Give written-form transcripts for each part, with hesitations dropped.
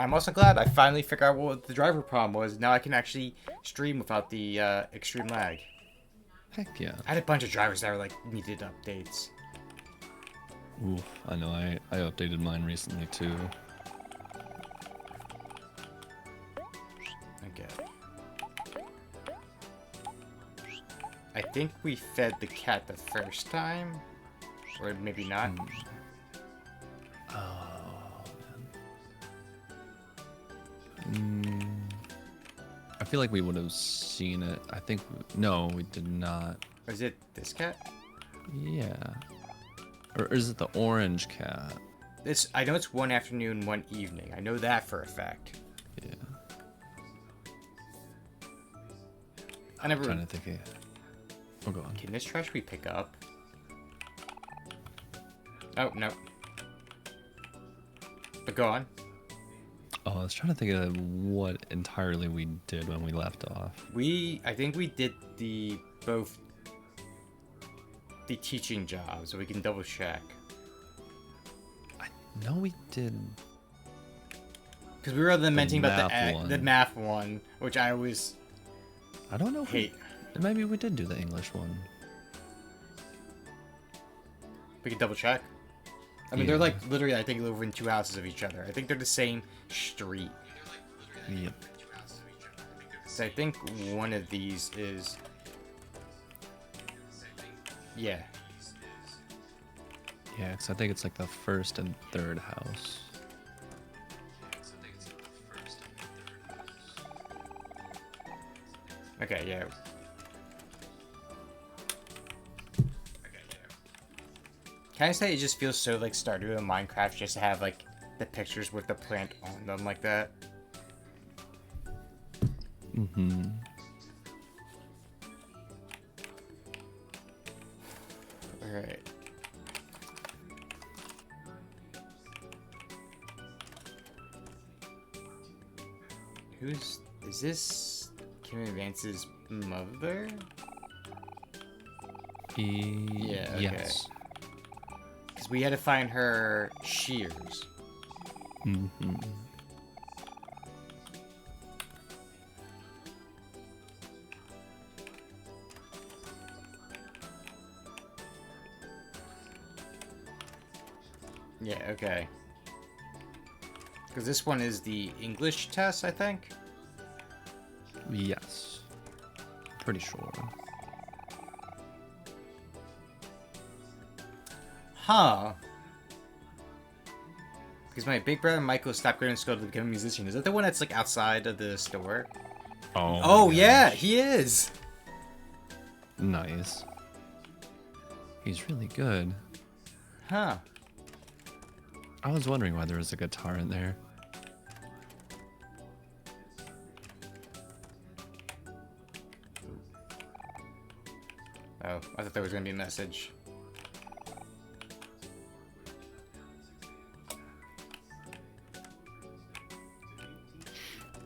I'm also glad I finally figured out what the driver problem was. Now I can actually stream without the extreme lag. Heck yeah. I had a bunch of drivers that were like needed updates. Ooh, I know. I updated mine recently too. Okay. I think we fed the cat the first time, or maybe not. Oh man. I feel like we would have seen it. I think no, we did not. Was it this cat? Yeah. Or is it the orange cat? I know it's one afternoon, one evening. I know that for a fact. Yeah. I never. I'm trying to think. Oh, go on. Can this trash we pick up? Oh no. But go on. Oh, I was trying to think of what entirely we did when we left off. I think we did both the teaching jobs, so we can double check. I know we did. Because we were lamenting about the one. math one, which I always I don't know. hate. Maybe we did do the English one. We can double check. I mean, they're like literally, I think, over in 2 houses of each other. I think they're the same street. Yep. So I think one of these is. Yeah. Yeah, because I think it's like the first and third house. Okay, yeah. Can I say it just feels so like Stardew in Minecraft just to have like the pictures with the plant on them like that? Mm-hmm. Alright. Is this Kim Advance's mother? Yeah, okay. Yes. Because we had to find her shears. Mm-hmm. Yeah, okay. Because this one is the English test, I think? Yes. Pretty sure. Huh. Because my big brother Michael stopped going to school to become a musician. Is that the one that's like outside of the store? Oh yeah, he is. Nice. He's really good. Huh. I was wondering why there was a guitar in there. Oh, I thought there was going to be a message.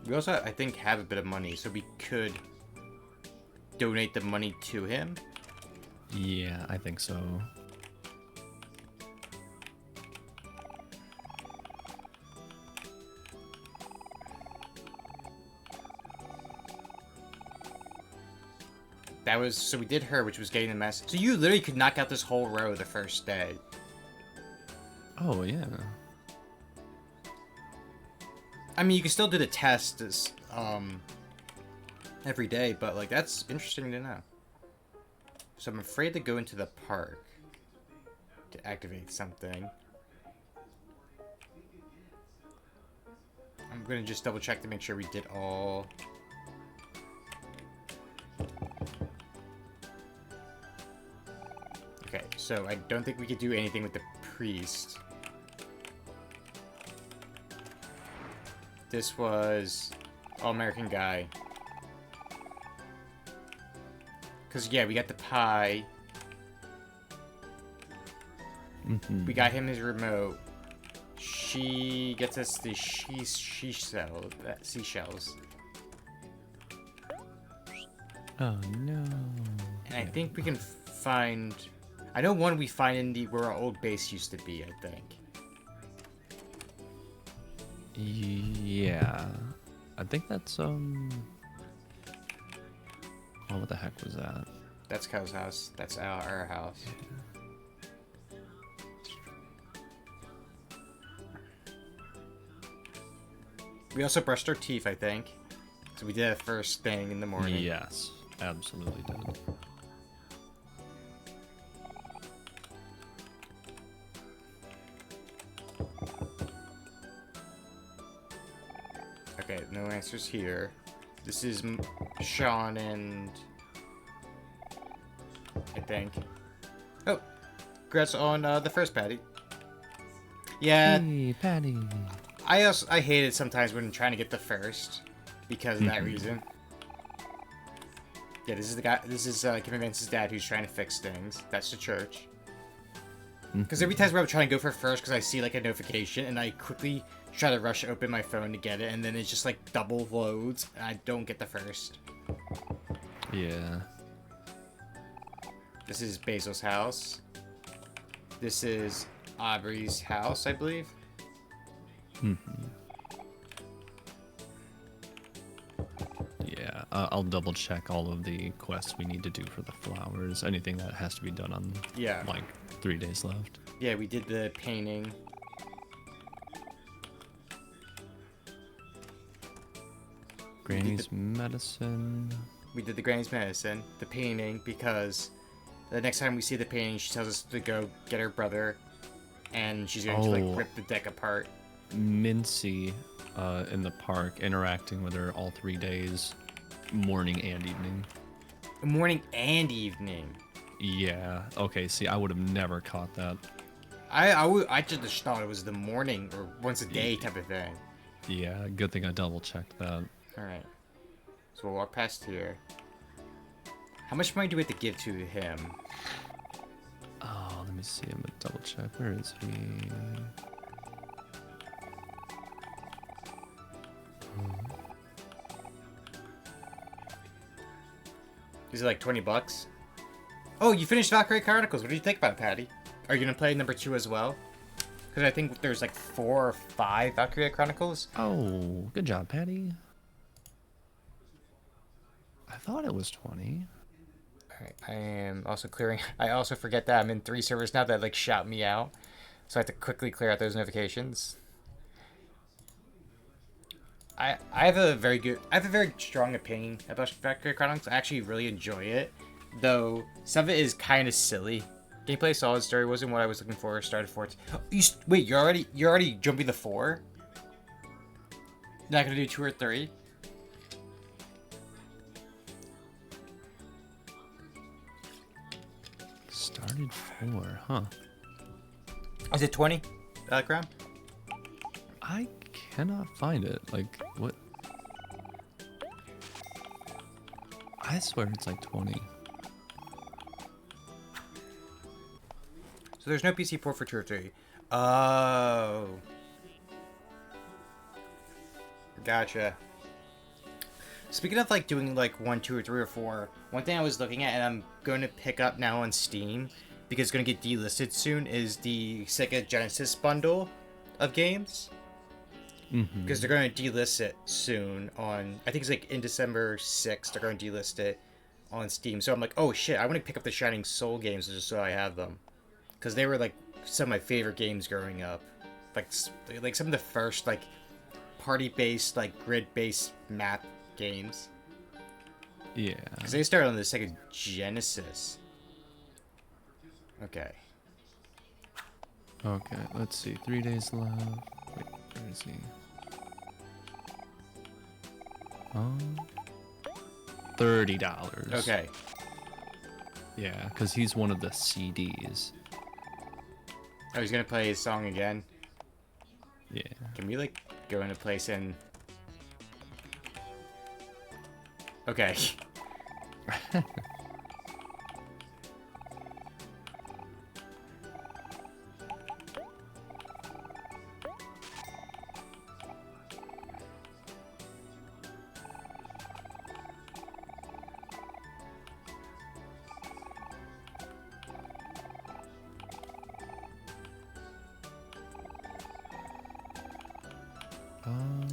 We also, I think, have a bit of money, so we could donate the money to him. Yeah, I think so. That was, so we did her, which was getting the message. So you literally could knock out this whole row the first day. Oh, yeah. I mean, you can still do the test every day, but like that's interesting to know. So I'm afraid to go into the park to activate something. I'm gonna just double check to make sure we did all. Okay, so I don't think we could do anything with the priest. This was All-American Guy. Because, yeah, we got the pie. Mm-hmm. We got him his remote. She gets us the seashells. Oh, no. And I think we can find... I know one we find in where our old base used to be, I think. Yeah. I think that's Oh, what the heck was that? That's Co's house. That's our house. We also brushed our teeth, I think. So we did it first thing in the morning. Yes, absolutely did. Okay, no answers here. This is Sean and... I think. Oh! Congrats on the first patty. Yeah, Hey, Patty. I hate it sometimes when I'm trying to get the first. Because of that reason. Yeah, this is the guy. This is Kevin Vance's dad who's trying to fix things. That's the church. Because every time I'm trying to go for first, because I see like a notification, and I quickly try to rush open my phone to get it, and then it's just like double loads, and I don't get the first. Yeah. This is Basil's house. This is Aubrey's house, I believe. Yeah, I'll double check all of the quests we need to do for the flowers. Anything that has to be done on like 3 days left. Yeah, we did the painting. Granny's medicine. We did the Granny's medicine, the painting, because the next time we see the painting, she tells us to go get her brother, and she's going to like rip the deck apart. Mincy in the park interacting with her all 3 days, morning and evening. Morning and evening. Yeah. Okay. See, I would have never caught that. I just thought it was the morning or once a day type of thing. Yeah. Good thing I double checked that. All right. So we'll walk past here. How much money do we have to give to him? Oh, let me see. I'm gonna double check. Where is he? Is it like 20 bucks? Oh, you finished Valkyrie Chronicles. What do you think about it, Patty? Are you gonna play number 2 as well? Because I think there's like 4 or 5 Valkyrie Chronicles. Oh, good job, Patty. I thought it was 20. Alright, I am also clearing. I also forget that I'm in 3 servers now that like shout me out. So I have to quickly clear out those notifications. I have a very strong opinion about Valkyrie Chronicles. I actually really enjoy it. Though some of it is kind of silly. Gameplay solid, story wasn't what I was looking for. Started 4. Wait, you're already jumping the 4? You're not gonna do 2 or 3? Started 4, huh? Is it 20? Crown? I cannot find it. Like, what? I swear it's like 20. So there's no PC port for 2 or 3. Oh. Gotcha. Speaking of like doing like 1, 2, or 3, or 4, one thing I was looking at and I'm going to pick up now on Steam because it's going to get delisted soon is the Sega Genesis bundle of games. Because they're going to delist it soon on, I think it's like in December 6th, they're going to delist it on Steam. So I'm like, oh shit, I want to pick up the Shining Soul games just so I have them. Because they were like some of my favorite games growing up. Like some of the first like party-based, like grid-based map games. Yeah. Because they started on the Sega Genesis. Okay. Okay, let's see. 3 days left. Wait, where is he? $30. Okay. Yeah, because he's one of the CDs. Oh, he's gonna play his song again. Yeah. Can we like go into place and? Okay.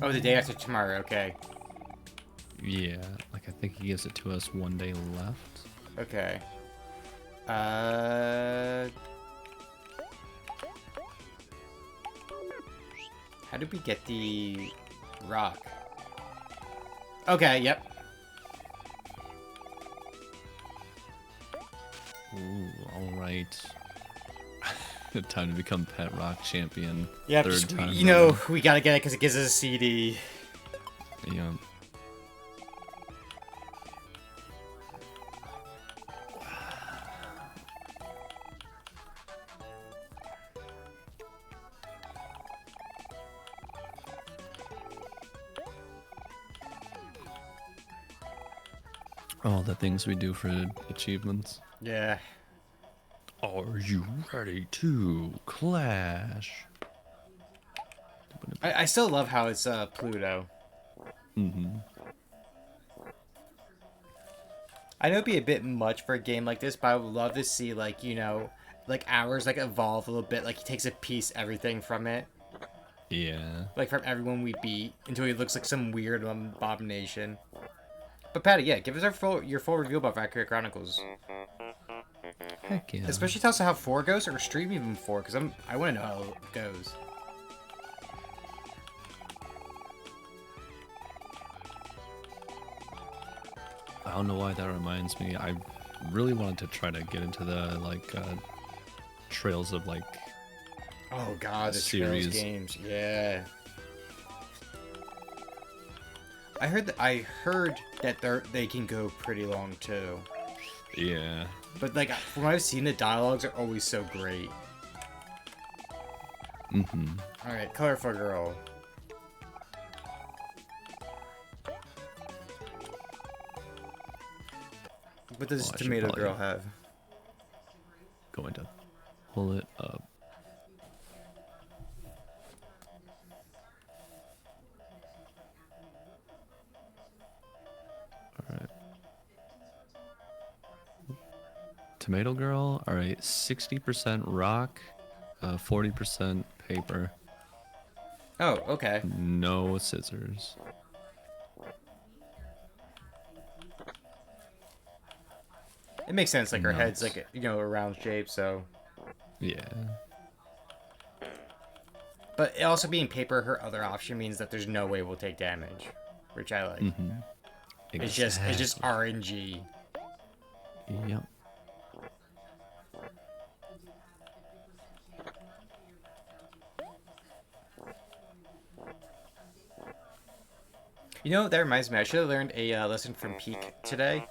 Oh, the day after tomorrow. Okay. Yeah, like I think he gives it to us 1 day left. Okay. How did we get the rock? Okay, yep. Ooh, alright. Time to become Pet Rock Champion. Yep, Third time. You know, we gotta get it because it gives us a CD. Yeah. All the things we do for achievements. Yeah. Are you ready to clash? I still love how it's Pluto. Mm-hmm. I know it'd be a bit much for a game like this, but I would love to see, like, you know, like ours like evolve a little bit. Like he takes a piece, everything from it. Yeah. Like from everyone we beat until he looks like some weird abomination. But Patty, yeah, give us your full review about Valkyria Chronicles. Heck yeah. Especially tell us how 4 goes, or stream even 4, because I want to know how it goes. I don't know why that reminds me. I really wanted to try to get into the Trails of Oh god, the series Trails games, yeah. I heard that they can go pretty long too. Yeah. But like from what I've seen, the dialogues are always so great. Mm-hmm. All right, Colorful Girl. What does Tomato Girl have? Going to pull it up. Alright. Tomato Girl, alright, 60% rock, 40% paper. Oh, okay. No scissors. It makes sense, like her head's like, you know, a round shape, so. Yeah. But it also being paper, her other option means that there's no way we'll take damage, which I like. Mm-hmm. Exactly. It's just RNG. Yep. You know, that reminds me, I should have learned a lesson from Peak today.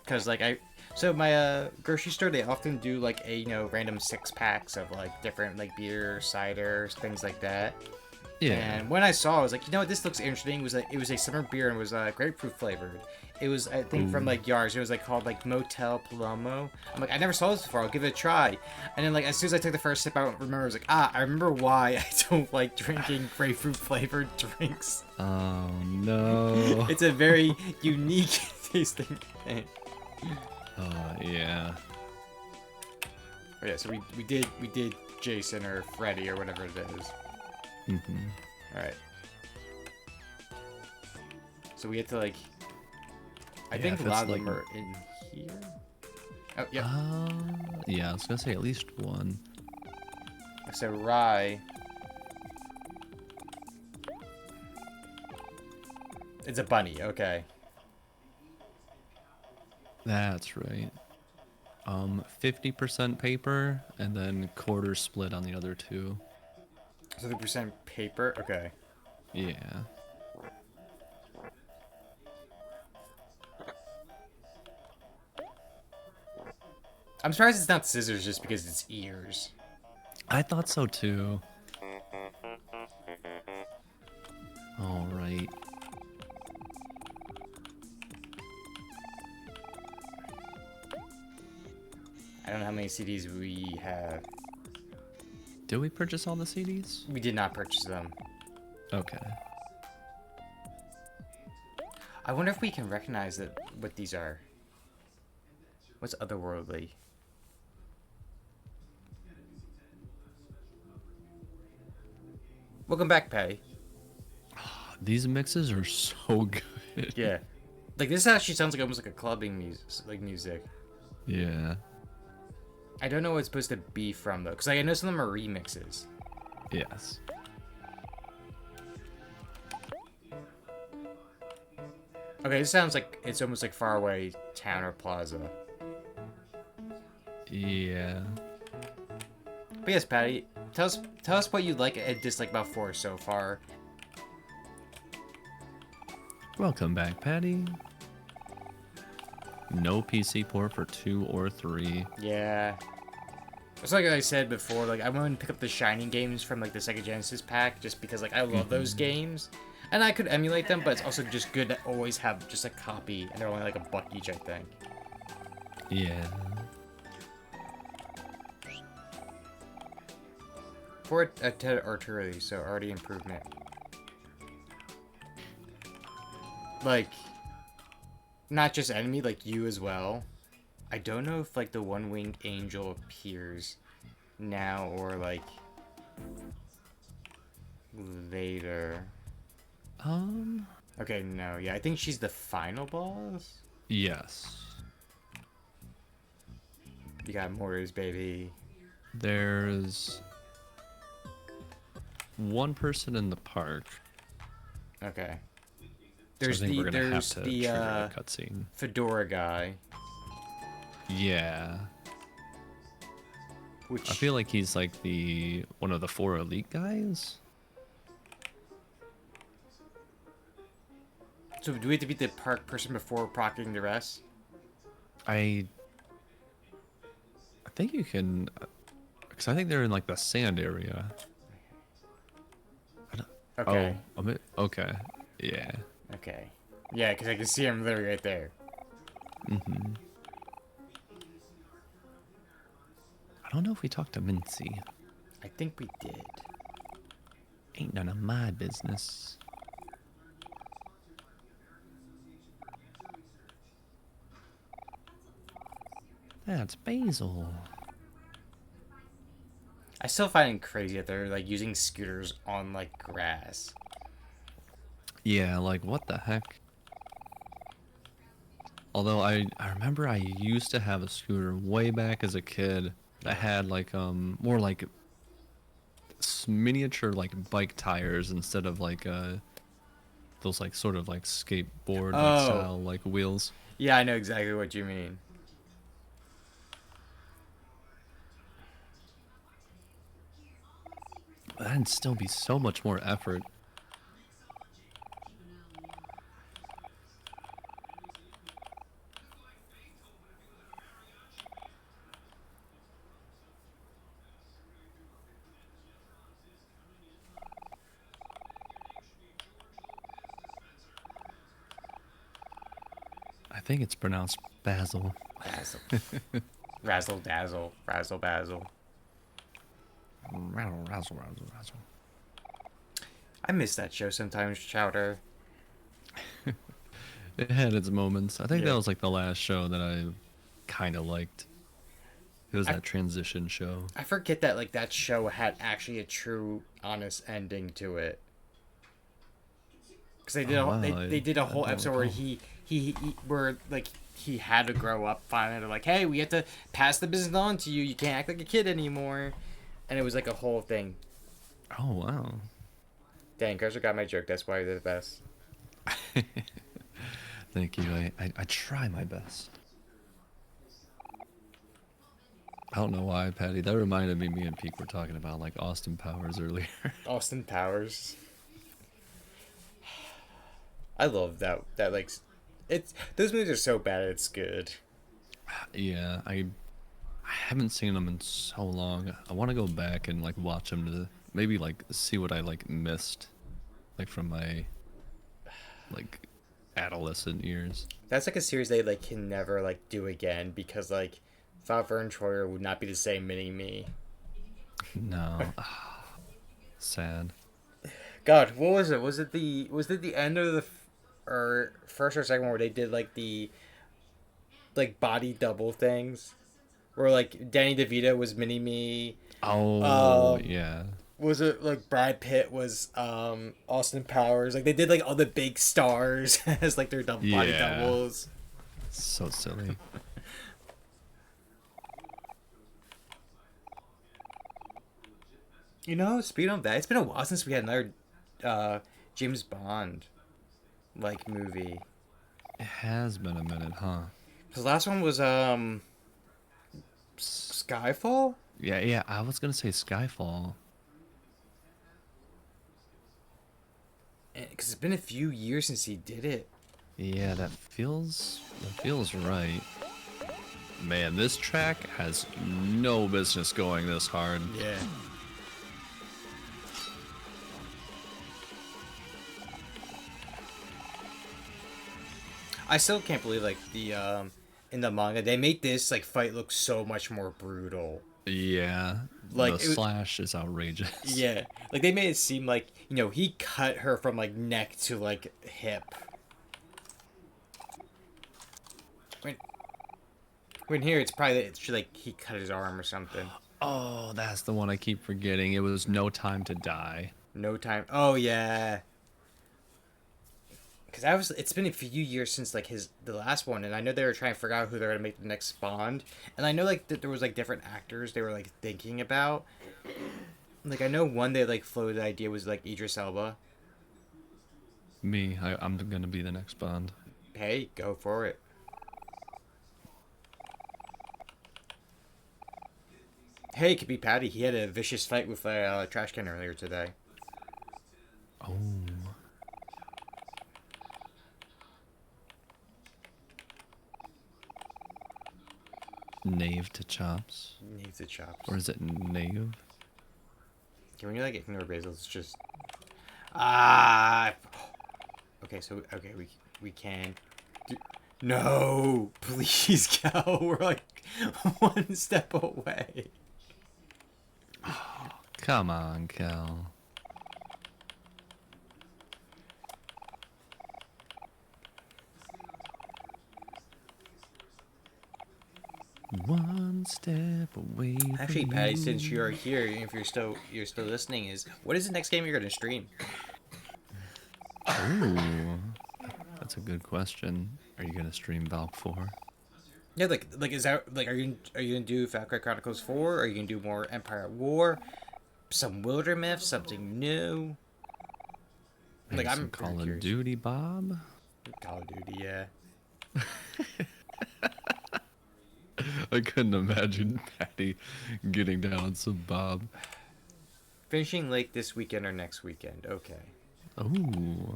Because, like, so my grocery store, they often do, like, a, you know, random 6-packs of, like, different, like, beer, ciders, things like that. Yeah. And when I saw, I was like, you know what, this looks interesting. It was a summer beer and it was grapefruit flavored. It was, I think, from like Yards. It was like called like Motel Palomo. I'm like, I never saw this before. I'll give it a try. And then like as soon as I took the first sip, I remember I was like, I remember why I don't like drinking grapefruit flavored drinks. Oh no. It's a very unique tasting thing. Yeah. Oh yeah, so we did Jason or Freddy or whatever it is. Mm-hmm. Alright. So we have to like... I think a lot of them are in here? Oh, yep. Yeah, I was gonna say at least one. So Rye... It's a bunny, okay. That's right. 50% paper, and then quarter split on the other two. 50% paper? Okay. Yeah. I'm surprised it's not scissors just because it's ears. I thought so too. All right. I don't know how many CDs we have. Did we purchase all the CDs? We did not purchase them. Okay. I wonder if we can recognize what these are. What's otherworldly? Welcome back, Patty. These mixes are so good. Yeah. Like, this actually sounds like almost like a clubbing music. Yeah. I don't know what it's supposed to be from, though. Because I know some of them are remixes. Yes. Okay, this sounds like it's almost like Faraway Town or Plaza. Yeah. But yes, Patty, tell us what you like and dislike about 4 so far. Welcome back, Patty. No PC port for 2 or 3. Yeah. It's like I said before, like I want to pick up the Shining games from like the Sega Genesis pack just because like I love those games. And I could emulate them, but it's also just good to always have just a copy, and they're only like $1 each, I think. Yeah. For a tad or too early, so already improvement. Like, not just enemy, like you as well. I don't know if like the one-winged angel appears now or like later. Okay, no, yeah, I think she's the final boss. Yes. You got mortars, baby. There's one person in the park. Okay. There's There's so the cutscene. Fedora guy. Yeah. Which I feel like he's like one of the 4 elite guys. So do we have to beat the park person before procking the rest? I think you can, because I think they're in like the sand area. Okay. Oh, okay. Yeah. Okay. Yeah, because I can see him literally right there. Mm-hmm. I don't know if we talked to Mincy. I think we did. Ain't none of my business. That's Basil. I still find it crazy that they're like using scooters on like grass. Yeah, like what the heck? Although I remember I used to have a scooter way back as a kid that had like more like miniature like bike tires instead of like those like sort of like skateboard style like wheels. Yeah, I know exactly what you mean. That'd still be so much more effort. I think it's pronounced Basil. Basil. Razzle dazzle. Razzle bazzle. Razzle, razzle, razzle, razzle. I miss that show sometimes, Chowder. It had its moments. I think that was like the last show that I kind of liked. It was that transition show. I forget that like that show had actually a true, honest ending to it. Because they did they did a whole episode where he where like he had to grow up finally. They're like, hey, we have to pass the business on to you. You can't act like a kid anymore. And it was like a whole thing. Oh wow. Dang, Qrownzer got my joke. That's why they're the best. Thank you. I try my best. I don't know why, Patty. That reminded me and Peak were talking about like Austin Powers earlier. Austin Powers. I love that like it's those movies are so bad it's good. Yeah, I haven't seen them in so long. I want to go back and like watch them to maybe like see what I like missed like from my like adolescent years. That's like a series they like can never like do again because like Vought Vern Troyer would not be the same mini-me. No. Sad. God, what was it? Was it the end of the or first or second one where they did like the like body double things? Where like Danny DeVito was mini-me. Oh, yeah. was it like Brad Pitt was Austin Powers? Like they did like all the big stars as like their double body Yeah. doubles. So silly. You know, speaking of that, it's been a while since we had another James Bond like movie. It has been a minute, huh? The last one was Skyfall. Yeah, I was gonna say Skyfall. Because it's been a few years since he did it. Yeah, that feels right. Man, this track has no business going this hard. Yeah. I still can't believe like the in the manga they make this like fight look so much more brutal. Yeah, Like the slash is outrageous. yeah, like they made it seem like he cut her from like neck to like hip. When here it's probably it's like he cut his arm or something. Oh, that's the one I keep forgetting. It was No Time to Die. No time. Oh yeah. Because it's been a few years since like the last one, and I know they were trying to figure out who they're gonna make the next Bond, and I know like that there was like different actors they were like thinking about. Like I know one they like floated the idea was like Idris Elba. I'm gonna be the next Bond. Hey, go for it. Hey, it could be Patty. He had a vicious fight with a trash can earlier today. Oh. Knave to chops. Needs the chops. Or is it knave? Can we like ignore Basil? It's just Okay, so we can. No, please, Cal. We're like one step away. Come on, Cal. One step away. Actually, from Patty, you. since you're here, if you're still listening, what is the next game you're gonna stream? Ooh, that's a good question. Are you gonna stream Valk 4? Yeah, like is that like are you gonna do Far Cry Chronicles 4? Are you gonna do more Empire at War? Some Wildermyth, something new? Maybe Like some I'm Call of curious. Duty, Bob. Call of Duty, yeah. I couldn't imagine Patty getting down on some Bob. Finishing Lake this weekend or next weekend. Okay. Oh,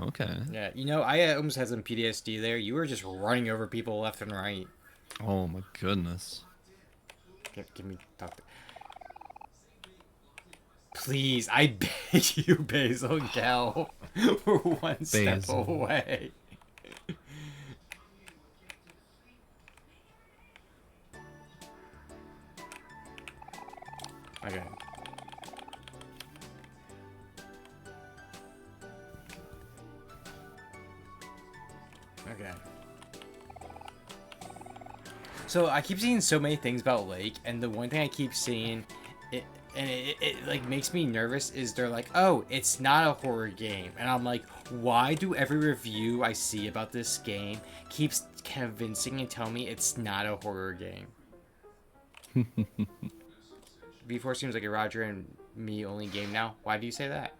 okay. Yeah, I almost had some PTSD there. You were just running over people left and right. Oh my goodness. Give me talk. Please, I beg you, Basil and Cal. We're one step Basil. away. Okay. Okay. So I keep seeing so many things about Lake, and the one thing I keep seeing, it like makes me nervous is they're like, oh, it's not a horror game, and I'm like, why do every review I see about this game keeps convincing and telling me it's not a horror game? V4 seems like a Roger and me only game now. Why do you say that?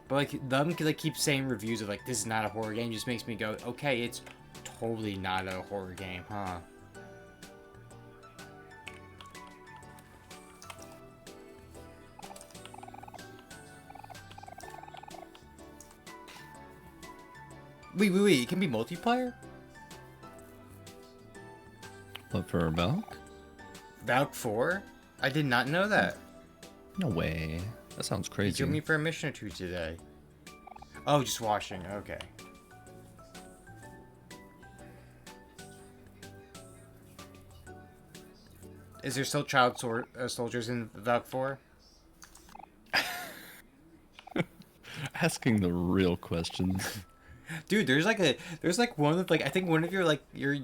But like them like keep saying reviews of like this is not a horror game just makes me go, okay, it's totally not a horror game, huh? Wait, it can be multiplayer? What, for Valk? Valk 4? I did not know that. No way. That sounds You crazy. took me for a mission or two today. Oh, just watching. Okay. Is there still child soldiers in Valk 4? Asking the real questions. Dude, there's like one of like I think one of your like your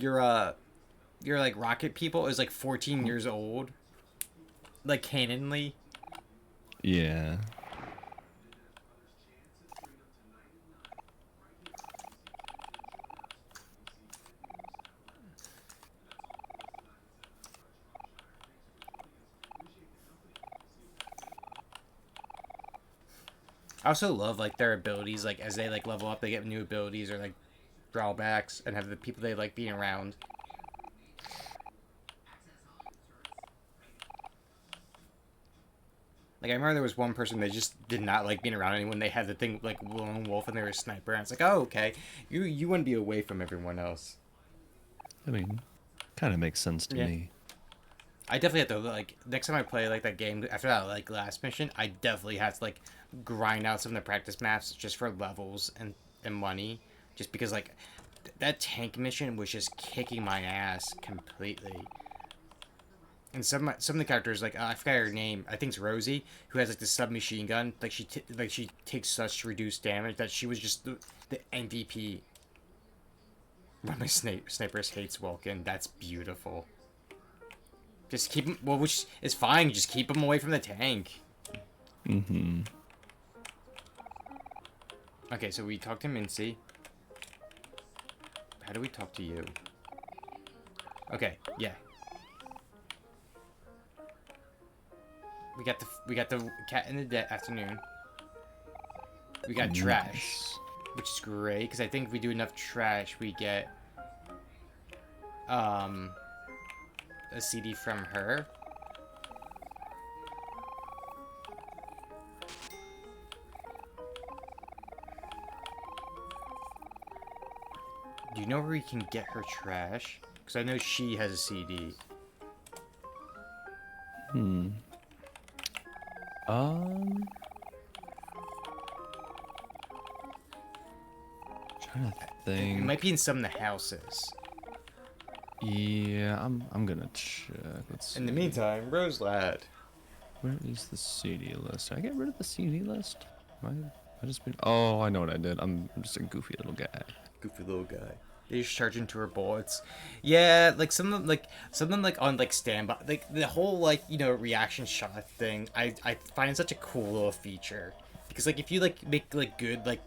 your like rocket people is like 14 years old, like canonly. Yeah. I also love like their abilities. Like as they like level up, they get new abilities or like drawbacks, and have the people they like being around. Like I remember there was one person they just did not like being around anyone. They had the thing like lone wolf, and they were a sniper. And it's like, oh okay, you want to be away from everyone else. I mean, kind of makes sense to Yeah. me. I definitely have to like next time I play like that game after that like last mission. I definitely have to like grind out some of the practice maps just for levels and money, just because like that tank mission was just kicking my ass completely. And some of the characters like I forgot her name. I think it's Rosie, who has like the submachine gun. Like she takes such reduced damage that she was just the MVP. But my snipers hates Welkin. That's beautiful. Just keep him. Well, which is fine. Just keep him away from the tank. Mm-hmm. Okay, so we talked to Mincy. How do we talk to you? Okay, yeah. We got the cat in the afternoon. We got trash, which is great because I think if we do enough trash, we get a CD from her. Do you know where we can get her trash? Because I know she has a CD. Hmm. Trying to think. It might be in some of the houses. Yeah, I'm gonna check. Let's see. In the meantime, Rose Lad. Where is the CD list? Did I get rid of the CD list? I just been. Oh, I know what I did. I'm just a goofy little guy. Goofy little guy. They just charge into her bullets. Yeah, like some of them like on like standby, like the whole like reaction shot thing. I find it such a cool little feature because like if you like make like good like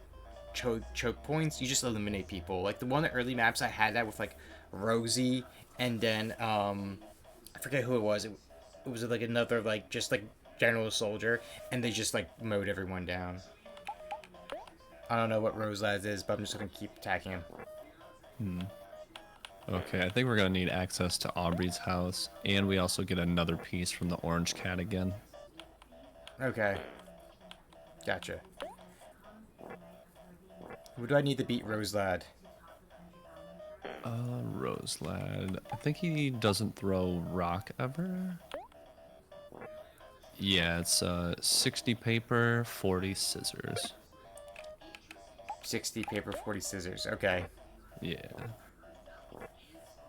choke points, you just eliminate people. Like the one of the early maps I had that with like Rosie and then I forget who it was. It was like another like just like general soldier, and they just like mowed everyone down. I don't know what Rose Lads is, but I'm just gonna keep attacking him. Okay, I think we're gonna need access to Aubrey's house, and we also get another piece from the orange cat again. Okay. Gotcha. Who do I need to beat Rose Lad? Rose Lad. I think he doesn't throw rock ever. Yeah, it's 60 paper, 40 scissors. 60 paper, 40 scissors. Okay. Yeah.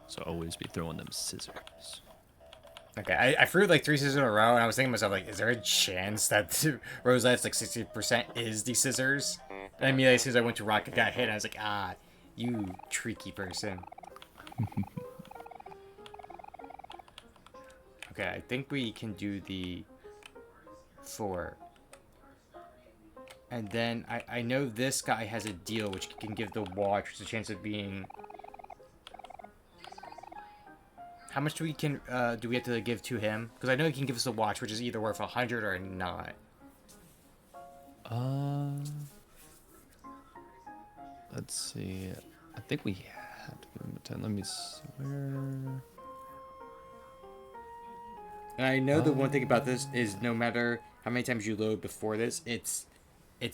So always be throwing them scissors. Okay, I threw like 3 scissors in a row, and I was thinking to myself, like, is there a chance that Rose Lad's like 60% is the scissors? And immediately as soon as I went to rock, I got hit, and I was like, ah, you tricky person. Okay, I think we can do the 4. And then I know this guy has a deal which can give the watch, which is a chance of being... How much do we have to give to him? Because I know he can give us a watch, which is either worth 100 or not. Let's see. I think we had to give him a 10. Let me see where. And I know the one thing about this is no matter how many times you load before this, it's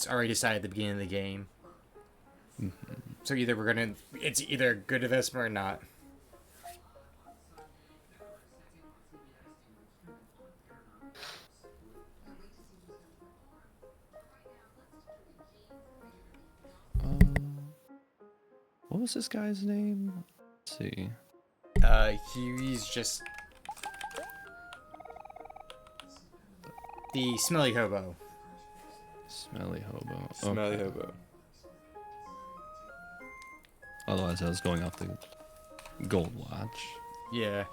already decided at the beginning of the game. Mm-hmm. So it's either a good investment or not. What was this guy's name? Let's see. He's just the smelly hobo. Smelly hobo. Smelly hobo. Otherwise, I was going off the gold watch. Yeah.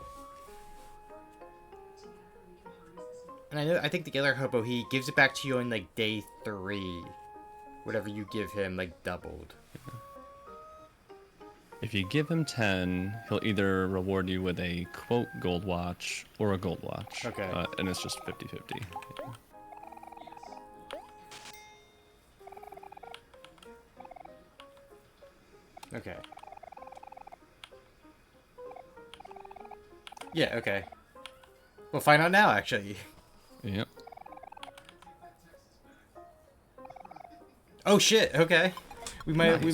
And I think the other hobo, he gives it back to you on like day 3. Whatever you give him, like doubled. If you give him 10, he'll either reward you with a quote gold watch or a gold watch. Okay. And it's just 50-50. Okay. Yeah, okay. We'll find out now, actually. Yep. Oh shit, okay. We might. We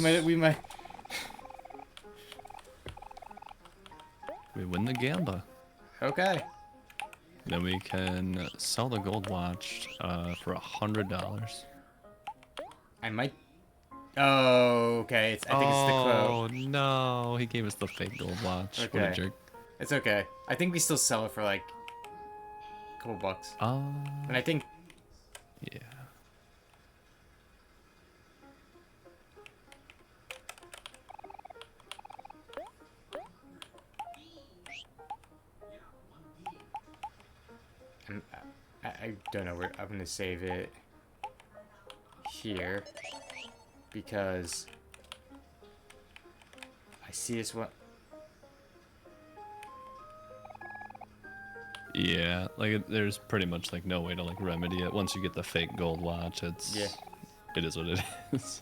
win the gamba. Okay. Then we can sell the gold watch for $100. I might. Oh, okay. I think it's the quote. Oh no, he gave us the fake gold watch. What a Okay. jerk. It's okay. I think we still sell it for like a couple bucks. And I think. Yeah. I don't know where I'm gonna save it here because I see this one. Yeah, like there's pretty much like no way to like remedy it. Once you get the fake gold watch, it is what it is.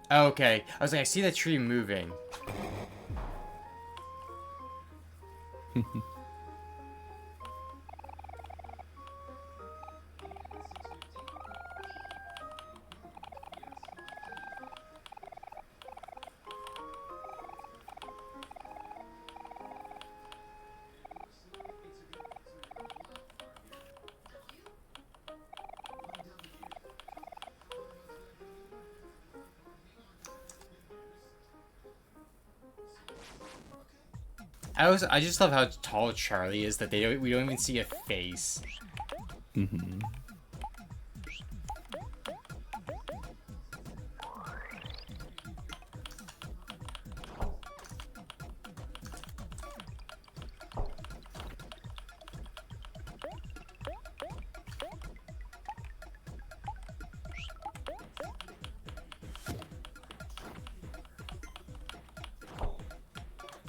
Okay, I was like, I see that tree moving. I just love how tall Charlie is that we don't even see a face. Mm-hmm.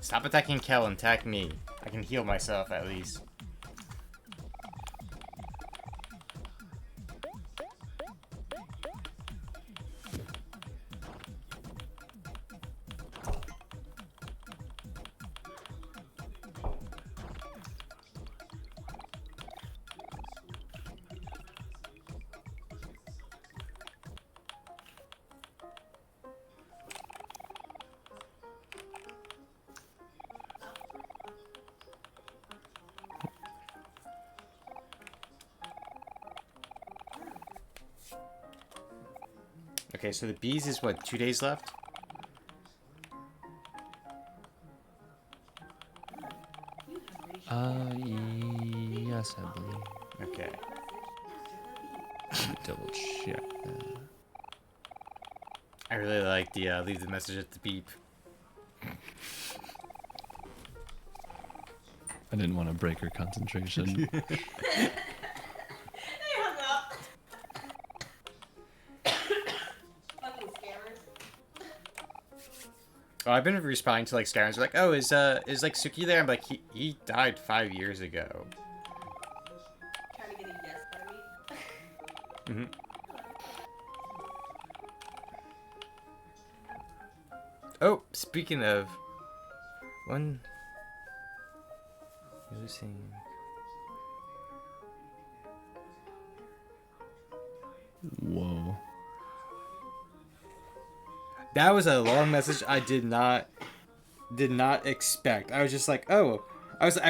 Stop attacking Kel and attack me. I can heal myself at least. Okay, so the bees is what, 2 days left? Yes, I believe. Okay. Let me double check that. I really like the leave the message at the beep. I didn't want to break her concentration. Oh, I've been responding to like scammers like, oh, is like Suki there? I'm like, he died 5 years ago. Trying to get a yes by me. Oh, speaking of one losing. Whoa. That was a long message I did not expect. I was just like, oh,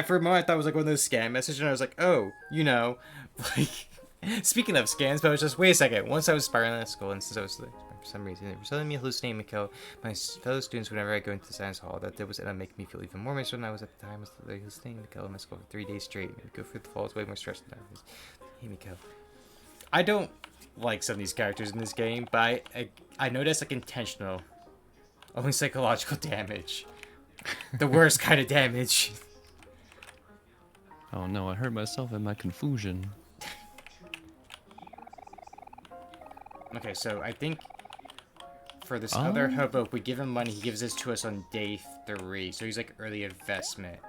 for a moment I thought it was like one of those scam messages, and I was like, oh, you know, like speaking of scams, but I was just wait a second. Once I was spiraling at school, and since I was like, for some reason they were telling me hallucinating Miko, my fellow students whenever I go into the science hall, that there was and making me feel even more miserable than I was at the time. Was the hallucinating Miko in my school for 3 days straight. Miko for the fall is way more stressed than I was. Hey Miko. I don't like some of these characters in this game, but I know that's like intentional. Only psychological damage. The worst kind of damage. Oh no, I hurt myself in my confusion. Okay, so I think for this other hobo, if we give him money, he gives this to us on day 3. So he's like early investment.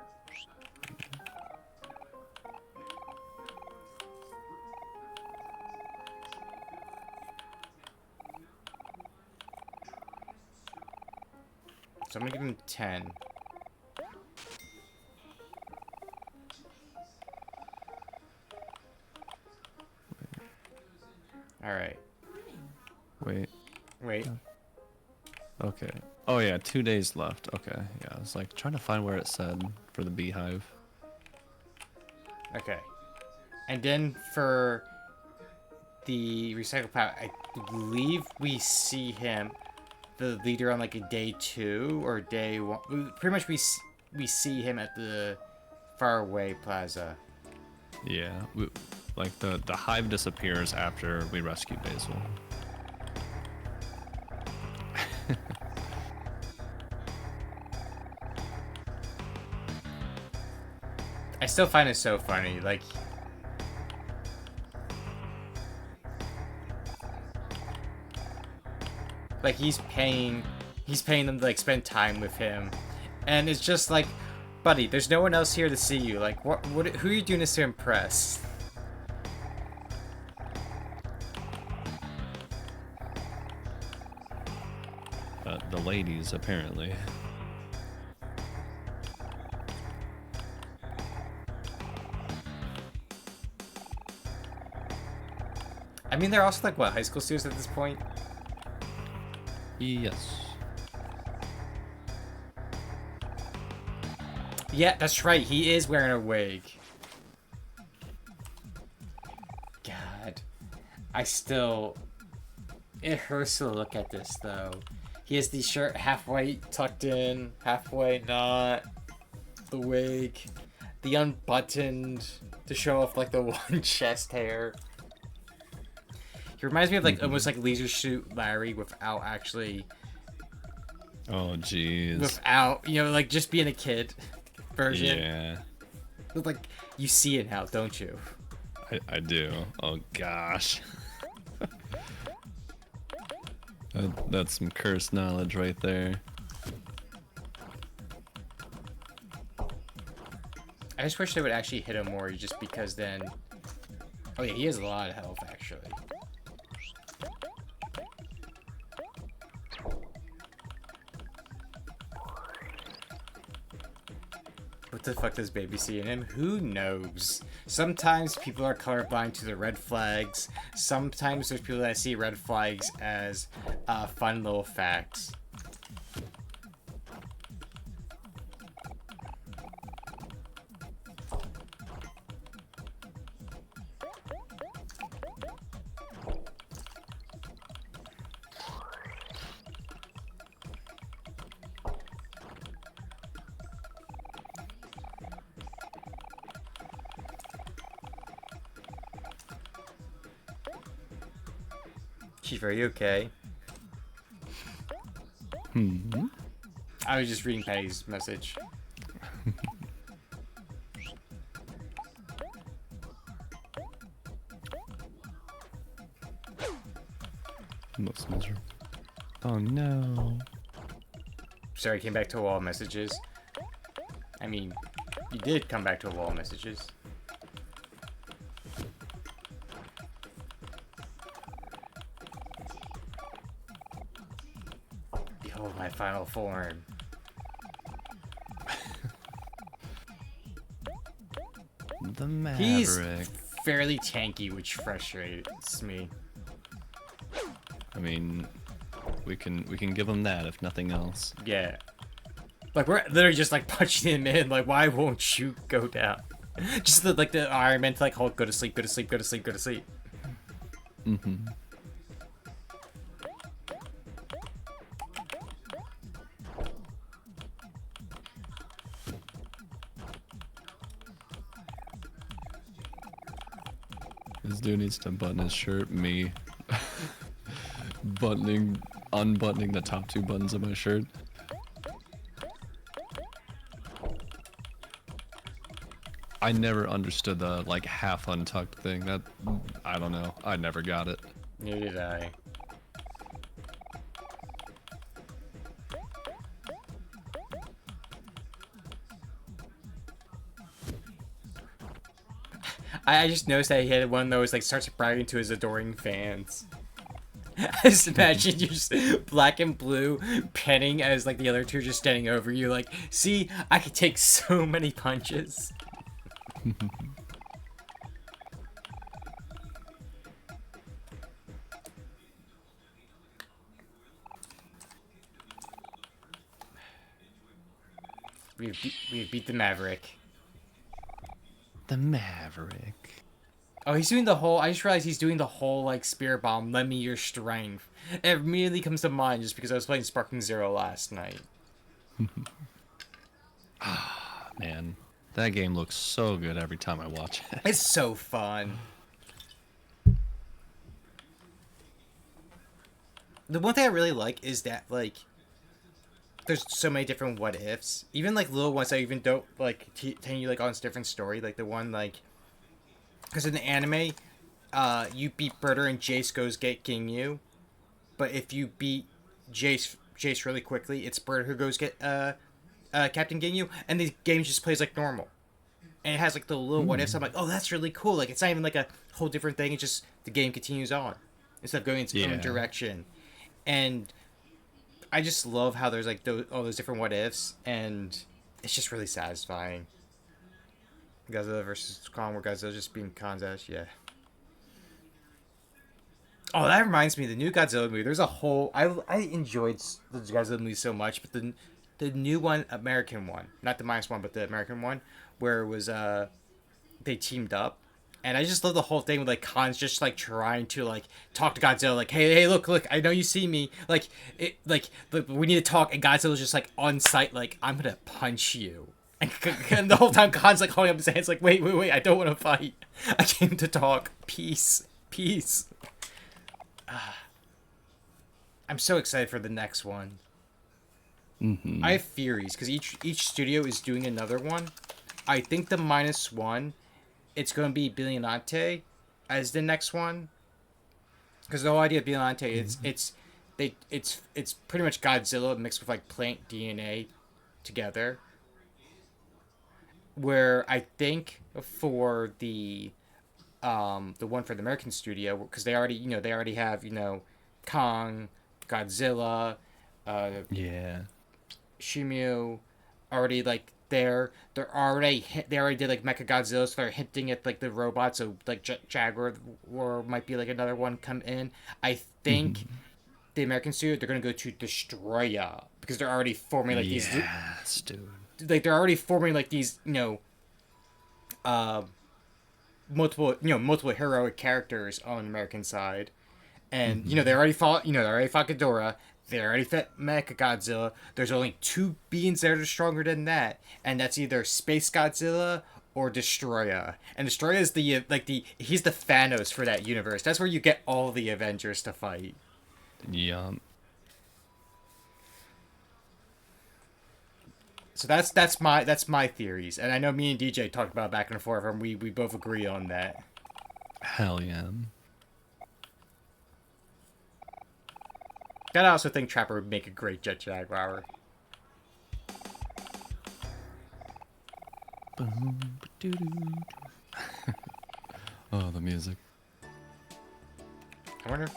So I'm gonna give him 10. Alright. Wait. Okay. Oh yeah, 2 days left. Okay, yeah, I was like trying to find where it said for the beehive. Okay. And then for the recycle power, I believe we see him, the leader, on like a day 2 or day 1. Pretty much we see him at the Faraway Plaza. Yeah, like the hive disappears after we rescue Basil. I still find it so funny, like... Like, he's paying them to, like, spend time with him. And it's just like, buddy, there's no one else here to see you. Like, who are you doing this to impress? The ladies, apparently. I mean, they're also, like, what, high school students at this point? Yes. Yeah, that's right. He is wearing a wig. God. It hurts to look at this, though. He has the shirt halfway tucked in, halfway not. The wig. The unbuttoned to show off, like, the one chest hair. He reminds me of, like, almost like Leisure Suit Larry without actually... Oh, jeez. Without, like, just being a kid version. Yeah. But, like, you see it now, don't you? I do. Oh, gosh. That's some cursed knowledge right there. I just wish they would actually hit him more, just because then... Oh yeah, he has a lot of health, actually. What the fuck does Baby see in him? Who knows? Sometimes people are colorblind to the red flags. Sometimes there's people that see red flags as fun little facts. Chief, are you okay? I was just reading Patty's message. Most miserable. Oh no. Sorry, I came back to a wall of messages. I mean, you did come back to a wall of messages. Behold my final form. The Maverick. He's fairly tanky, which frustrates me. I mean, we can give him that if nothing else. Yeah. Like, we're literally just, like, punching him in. Like, why won't you go down? Just the Iron Man to, like, Hulk, go to sleep, go to sleep, go to sleep, go to sleep. Mm-hmm. This dude needs to button his shirt. Me unbuttoning the top 2 buttons of my shirt. I never understood the like half untucked thing. That I don't know. I never got it. Neither did I. I just noticed that he had one of those like starts bragging to his adoring fans. I just imagine you just black and blue penning as like the other two just standing over you like, see, I could take so many punches. We beat the Maverick. The Maverick. Oh, he's doing the whole... I just realized he's doing the whole, like, Spirit Bomb, lend me your strength. It immediately comes to mind just because I was playing Sparking Zero last night. Ah, man. That game looks so good every time I watch it. It's so fun. The one thing I really like is that, like, there's so many different what-ifs. Even, like, little ones that even don't, like, tell you, like, on a different story. Like, the one, like... Because in the anime, you beat Berter and Jace goes get Ginyu. But if you beat Jace really quickly, it's Berter who goes get Captain Ginyu. And the game just plays like normal. And it has like the little what ifs. I'm like, oh, that's really cool. Like, it's not even like a whole different thing. It's just the game continues on instead of going in its own direction. And I just love how there's like all those different what ifs. And it's just really satisfying. Godzilla versus Kong, where Godzilla just being Kanzash, yeah. Oh, that reminds me, the new Godzilla movie. There's a whole... I enjoyed the Godzilla movie so much, but the new one, American one, not the -1, but the American one, where it was they teamed up, and I just love the whole thing with like Khan's just like trying to like talk to Godzilla, like, hey, look, I know you see me, like we need to talk, and Godzilla's just like on site, like, I'm gonna punch you. And the whole time Khan's like holding up his hands like, wait, I don't want to fight. I came to talk. Peace. I'm so excited for the next one. Mm-hmm. I have theories, because each studio is doing another one. I think the -1, it's going to be Billionante as the next one. Because the whole idea of Billionante, it's pretty much Godzilla mixed with like plant DNA together. Where I think for the one for the American studio, because they already have Kong, Godzilla, Shimio, already like they already did like Mechagodzilla, so they're hinting at like the robots, so like Jaguar or might be like another one come in. I think the American studio, they're gonna go to Destroya because they're already forming like these. Yes, dude. Like they're already forming like these multiple heroic characters on the American side, and they already fought Ghidorah, they already fought Mechagodzilla. There's only 2 beings that are stronger than that, and that's either Space Godzilla or Destroya. And Destroya is he's the Thanos for that universe. That's where you get all the Avengers to fight. Yeah. So that's my theories, and I know me and DJ talked about it back and forth, and we both agree on that. Hell yeah. And I also think Trapper would make a great Jet Jaguar. Oh, the music. I wonder.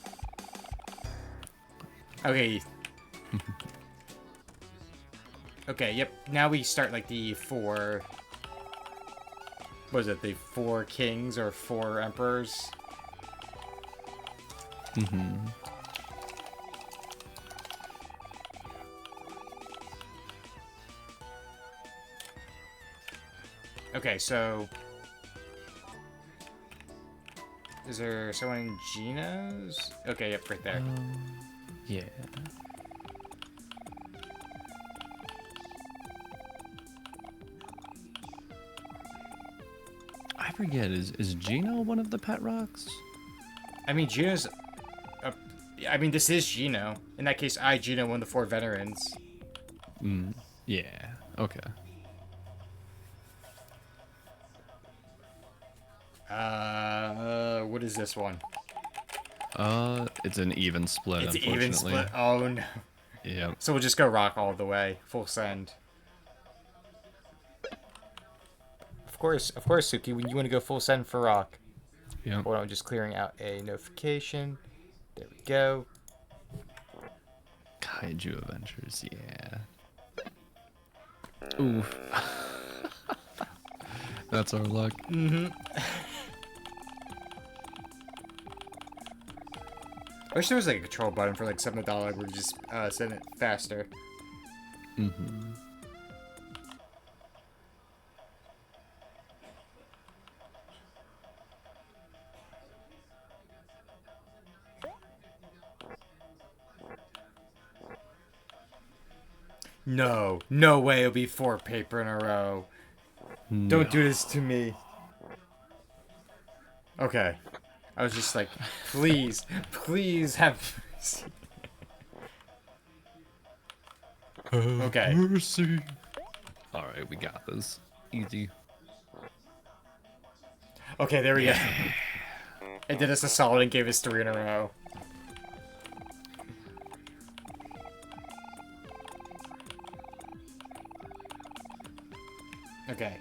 Okay. Okay, yep. Now we start like the 4... What is it? The 4 kings or 4 emperors? Mm-hmm. Okay, so... Is there someone in Gina's? Okay, yep, right there. Yeah. I forget. Is Gino one of the pet rocks? I mean, Gino's. I mean, this is Gino. In that case, Gino, one of the 4 veterans. Yeah. Okay. What is this one? It's an even split. It's an unfortunately. even split. Oh no. Yep. So we'll just go rock all the way, full send. Of course, Suki. When you want to go full send for rock. Yep. Hold on, just clearing out a notification. There we go. Kaiju Adventures, yeah. Ooh. That's our luck. Mm-hmm. I wish there was like a control button for like $7 where you just send it faster. Mm-hmm. No way it'll be 4 paper in a row. No. Don't do this to me. Okay. I was just like, please have mercy. Okay. Mercy. All right, we got this. Easy. Okay, there we go. It did us a solid and gave us 3 in a row. Okay.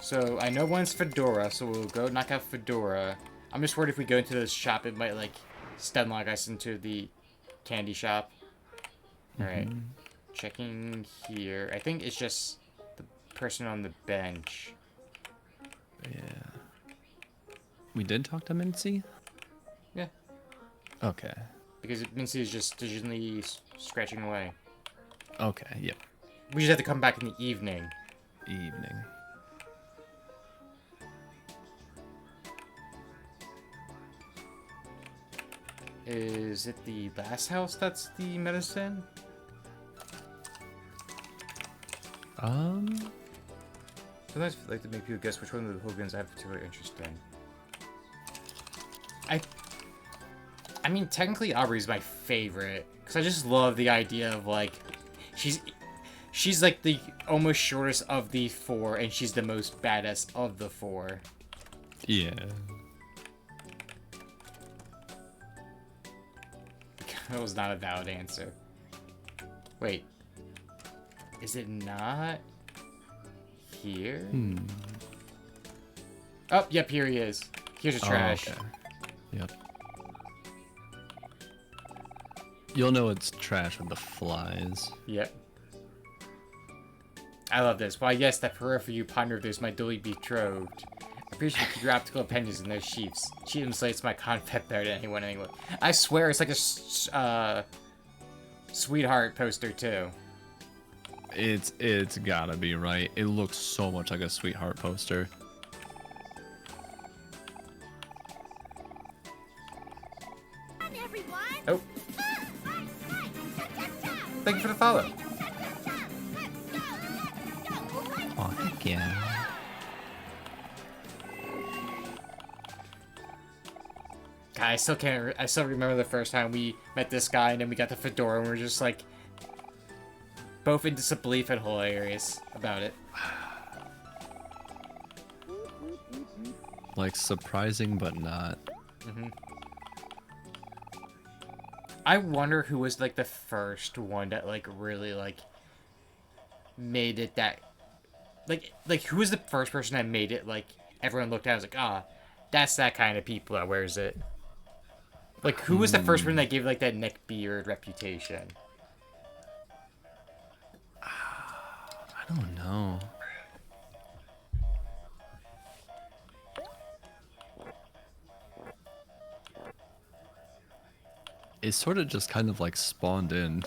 So, I know one's Fedora, so we'll go knock out Fedora. I'm just worried if we go into this shop, it might, like, stunlock us into the candy shop. Alright. Checking here. I think it's just the person on the bench. Yeah. We did talk to Mincy? Yeah. Okay. Because Mincy is just digitally scratching away. Okay, yep. We just have to come back in the evening. Evening. Is it the last house that's the medicine? Sometimes I like to make people guess which one of the hooligans I have particular interest in. I mean, technically Aubrey's my favorite. Because I just love the idea of, like, she's like the almost shortest of the 4, and she's the most badass of the 4. Yeah. That was not a valid answer. Wait. Is it not here? Oh, yep, here he is. Here's the trash. Oh, okay. Yep. You'll know it's trash with the flies. Yep. I love this. Why, yes, that prayer for you, ponder there's my duly betrothed. I appreciate you keep your optical appendage in those sheets. She inflates my confet better than anyone anyway. I swear it's like a sweetheart poster too. It's gotta be, right? It looks so much like a sweetheart poster. Oh. Thank you for the follow. Oh, heck yeah. God, I still remember the first time we met this guy and then we got the fedora and we were just like both in disbelief and hilarious about it. Like surprising but not. I wonder who was like the first one that like really like made it that like who was the first person that made it like everyone looked at and was like, that's that kind of people that wears it. Like who was the first one that gave like that neck beard reputation? I don't know. It sort of just kind of like spawned in.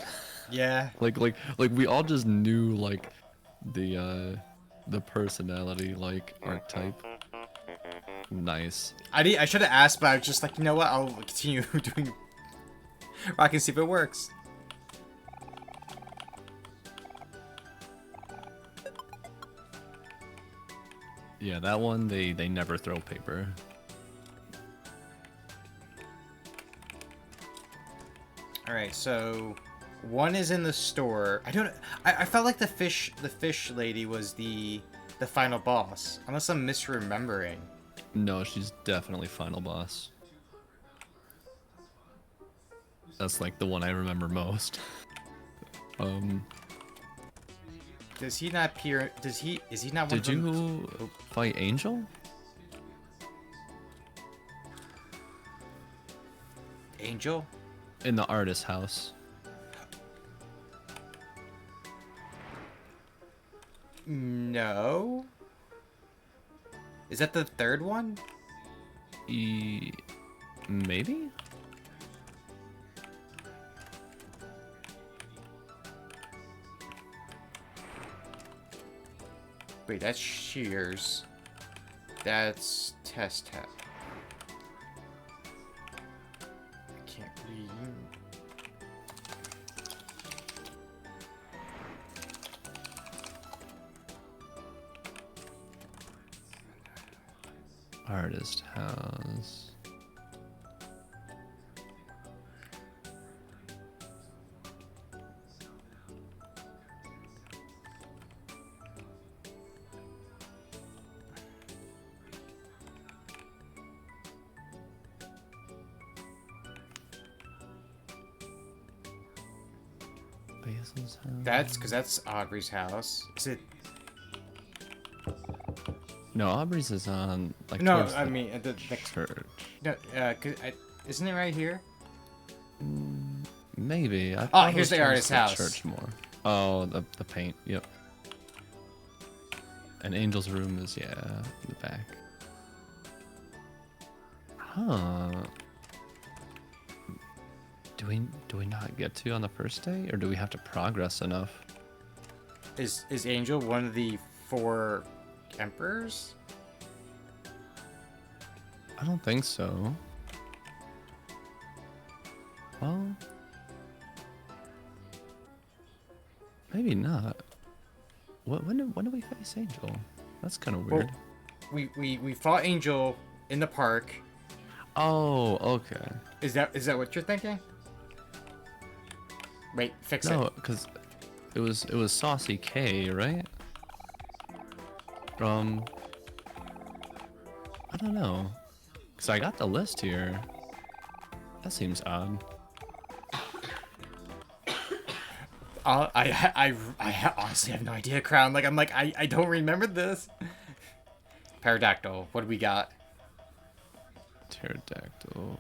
Yeah. like we all just knew like the personality like archetype. Nice. I should have asked, but I was just like, you know what? I'll continue doing rock and see if it works. Yeah, that one they never throw paper. All right, so one is in the store. I don't. I felt like the fish lady was the final boss, unless I'm misremembering. No, she's definitely final boss. That's like the one I remember most. Does he not appear? Does he? Is he not one Did of them? you fight Angel? Angel? In the artist house. No. Is that the third one? Maybe? Wait, that's Shears. That's Test Tap. I can't read. Artist house. Basil's house. That's because that's Aubrey's house. Is it? No, Aubrey's is on like. No, towards I the mean the church. no. Isn't it right here? Maybe. I Oh, thought it here's was the towards artist's house. Church more. Oh, the paint. Yep. And Angel's room is in the back. Huh. Do we not get to on the first day, or do we have to progress enough? Is Angel one of the 4 emperors? I don't think so. Well, maybe not. When do we face Angel? That's kind of weird. Well, we fought Angel in the park. Oh, okay. Is that what you're thinking? Wait, fix No, it. because it was Saucy K, right? From I don't know, because I got the list here. That seems odd. I honestly have no idea, Crown. Like, I don't remember this. Pterodactyl. What do we got? Pterodactyl.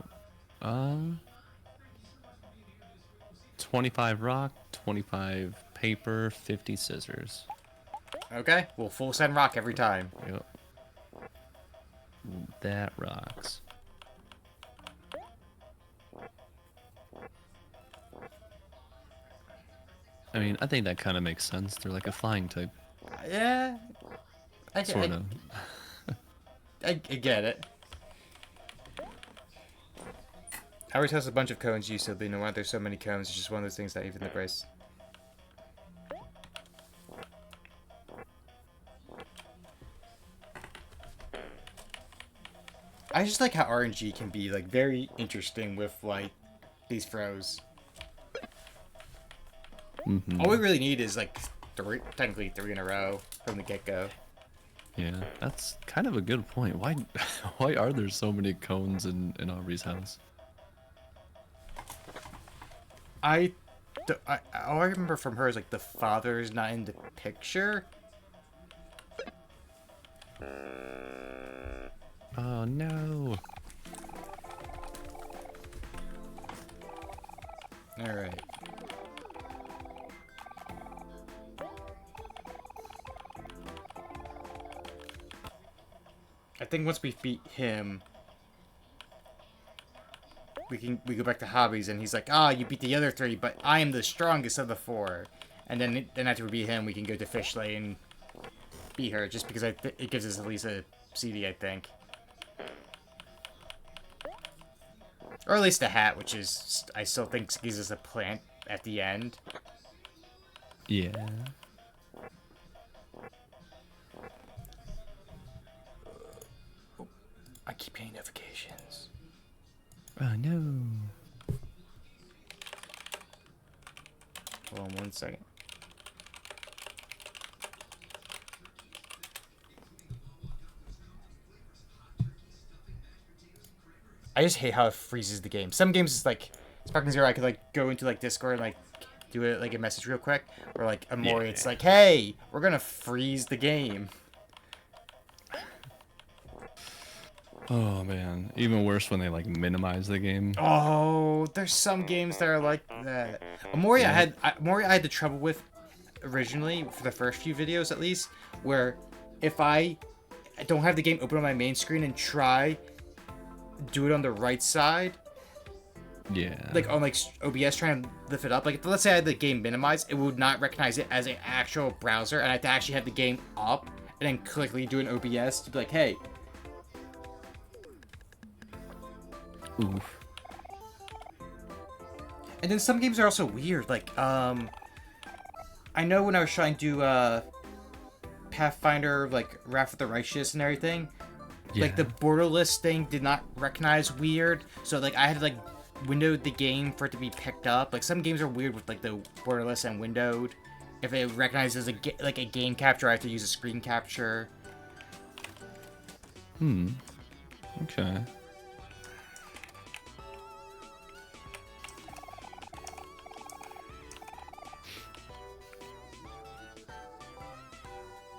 25 rock, 25 paper, 50 scissors. Okay, we'll full send rock every time. Yep. That rocks. I mean, I think that kind of makes sense. They're like a flying type, Yeah. sort of. I get it. Ours has a bunch of cones used, so you know why there's so many cones. It's just one of those things that even the price. I just like how RNG can be like very interesting with like these throws. Mm-hmm. All we really need is like technically three in a row from the get-go. Yeah, that's kind of a good point. Why, why are there so many cones in Aubrey's house? All I remember from her is like the father's not in the picture. Oh no! All right. I think once we beat him, we go back to hobbies, and he's like, "Ah, you beat the other 3, but I am the strongest of the 4." And then after we beat him, we can go to Fish Lane, beat her, just because it gives us at least a CD, I think, or at least a hat, which is I still think gives us a plant at the end. Yeah. Oh no. Hold on 1 second. I just hate how it freezes the game. Some games it's like Sparking Zero, I could like go into like Discord and like do it like a message real quick, or like Omori, it's like, hey, we're gonna freeze the game. Oh man, even worse when they like minimize the game. Oh, there's some games that are like that. Omori, Yeah. Omori, I had the trouble with originally for the first few videos at least, where if I don't have the game open on my main screen and try do it on the right side, Yeah. like on like OBS trying to lift it up, like let's say I had the game minimized, it would not recognize it as an actual browser, and I had to actually have the game up and then quickly do an OBS to be like, hey. Oof. And then some games are also weird, like I know when I was trying to do Pathfinder, like Wrath of the Righteous and everything, like the borderless thing did not recognize weird, so like I had to like window the game for it to be picked up. Like some games are weird with like the borderless and windowed. If it recognizes like a game capture, I have to use a screen capture. Okay.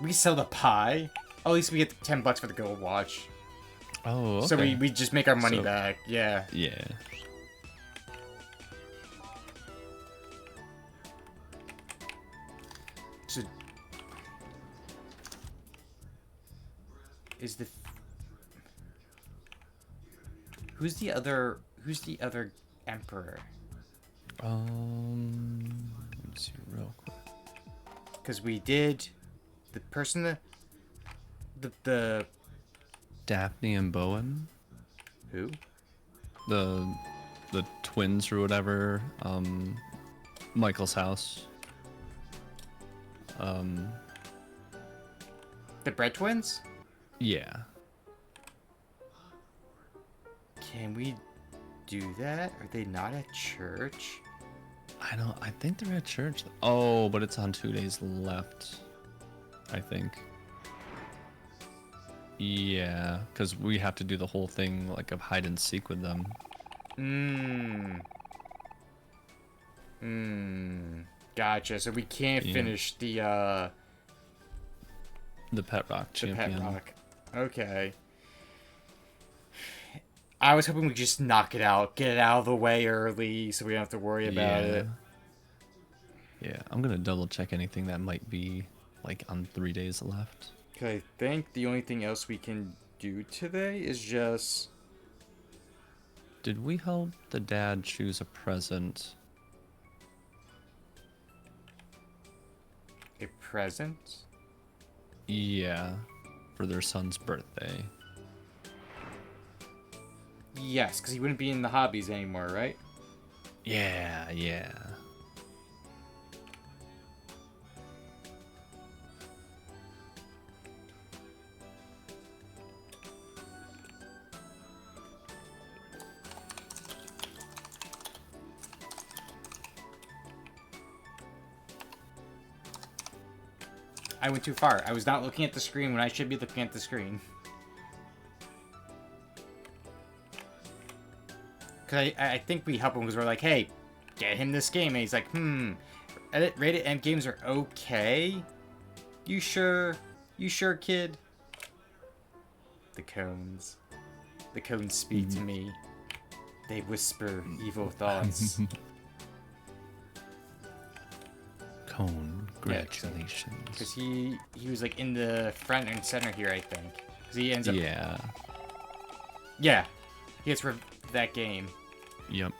We sell the pie. At least we get $10 for the gold watch. Oh, okay. So we just make our money So- back. Yeah. Yeah. So is the who's the other emperor? Let me see real quick. Because we did the person that the Daphne and Bowen, who? the twins or whatever. Michael's house. The bread twins? Yeah. Can we do that? Are they not at church? I think they're at church. Oh, but it's on 2 days left, I think. Yeah, because we have to do the whole thing like of hide and seek with them. Gotcha. So we can't finish the Pet Rock champion. Pet Rock. Okay. I was hoping we just knock it out, get it out of the way early, so we don't have to worry about it. Yeah, I'm gonna double check anything that might be like on 3 days left. Okay, I think the only thing else we can do today is just... Did we help the dad choose a present? a present? Yeah, for their son's birthday. Yes, because he wouldn't be in the hobbies anymore, right? Yeah, yeah. I went too far. I was not looking at the screen when I should be looking at the screen. Because I think we help him because we're like, hey, get him this game. And he's like, rated M games are okay? You sure? You sure, kid? The cones. The cones speak to me. They whisper evil thoughts. Congratulations. Because he was like in the front and center here, I think. Because he ends up... Yeah. Yeah. He gets for that game. Yep.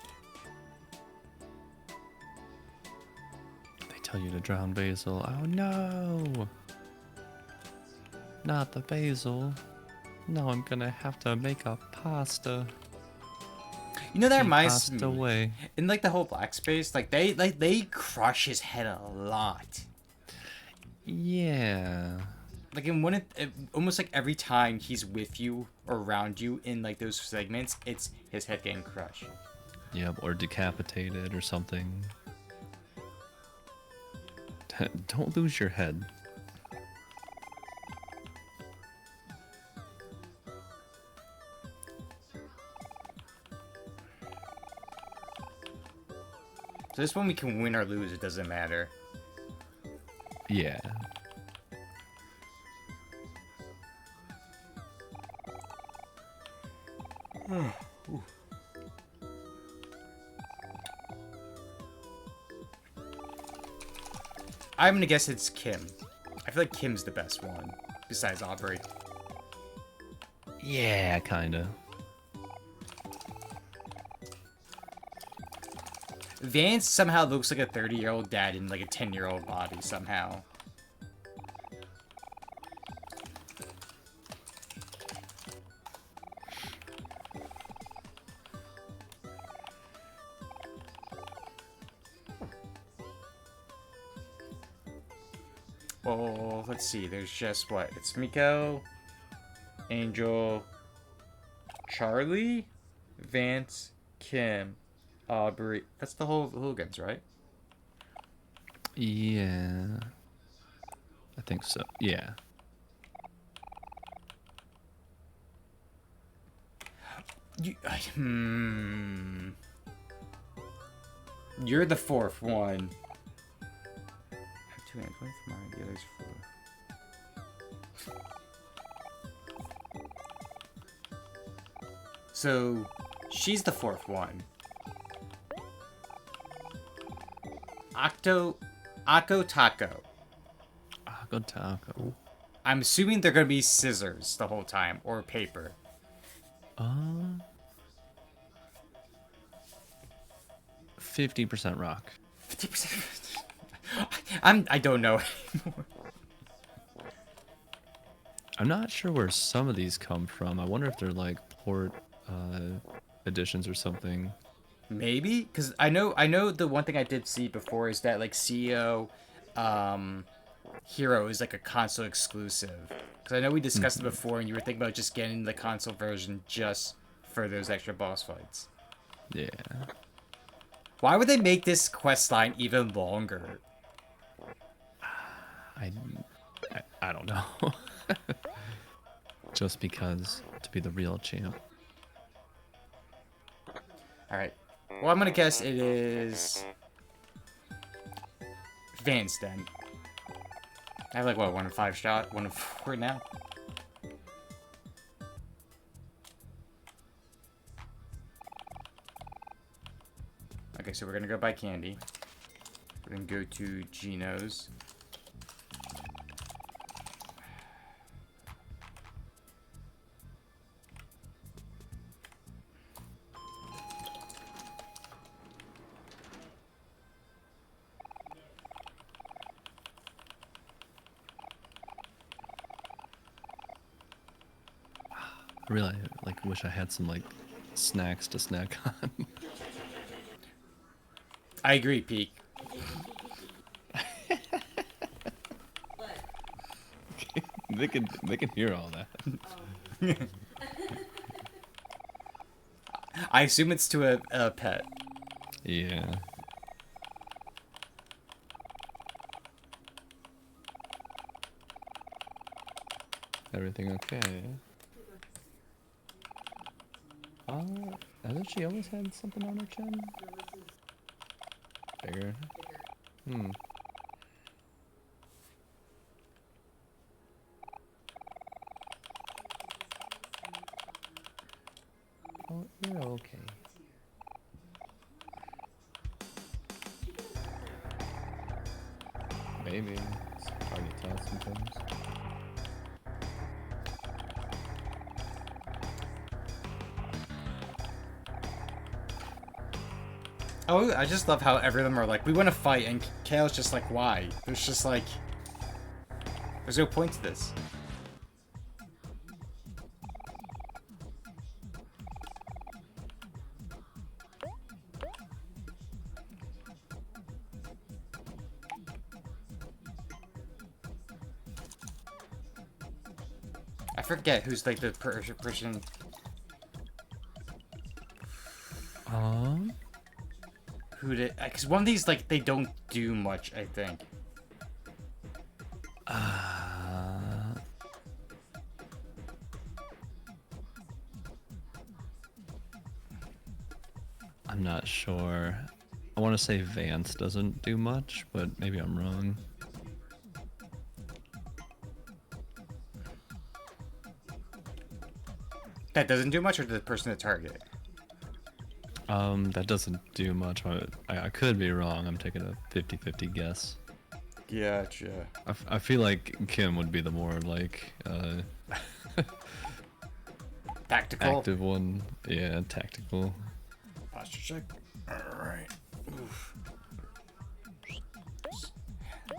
They tell you to drown Basil. Oh no! Not the basil. No, I'm gonna have to make a pasta. You know, that Keep reminds pasta me. away. In like the whole black space, like they crush his head a lot. Yeah. like in one of almost like every time he's with you or around you in like those segments, it's his head getting crushed. Yep, or decapitated or something. Don't lose your head. So this one we can win or lose, it doesn't matter. Yeah. I'm gonna guess it's Kim. I feel like Kim's the best one, besides Aubrey. Yeah, kinda. Vance somehow looks like a 30-year-old dad in like a 10-year-old body somehow. Well, let's see. There's just what? It's Miko, Angel, Charlie, Vance, Kim, Aubrey. That's the whole hooligans, right? Yeah. I think so. Yeah. You're the fourth one. I have two hands. One for mine, the other's for. So, she's the fourth one. Ako Taco. Ako Taco. I'm assuming they're gonna be scissors the whole time, or paper. 50% rock. 50%. I don't know anymore. I'm not sure where some of these come from. I wonder if they're like port editions or something. Maybe, because I know the one thing I did see before is that like CEO Hero is like a console exclusive. Because I know we discussed it before, and you were thinking about just getting the console version just for those extra boss fights. Yeah. Why would they make this quest line even longer? I don't know. Just because, to be the real champ. Alright. Well, I'm gonna guess it is Vance then. I have like what, 1 in 5 shot? 1 in 4 now? Okay, so we're gonna go buy candy. We're gonna go to Gino's. I really like wish I had some like snacks to snack on. I agree, Peak. What? they can hear all that. I assume it's to a pet. Yeah. Everything okay? Hasn't she always had something on her chin? Bigger. Hmm. Oh, you're okay. Maybe. It's hard to tell sometimes. Oh, I just love how every of them are like, we want to fight, and Kale's just like, why? There's just like, there's no point to this. I forget who's like the person. Who did? Because one of these like they don't do much. I think. I'm not sure. I want to say Vance doesn't do much, but maybe I'm wrong. That doesn't do much, or the person to target? That doesn't do much. I could be wrong. I'm taking a 50-50 guess. Gotcha. I feel like Kim would be the more like Tactical. active one. Yeah, tactical. Posture check. Alright.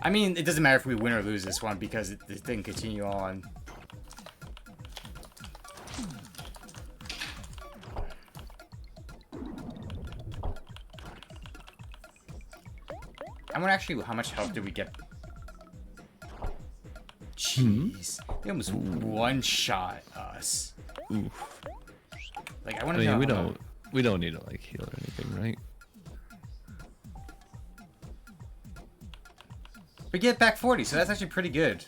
I mean, it doesn't matter if we win or lose this one because it didn't continue on. I wonder actually how much health did we get? Jeez. They almost one-shot us. Oof. Like, I want I to mean, know. we don't need to like heal or anything, right? We get back 40, so that's actually pretty good.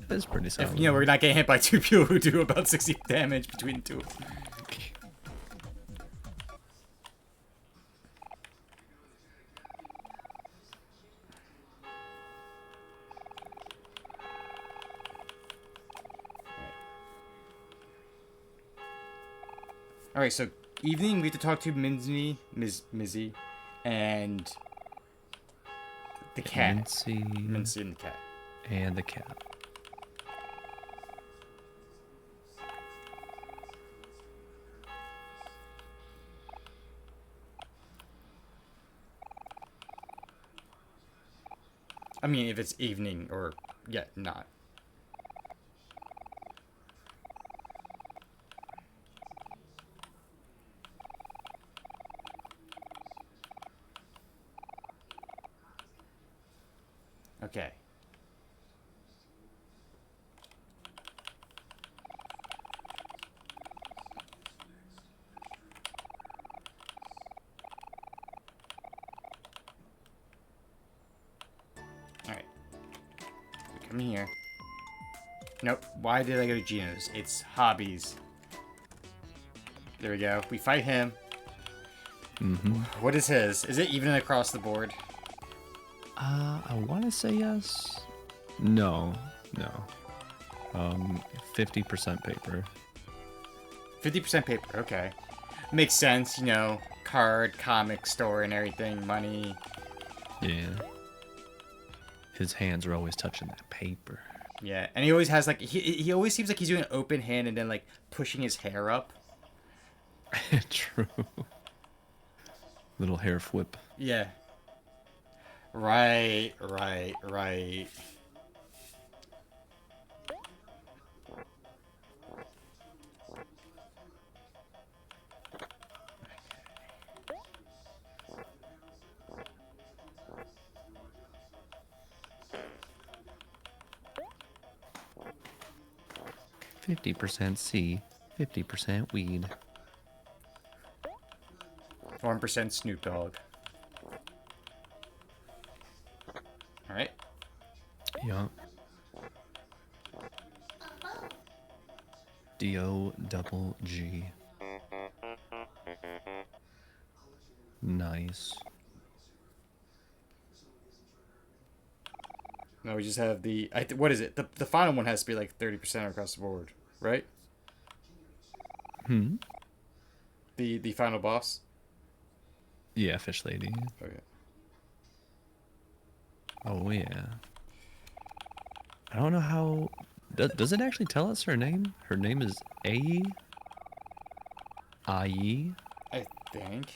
That's pretty solid. If, you know, we're not getting hit by two people who do about 60 damage between the two. Alright, so evening, we have to talk to Mizzy, and the cat. Mincy and the cat. And the cat. I mean, if it's evening or, yeah, not. Okay. Alright. Come here. Nope. Why did I go to Gino's? It's hobbies. There we go. We fight him. Mm-hmm. What is his? Is it even across the board? I want to say yes. No. 50% paper. 50% paper. Okay. Makes sense, you know. Card, comic store and everything. Money. Yeah. His hands are always touching that paper. Yeah, and he always has like he always seems like he's doing an open hand and then like pushing his hair up. True. Little hair flip. Yeah. Right. 50% C, 50% weed. 1% Snoop Dogg. Alright. Yup. D-O-double-G. Nice. No, we just have the... what is it? The final one has to be like 30% across the board, right? The final boss? Yeah, fish lady. Okay. Oh, yeah. I don't know how... Does it actually tell us her name? Her name is Ai? Ai? I think.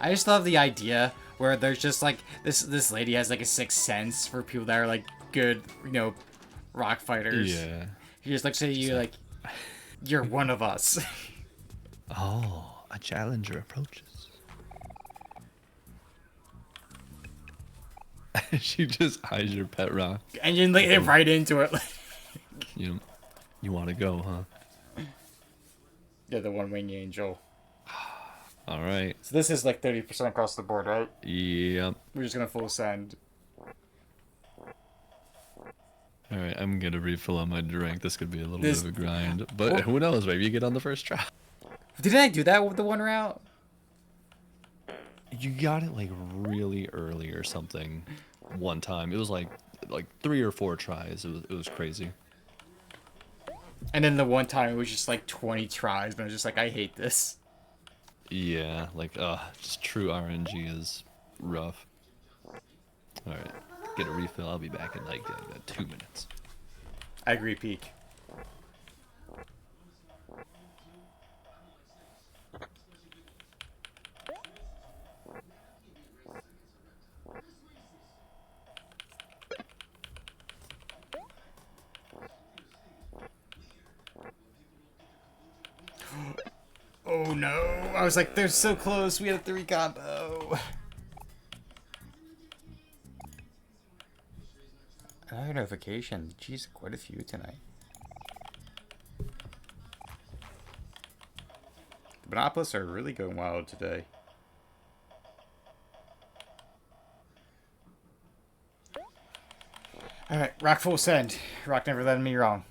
I just love the idea where there's just like this lady has like a sixth sense for people that are like good, you know, rock fighters. Yeah. She just looks at you like you're one of us. Oh, A challenger approaches. She just eyes your pet rock. And you like hit right into it. You want to go, huh? Yeah, the one-wing angel. All right. So this is like 30% across the board, right? Yep. We're just gonna full send. All right, I'm gonna refill on my drink. This could be a little This- bit of a grind, but Well- who knows? Maybe you get on the first try. Didn't I do that with the one route? You got it like really early or something. One time, it was like 3 or 4 tries. It was crazy. And then the one time it was just like 20 tries, and I was just like, I hate this. Yeah, like just true RNG is rough. All right, get a refill. I'll be back in like 2 minutes. I agree, Peak. Oh no! I was like, they're so close. We had a 3 combo. Another notification. Jeez, quite a few tonight. The monopolists are really going wild today. Alright, Rock full send. Rock never letting me wrong.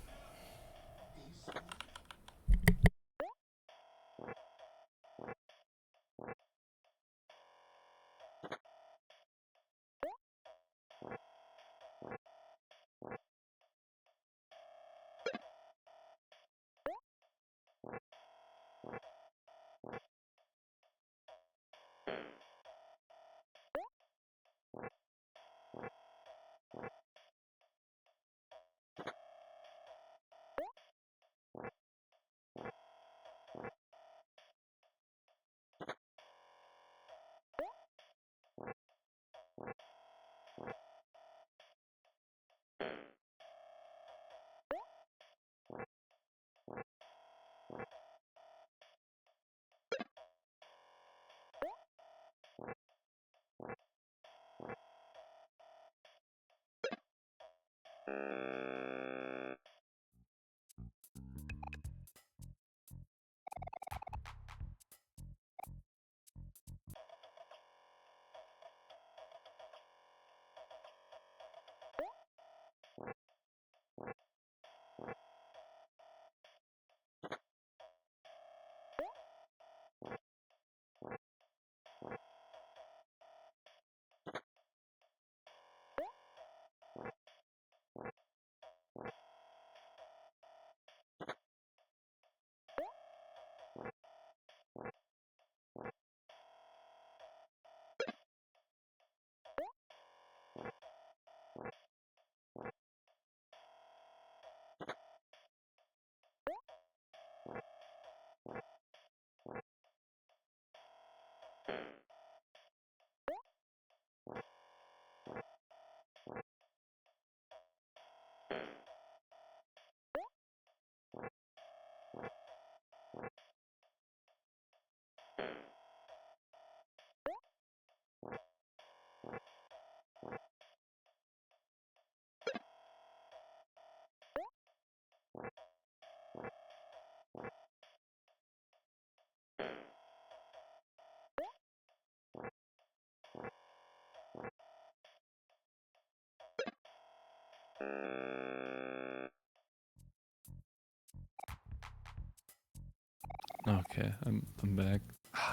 Okay, I'm back.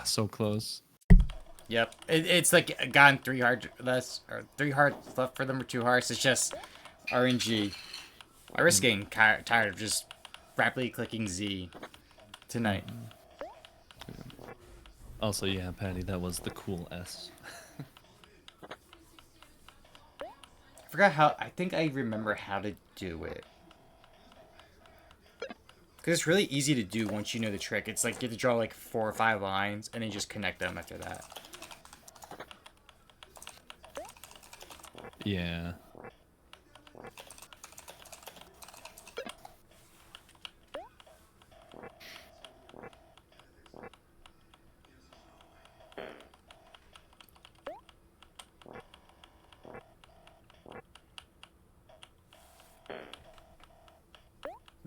So close. Yep. It's like gone 3 hard less, or 3 hearts left for them, or 2 hearts. It's just RNG. I risk getting tired of just rapidly clicking Z tonight. Also, yeah, Patty, that was the cool S. I forgot how. I think I remember how to do it. Because it's really easy to do once you know the trick. It's like you have to draw like 4 or 5 lines and then just connect them after that. Yeah.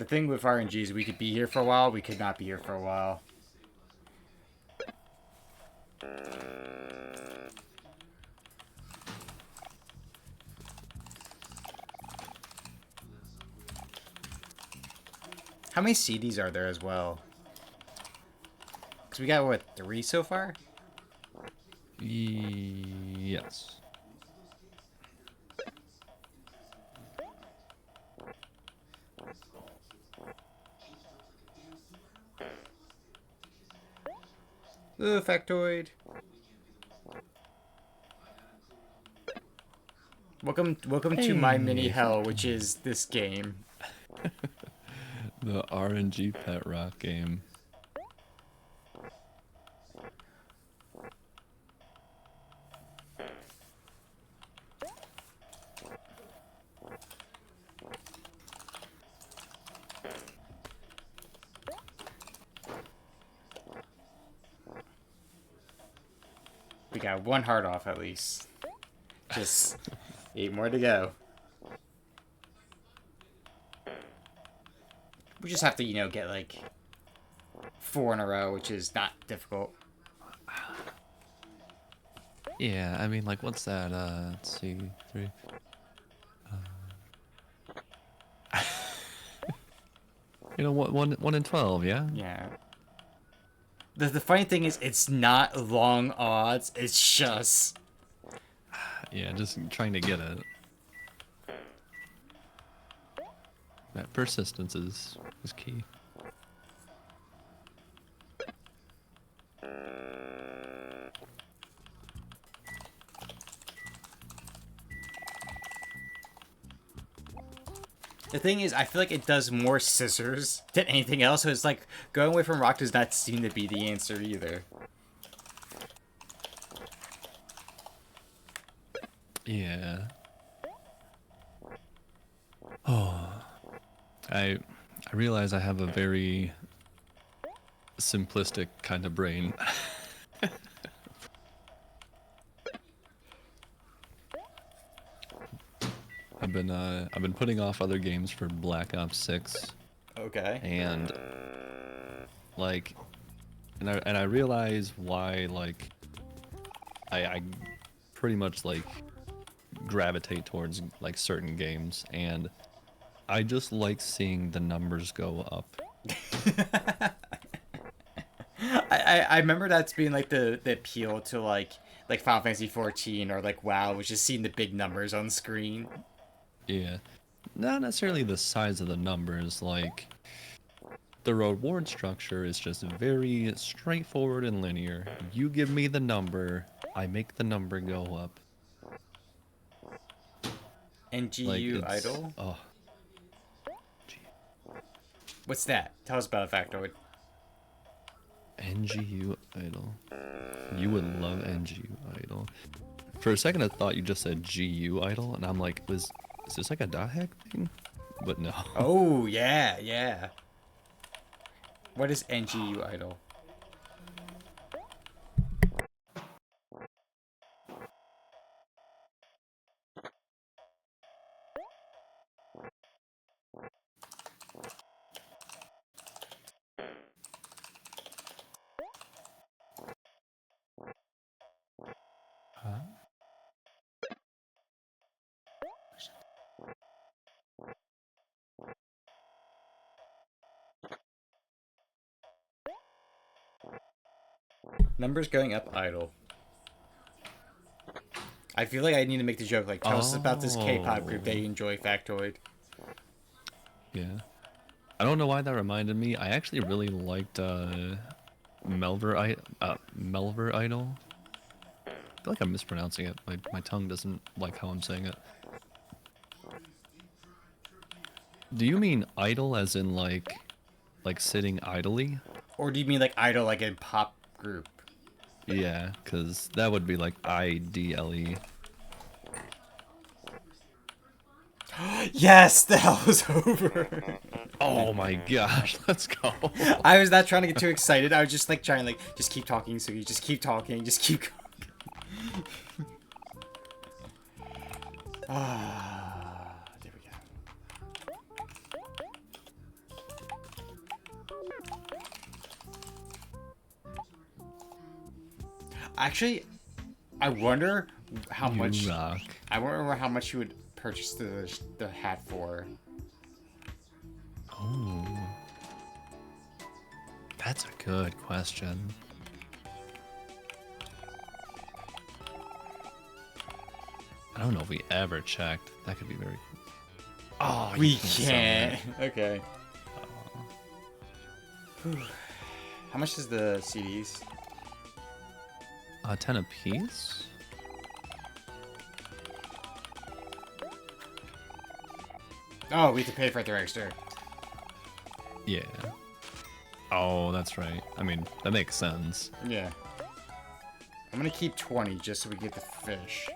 thing with RNG is we could be here for a while, we could not be here for a while. How many CDs are there as well? Because we got, what, 3 so far? Yes. Ooh, factoid. Welcome to my mini hell, which is this game. The RNG pet rock game. We got 1 heart off at least. Just 8 more to go. We just have to, you know, get like 4 in a row, which is not difficult. Yeah, I mean, like, what's that? Let's see, 3. You know, one in 12, yeah. Yeah. The funny thing is, it's not long odds. It's just Yeah, just trying to get it. That persistence is key. the thing is, I feel like it does more scissors than anything else. So it's like going away from rock does not seem to be the answer either. Yeah. Oh, I realize I have a very simplistic kind of brain. I've been putting off other games for Black Ops 6, Okay. and like, and I realize why, like, I pretty much like gravitate towards like certain games, and I just like seeing the numbers go up. I remember that's being like the appeal to like Final Fantasy 14 or like WoW, which is seeing the big numbers on screen. Yeah, not necessarily the size of the numbers, like the reward structure is just very straightforward and linear. You give me the number, I make the number go up. NGU idol? Oh, What's that? Tell us about it, factoid. NGU idol. You would love NGU idol. For a second, I thought you just said GU idol, and I'm like, is this like a dot hack thing? But no. Oh, yeah, yeah. What is NGU idol? Huh? Numbers going up idol. I feel like I need to make the joke, like, tell us about this K-pop group that you enjoy, factoid. Yeah. I don't know why that reminded me. I actually really liked Melver Idol. I feel like I'm mispronouncing it. My tongue doesn't like how I'm saying it. Do you mean idle as in like sitting idly? Or do you mean like idol like in pop group? Yeah, because that would be like IDLE. Yes, the hell is over. Oh my gosh, let's go. I was not trying to get too excited. I was just like trying to like just keep talking, so you just keep talking, just keep going. Ah, there we go. Actually, I wonder how You much. rock. I wonder how much you would purchase the hat for. Oh, that's a good question. I don't know if we ever checked. That could be very cool. Oh, you We sell can't. it. Okay. How much is the CDs? 10 apiece? Oh, we have to pay for it to register. Yeah. Oh, that's right. I mean, that makes sense. Yeah. I'm gonna keep 20 just so we get the fish.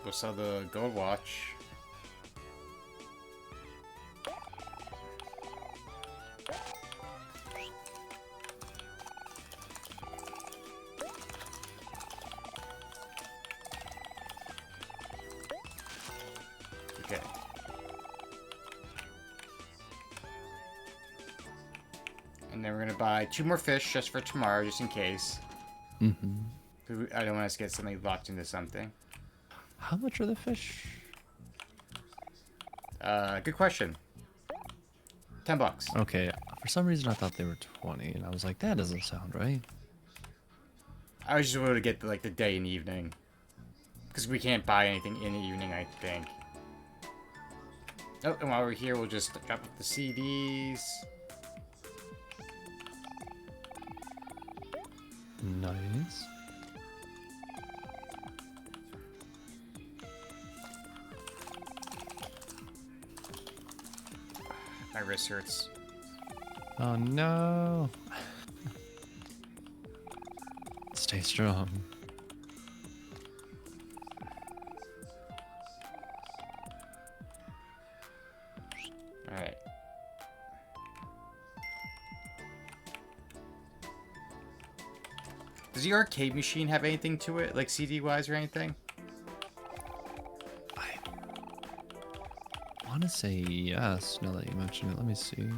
We'll sell the gold watch. Okay. And then we're gonna buy 2 more fish just for tomorrow, just in case. Mm-hmm. 'Cause I don't want us to get something locked into something. How much are the fish? Good question. $10. Okay, for some reason I thought they were 20, and I was like, that doesn't sound right. I was just able to get like the day and evening, because we can't buy anything in the evening, I think. Oh, and while we're here, we'll just drop the CDs. Nice. My wrist hurts. Oh no. Stay strong. Alright. Does the arcade machine have anything to it, like CD-wise or anything? I want to say yes, now that you mention it. Let me see.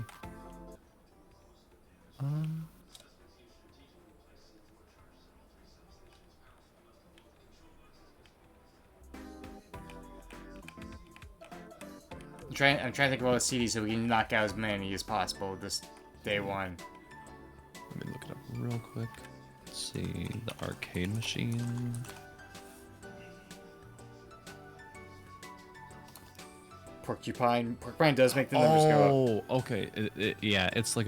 I'm trying to think of all the CDs so we can knock out as many as possible this day one. Let me look it up real quick. Let's see, the arcade machine. Porcupine does make the numbers go up. Oh, okay. Yeah, it's like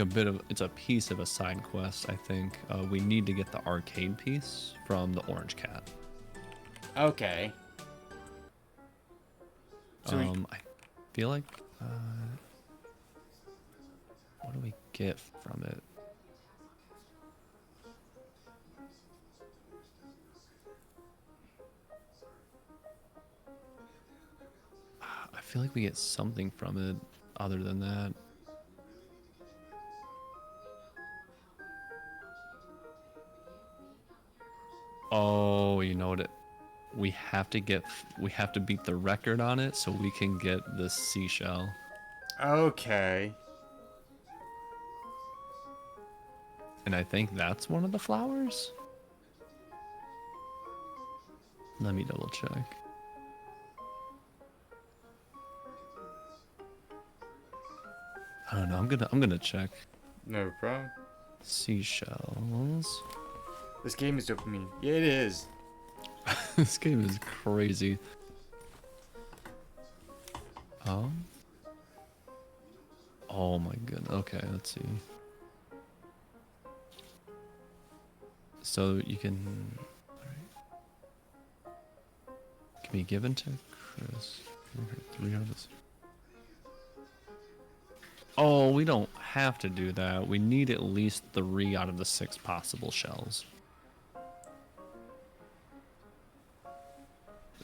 it's a piece of a side quest, I think. We need to get the arcade piece from the orange cat. Okay. So I feel like, what do we get from it? I feel like we get something from it other than that. Oh, you know what? We have to beat the record on it so we can get the seashell. Okay. And I think that's one of the flowers. Let me double check. I don't know. I'm gonna check. No problem. Seashells. This game is dopamine. Yeah, it is. This game is crazy. Oh my goodness. Okay, let's see. So you can. Alright. Can be given to Chris. Okay, 3 out of this. Oh, we don't have to do that. We need at least 3 out of the 6 possible shells.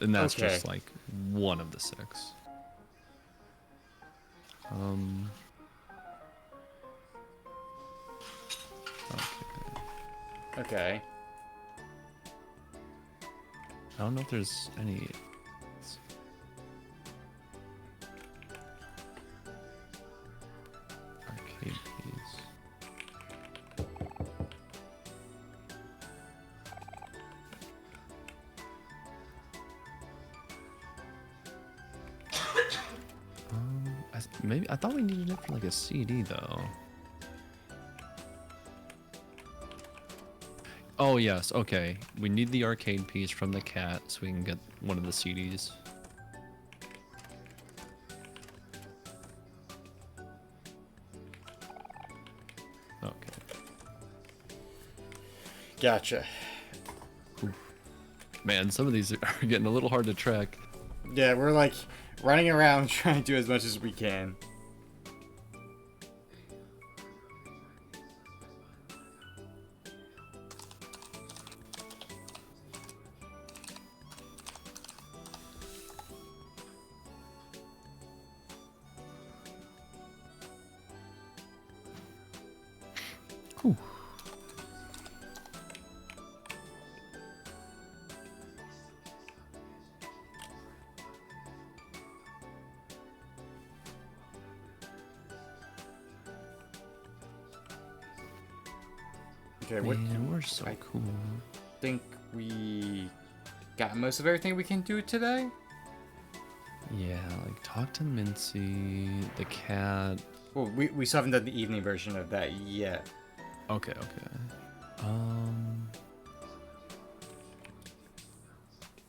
And that's Okay. just like one of the 6. Okay. I don't know if there's any. Arcade keys. Maybe I thought we needed it for like a CD though. Oh yes, okay. We need the arcade piece from the cat so we can get one of the CDs. Okay. Gotcha. Man, some of these are getting a little hard to track. Yeah, we're like running around trying to do as much as we can. Whew. Okay, what Man, we're so I- cool. think we got most of everything we can do today? Yeah, like talk to Mincy, the cat. Well, we still haven't done the evening version of that yet. Okay, okay.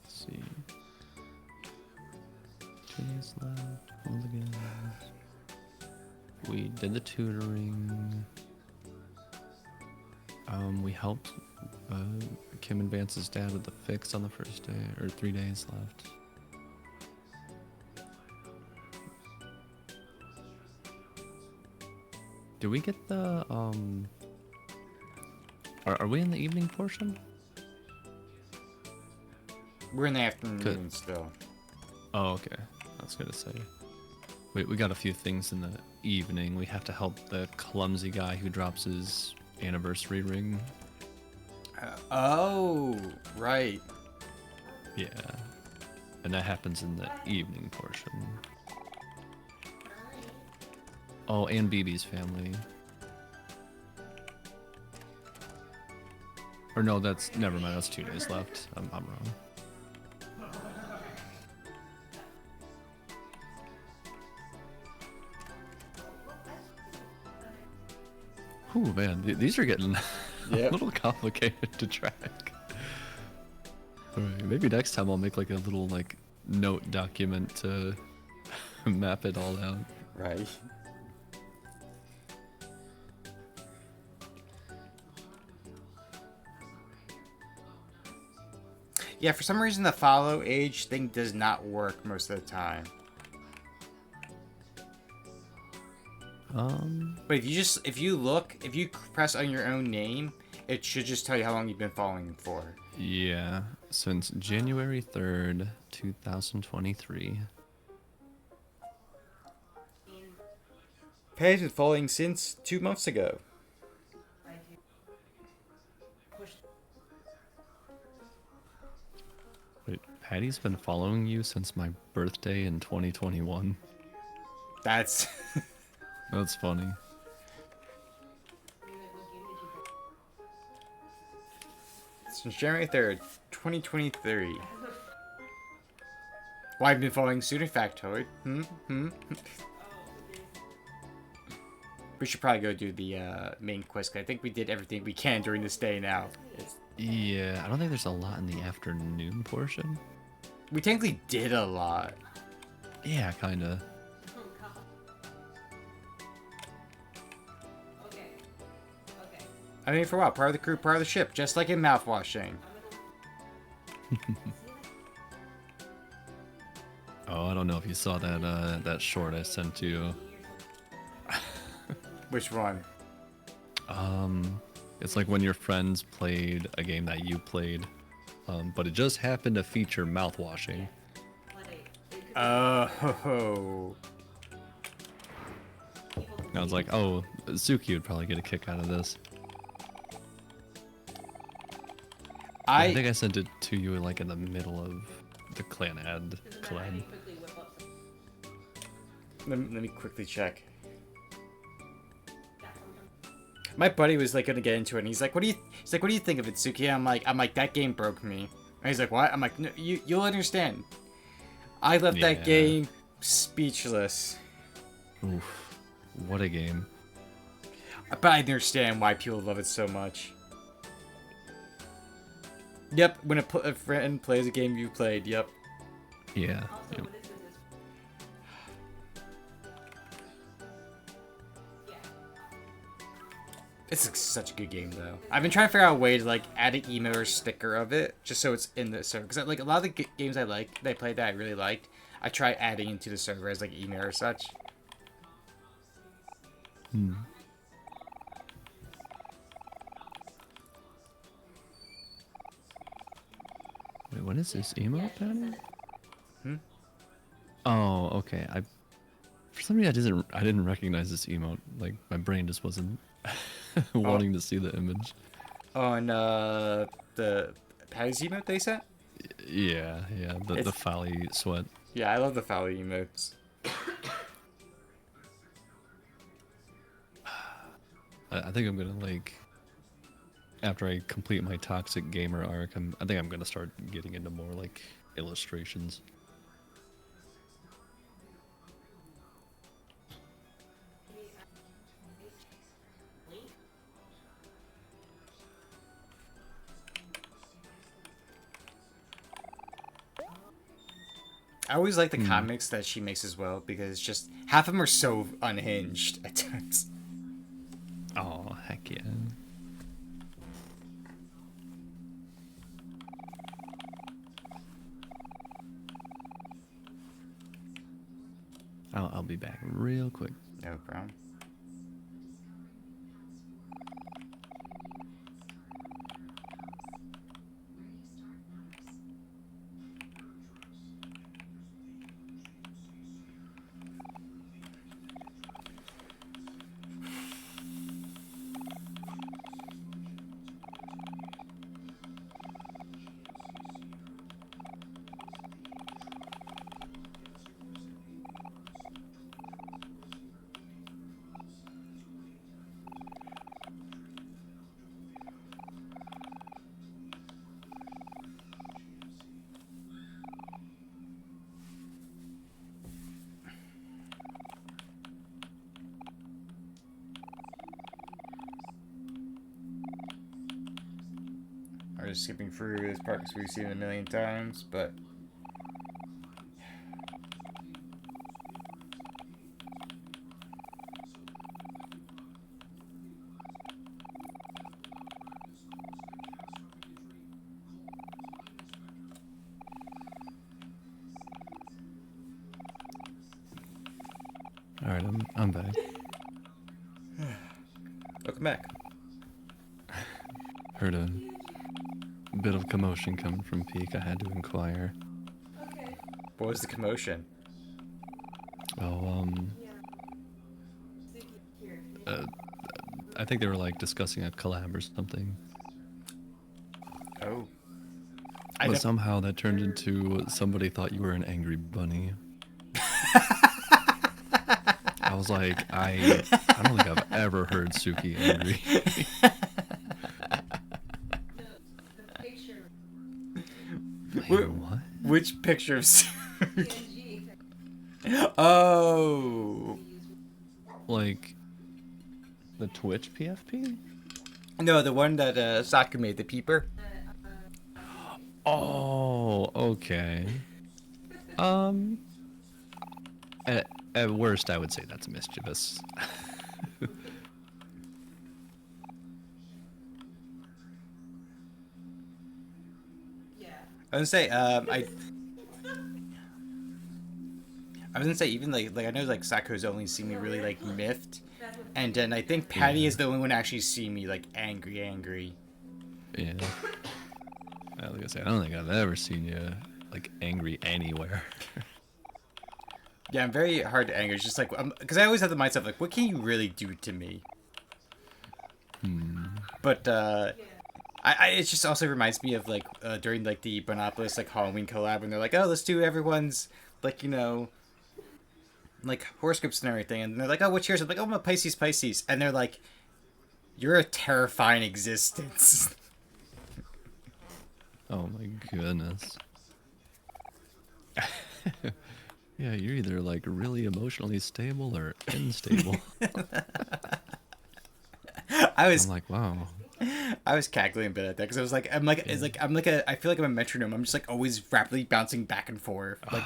Let's see. 2 days left. All the guys. We did the tutoring. We helped Kim and Vance's dad with the fix on the first day, or 3 days left. Do we get the Are we in the evening portion? We're in the afternoon Good. still. Oh, okay. I was gonna say. We got a few things in the evening. We have to help the clumsy guy who drops his anniversary ring. Oh, right. Yeah. And that happens in the evening portion. Oh, and BB's family. Or no, that's never mind. That's 2 days left. I'm wrong. Ooh, man, these are getting a Yep. little complicated to track. Alright, maybe next time I'll make like a little like note document to map it all out. Right. Yeah, for some reason the follow age thing does not work most of the time. But if you press on your own name, it should just tell you how long you've been following for. Yeah, since January 3rd, 2023. Paige been following since 2 months ago. Wait, Patty's been following you since my birthday in 2021. That's That's funny. since January 3rd, 2023. Why I've been following student factoid. We should probably go do the main quest, 'cause I think we did everything we can during this day now. Yeah, I don't think there's a lot in the afternoon portion. We technically did a lot. Yeah, kinda. Okay. Okay. I mean, for what? Part of the crew, part of the ship, just like in mouthwashing. Oh, I don't know if you saw that that short I sent you. Which one? It's like when your friends played a game that you played, but it just happened to feature mouthwashing. Oh. And I was like, oh, Suki would probably get a kick out of this. I think I sent it to you like in the middle of the clan ad Doesn't matter, I collab. can quickly whip up some. Let me quickly check. Got something. My buddy was like gonna get into it, and he's like, "What do you think of it, Suki?" I'm like, that game broke me. And he's like, "What?" I'm like, "No, you'll understand." I left that Yeah. game speechless, Oof, what a game. but I understand why people love it so much. Yep, when a friend plays a game you played, yep. Yeah. Also, Yep. what is this? Yeah. It's such a good game though. I've been trying to figure out a way to like add an emote or sticker of it, just so it's in the server. Because like a lot of the games I played that I really liked, I try adding into the server as like emote or such. Hmm. Wait, what is this emote pattern? Oh, okay. For some reason I didn't recognize this emote. Like my brain just wasn't wanting to see the image. On the Patty's emote they sent? Yeah, the It's- Folly sweat. Yeah, I love the foul emotes. I think I'm gonna like after I complete my toxic gamer arc. I think I'm gonna start getting into more like illustrations. I always like the comics that she makes as well because just half of them are so unhinged at times. Oh heck yeah! I'll be back real quick. No problem. I'm just skipping through this part because we've seen it a million times, but All right, I'm back. welcome back. Heard a bit of commotion coming from Peak. I had to inquire. Okay. What was the commotion? Oh, Yeah. Suki, here. Can you- I think they were like discussing a collab or something. Oh. But somehow that turned into somebody thought you were an angry bunny. I was like, I don't think I've ever heard Suki angry. The picture. Wait, what? Which picture of PNG. Oh. Like the Twitch PFP? No, the one that Saka made, the peeper. Oh, okay. At worst, I would say that's mischievous. Yeah. I was gonna say, I was gonna say even like I know like Sako's only seen me really like miffed, That's what. and then I think Patty Yeah. is the only one to actually see me like angry. Yeah. I was gonna say, I don't think I've ever seen you like angry anywhere. Yeah, I'm very hard to anger. It's just like because I always have the mindset like, what can you really do to me? But Yeah. It just also reminds me of like during like the Bonopolis like Halloween collab when they're like, oh, let's do everyone's like like horoscopes and everything, and they're like, oh, what's yours? I'm like, oh, I'm a Pisces, and they're like, you're a terrifying existence. Oh my goodness. Yeah, you're either like really emotionally stable or unstable. I was I'm like, wow. I was cackling a bit at that because I was like, I feel like I'm a metronome. I'm just like always rapidly bouncing back and forth. Like,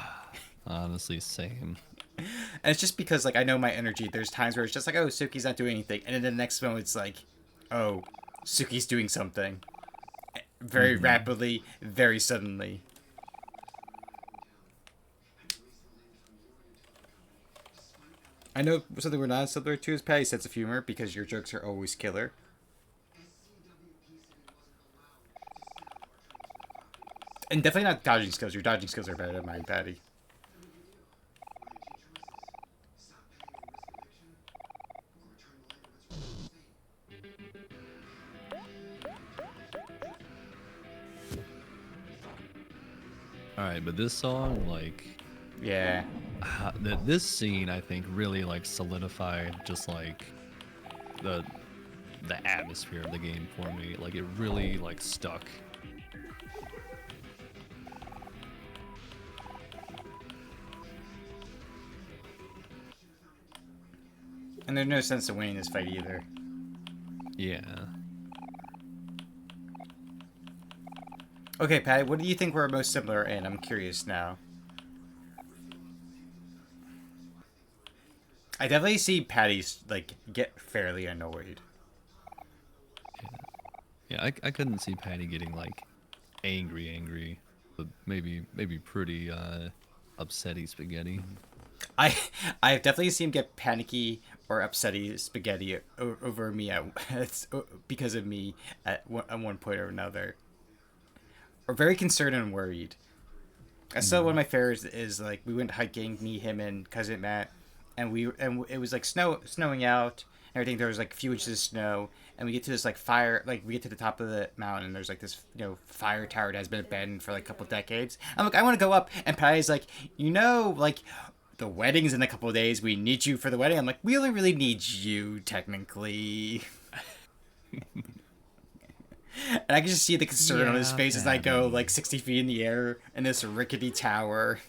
Honestly, same. and it's just because like I know my energy. There's times where it's just like, oh, Suki's not doing anything, and then the next moment it's like, oh, Suki's doing something, very rapidly, very suddenly. I know something we're not similar to is Patty's sense of humor because your jokes are always killer. And definitely not dodging skills. Your dodging skills are better than mine, Patty. Alright, but this song, like, Yeah. this scene, I think, really, like, solidified just, like, the atmosphere of the game for me. Like, it really, like, stuck. And there's no sense of winning this fight either. Yeah. Okay, Patty, what do you think we're most similar in? I'm curious now. I definitely see Patty's, like, get fairly annoyed. Yeah, I couldn't see Patty getting, like, angry, but maybe pretty, upsetty spaghetti. I've definitely seen him get panicky or upsetty spaghetti over me because of me at one point or another. Or very concerned and worried. I saw one of my favorites is like we went hiking, me, him, and cousin Matt, and it was like snowing out and everything. There was like a few inches of snow, and we get to this like fire, like we get to the top of the mountain, and there's like this fire tower that has been abandoned for like a couple decades. I'm like, I want to go up, and Patty's like, like the wedding's in a couple of days. We need you for the wedding. I'm like, we only really need you technically. And I can just see the concern on his face as I go like 60 feet in the air in this rickety tower.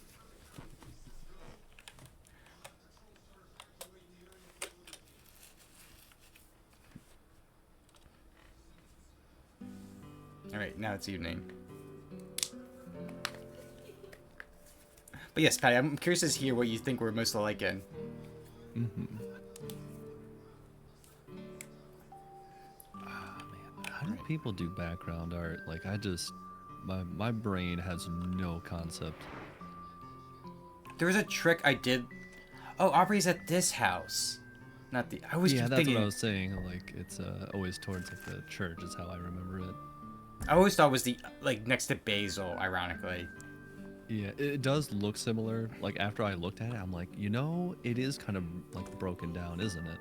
Alright, now it's evening. But yes, Patty, I'm curious to hear what you think we're most alike in. How do people do background art? Like, my brain has no concept. There was a trick I did. Oh, Aubrey's at this house. Not the. I was Yeah, that's thinking. what I was saying. Like, it's always towards like the church is how I remember it. I always thought it was the next to Basil, ironically. Yeah, it does look similar. Like after I looked at it, I'm like, it is kind of like broken down, isn't it?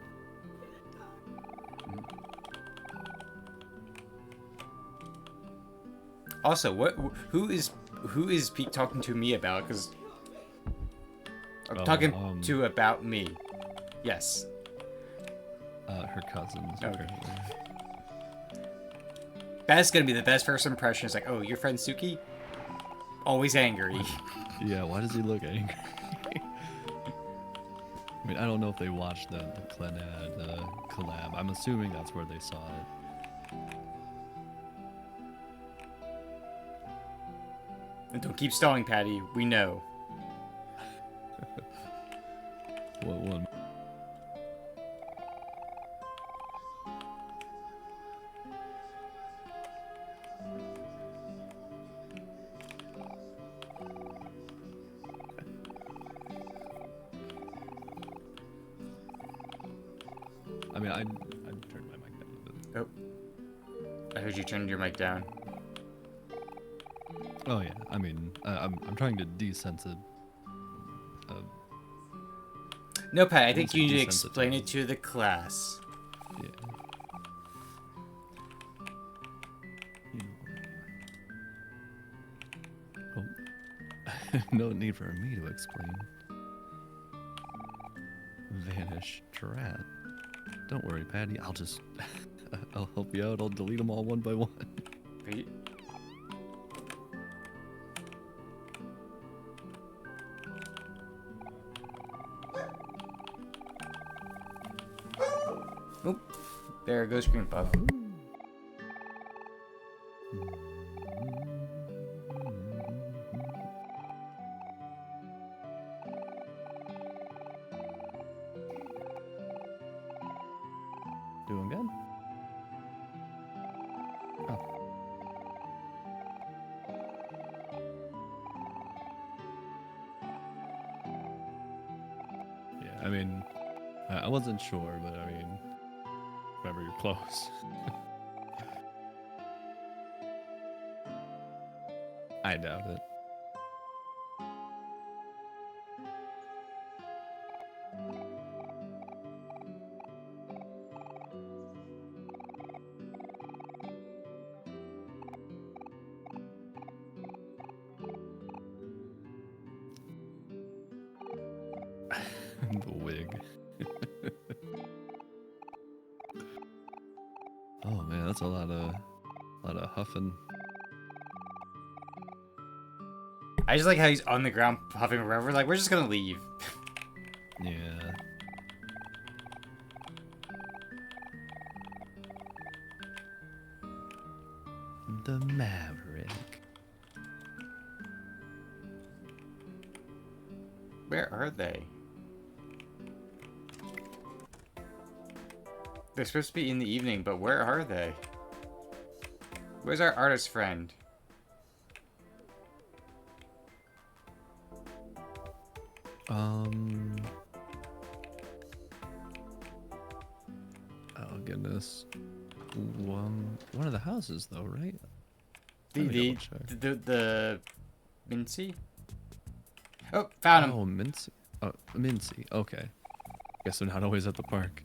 Also, who is Pete talking to me about? Because I'm talking to about me. Yes. Her cousins. Okay. Apparently. That's gonna be the best first impression. It's like, oh, your friend Suki? Always angry. Yeah, why does he look angry? I mean, I don't know if they watched the Clenad collab. I'm assuming that's where they saw it. And don't keep stalling, Patty. We know. What one? I mean, I turned my mic down a bit. Oh. I heard you turned your mic down. Oh yeah, I mean, I'm trying to desensitive. No, Pat, I think you need to explain it to the class. Yeah. No need for me to explain. Vanish Drat. Don't worry, Patty. I'll just... I'll help you out. I'll delete them all one by one. Wait. Oop. There goes Green Puff. Doing good? Oh. Yeah, I mean, I wasn't sure, but I mean, remember you're close. I doubt it. The wig. Oh man, that's a lot of huffing. I just like how he's on the ground puffing forever. Like, we're just gonna leave. Yeah. The Maverick. Where are they? They're supposed to be in the evening, but where are they? Where's our artist friend? Oh goodness. One of the houses though, right? The Mincy? Oh, found him. Oh, Mincy. Oh, Mincy. Okay. Guess they're not always at the park.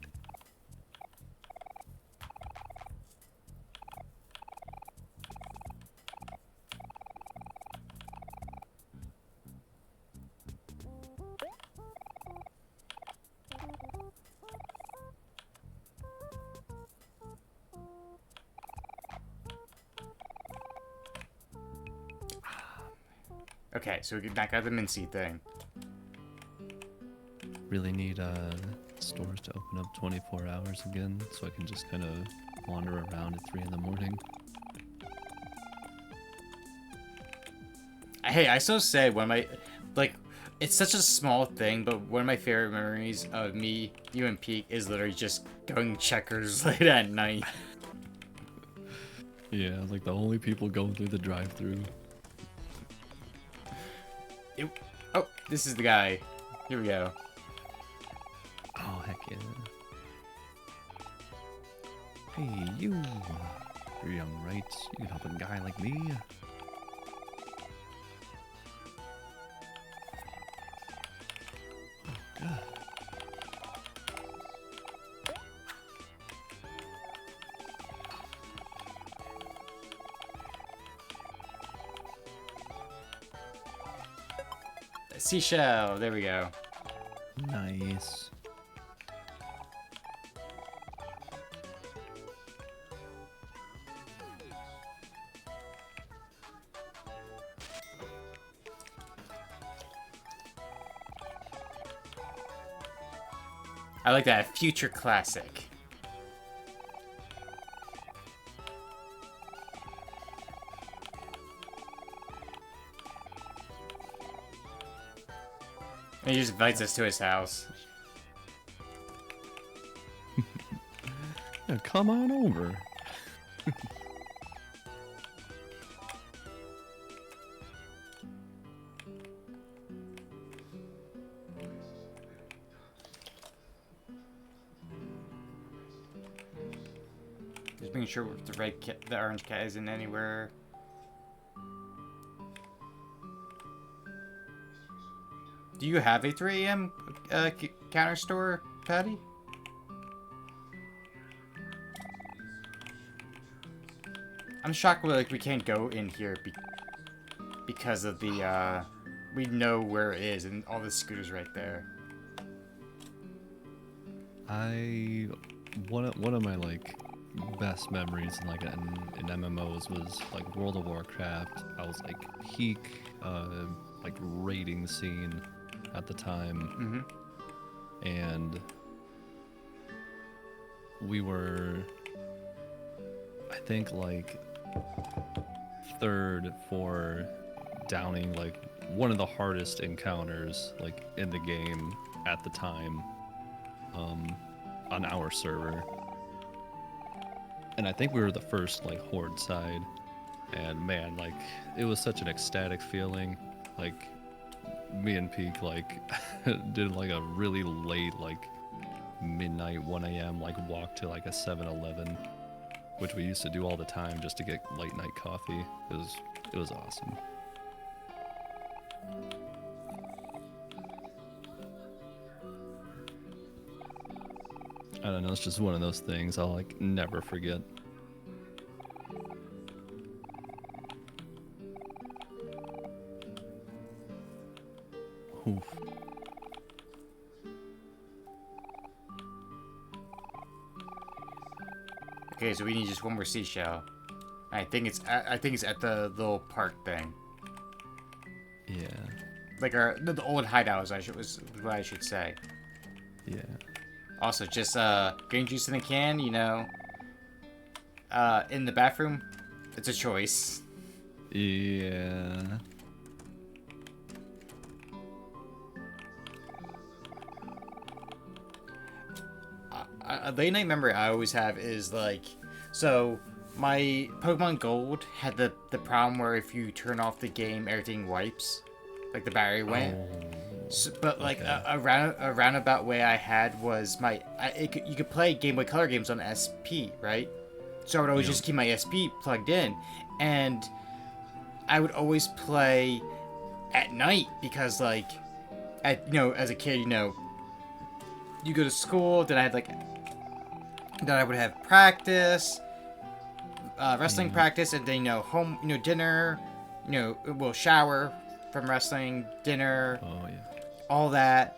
Okay, so we get back out of the Mincy thing. Really need stores to open up 24 hours again, so I can just kind of wander around at 3 in the morning. Hey, I still say one of my, like, it's such a small thing, but one of my favorite memories of me, you, and Peak is literally just going checkers late at night. Yeah, like the only people going through the drive-thru. Oh, this is the guy. Here we go. Oh, heck yeah. Hey, you. You're young, right? You can help a guy like me. Oh, God. Seashell. There we go. Nice. I like that. Future classic. And he just invites us to his house. Yeah, come on over. Just making sure the orange cat isn't anywhere. Do you have a 3 a.m. Counter store, Patty? I'm shocked we can't go in here because of the we know where it is, and all the scooters right there. One of my like best memories in like in MMOs was like World of Warcraft. I was like peak like raiding scene at the time, and we were, I think, like third for downing like one of the hardest encounters like in the game at the time, on our server. And I think we were the first like horde side, and man, like it was such an ecstatic feeling. Like me and Peak like did like a really late like midnight 1 a.m. like walk to like a 7-Eleven, which we used to do all the time just to get late night coffee. It was awesome. I don't know, it's just one of those things I'll like never forget. Oof. Okay, so we need just one more seashell. I think it's at the little park thing. Yeah. Like the old hideouts, was what I should say. Yeah. Also, just green juice in a can, you know. In the bathroom, it's a choice. Yeah. A late night memory I always have is like, so my Pokemon Gold had the problem where if you turn off the game, everything wipes, like the battery went. So, but like Okay. a roundabout way I had was you could play Game Boy Color games on SP, right? So I would always Yeah. just keep my SP plugged in, and I would always play at night because like, as a kid, you go to school, then I would have practice, wrestling practice, and then home, dinner, we'll shower from wrestling, dinner, Oh yeah. all that.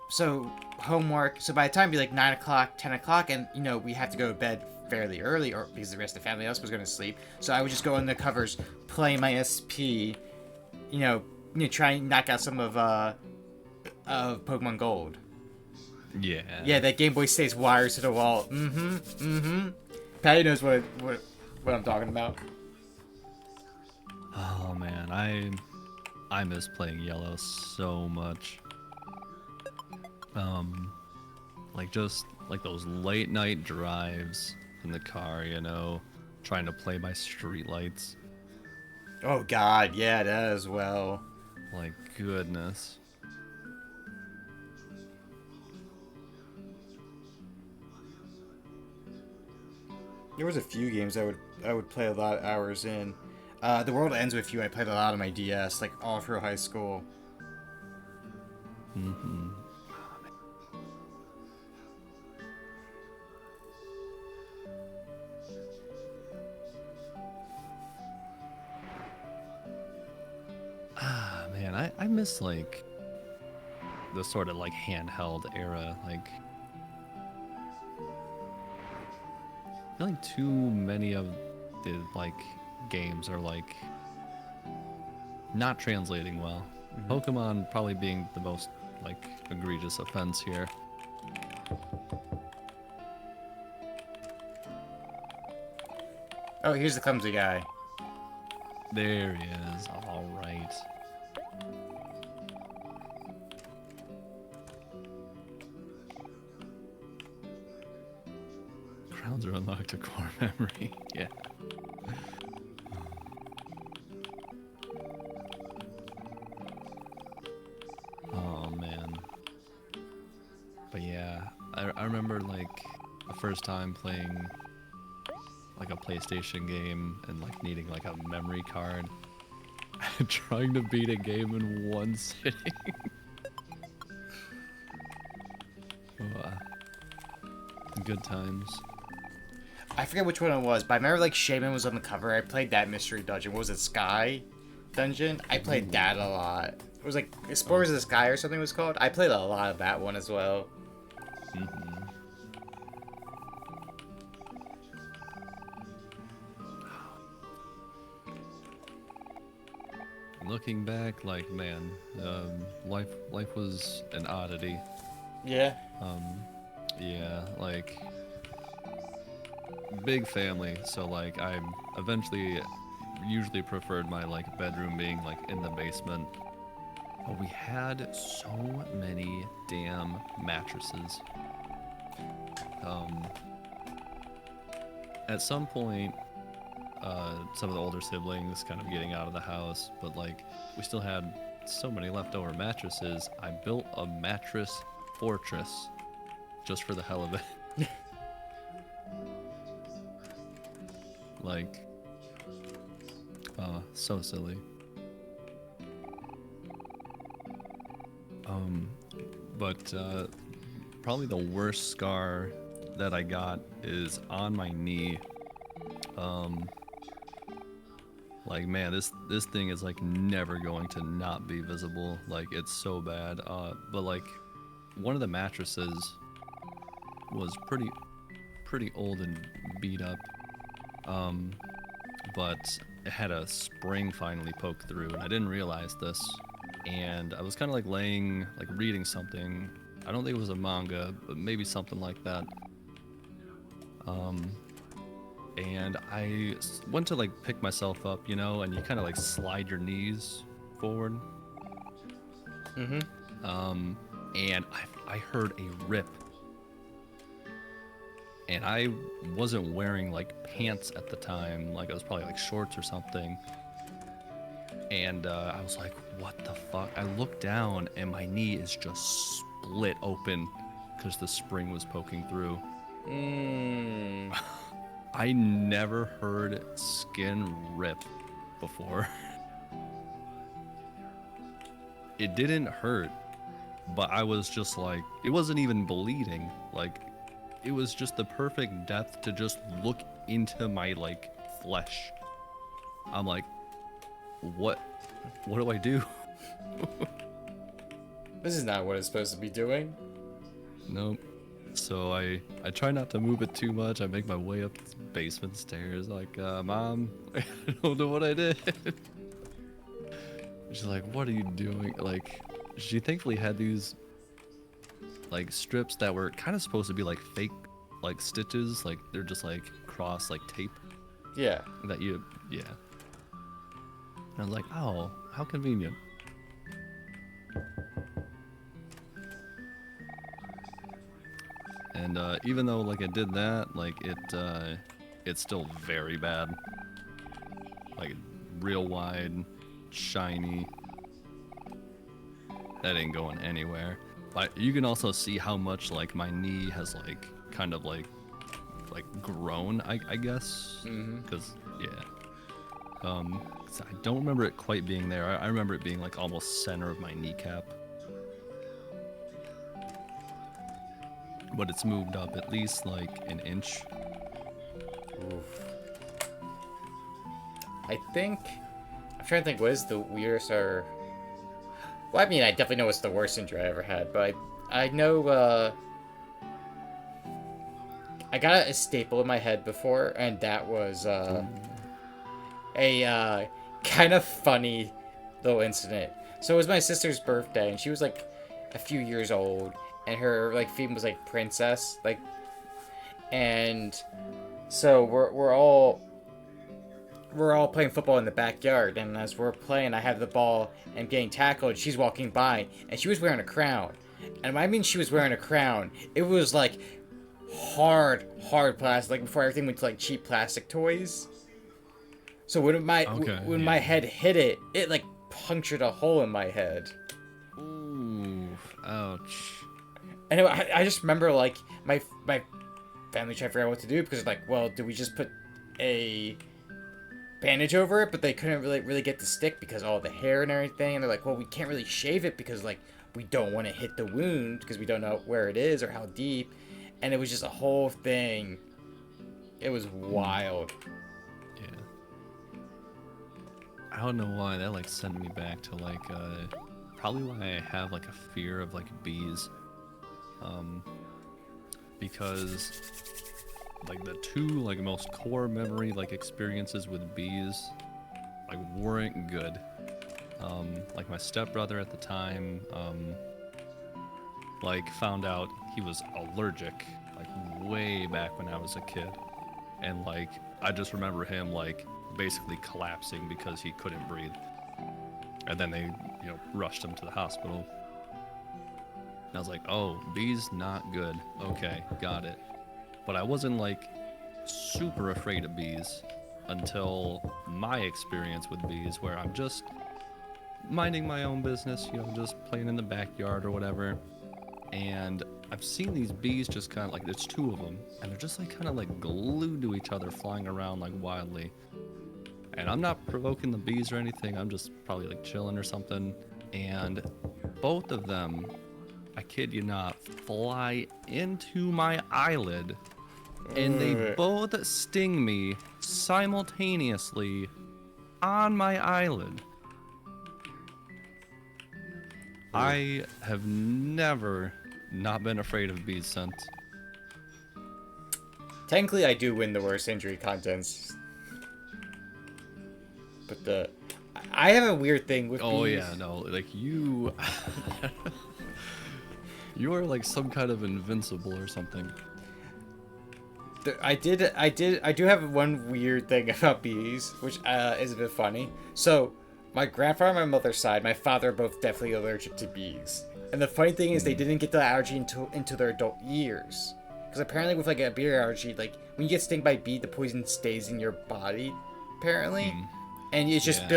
So homework. So by the time it'd be like 9 o'clock, 10 o'clock, and we have to go to bed fairly early, or because the rest of the family else was going to sleep. So I would just go on the covers, play my SP, try and knock out some of Pokemon Gold. Yeah. Yeah, that Game Boy stays wired to the wall. Patty knows what I'm talking about. Oh man, I miss playing Yellow so much. Like just like those late night drives in the car, trying to play by streetlights. Oh God, yeah, that as well. Like goodness. There was a few games I would play a lot of hours in. The World Ends With You, I played a lot on my DS, like all through high school. Mm-hmm. Ah, man, I miss like the sort of like handheld era. Like, I feel like too many of the like games are like not translating well. Pokemon probably being the most like egregious offense here. Oh, here's the clumsy guy. There he is. All right. Qrownzer unlocked a core memory. Yeah. Oh man. But yeah, I remember like the first time playing like a PlayStation game and like needing like a memory card. Trying to beat a game in one sitting. Good times. I forget which one it was, but I remember like Shaman was on the cover. I played that mystery dungeon. What was it, Sky? dungeon. I played that a lot. It was like Explorers of the Sky or something it was called. I played a lot of that one as well. Mm-hmm. Looking back, like, man, life was an oddity. Yeah. Yeah, like, big family, so like I eventually usually preferred my like bedroom being like in the basement. But we had so many damn mattresses. At some point, some of the older siblings kind of getting out of the house, but like we still had so many leftover mattresses. I built a mattress fortress just for the hell of it. Like, so silly. But probably the worst scar that I got is on my knee. Like, man, this thing is like never going to not be visible. Like, it's so bad. But like, one of the mattresses was pretty old and beat up. But it had a spring finally poke through, and I didn't realize this. And I was kind of like laying, like reading something. I don't think it was a manga, but maybe something like that. And I went to like pick myself up, you know, and you kind of like slide your knees forward. Mm-hmm. And I heard a rip. And I wasn't wearing like pants at the time, like I was probably like shorts or something. And I was like, what the fuck? I looked down and my knee is just split open because the spring was poking through. I never heard skin rip before. It didn't hurt, but I was just like, it wasn't even bleeding. Like, it was just the perfect death to just look into my like flesh. I'm like, what do I do? This is not what it's supposed to be doing. Nope. So I try not to move it too much. I make my way up the basement stairs like, Mom, I don't know what I did. She's like, what are you doing? Like, she thankfully had these like strips that were kind of supposed to be like fake like stitches, like they're just like cross like tape. Yeah. That you, yeah. And I was like, oh, how convenient. And even though like I did that, like it's still very bad. Like real wide, shiny. That ain't going anywhere. But you can also see how much like my knee has like kind of like grown, I guess. Because yeah. So I don't remember it quite being there. I remember it being like almost center of my kneecap. But it's moved up at least like an inch. Oof. I'm trying to think what is the weirdest or... Well, I mean, I definitely know what's the worst injury I ever had, but I know, I got a staple in my head before, and that was, a, kind of funny little incident. So it was my sister's birthday, and she was, like, a few years old, and her, like, theme was, like, princess, like, and so we're all playing football in the backyard, and as we're playing, I have the ball and getting tackled. She's walking by, and she was wearing a crown. And when I mean she was wearing a crown, it was like hard plastic, like before everything went to like cheap plastic toys. So when my head hit it, it like punctured a hole in my head. Ooh, ouch. And I just remember like my family trying to figure out what to do because like, well, do we just put a bandage over it? But they couldn't really get the stick because all the hair and everything, and they're like, well, we can't really shave it because like we don't want to hit the wound because we don't know where it is or how deep. And it was just a whole thing. It was wild. Yeah. I don't know why that like sent me back to like probably why I have like a fear of like bees. Because like the two like most core memory like experiences with bees like weren't good. Like my stepbrother at the time like found out he was allergic like way back when I was a kid, and like I just remember him like basically collapsing because he couldn't breathe, and then they rushed him to the hospital. And I was like, oh, bees not good, okay, got it. But I wasn't like super afraid of bees until my experience with bees, where I'm just minding my own business, just playing in the backyard or whatever, and I've seen these bees just kind of like, there's two of them, and they're just like kind of like glued to each other, flying around like wildly. And I'm not provoking the bees or anything, I'm just probably like chilling or something, and both of them, I kid you not, fly into my eyelid, and they both sting me simultaneously on my eyelid. I have never not been afraid of bees since. Technically, I do win the worst injury contests. But I have a weird thing with bees. Oh yeah, no, like you... You are like some kind of invincible or something. I do have one weird thing about bees, which is a bit funny. So, my grandfather on my mother's side, my father are both definitely allergic to bees. And the funny thing is, they didn't get the allergy into their adult years. Because apparently with like a bee allergy, like when you get stung by a bee, the poison stays in your body, apparently. And it just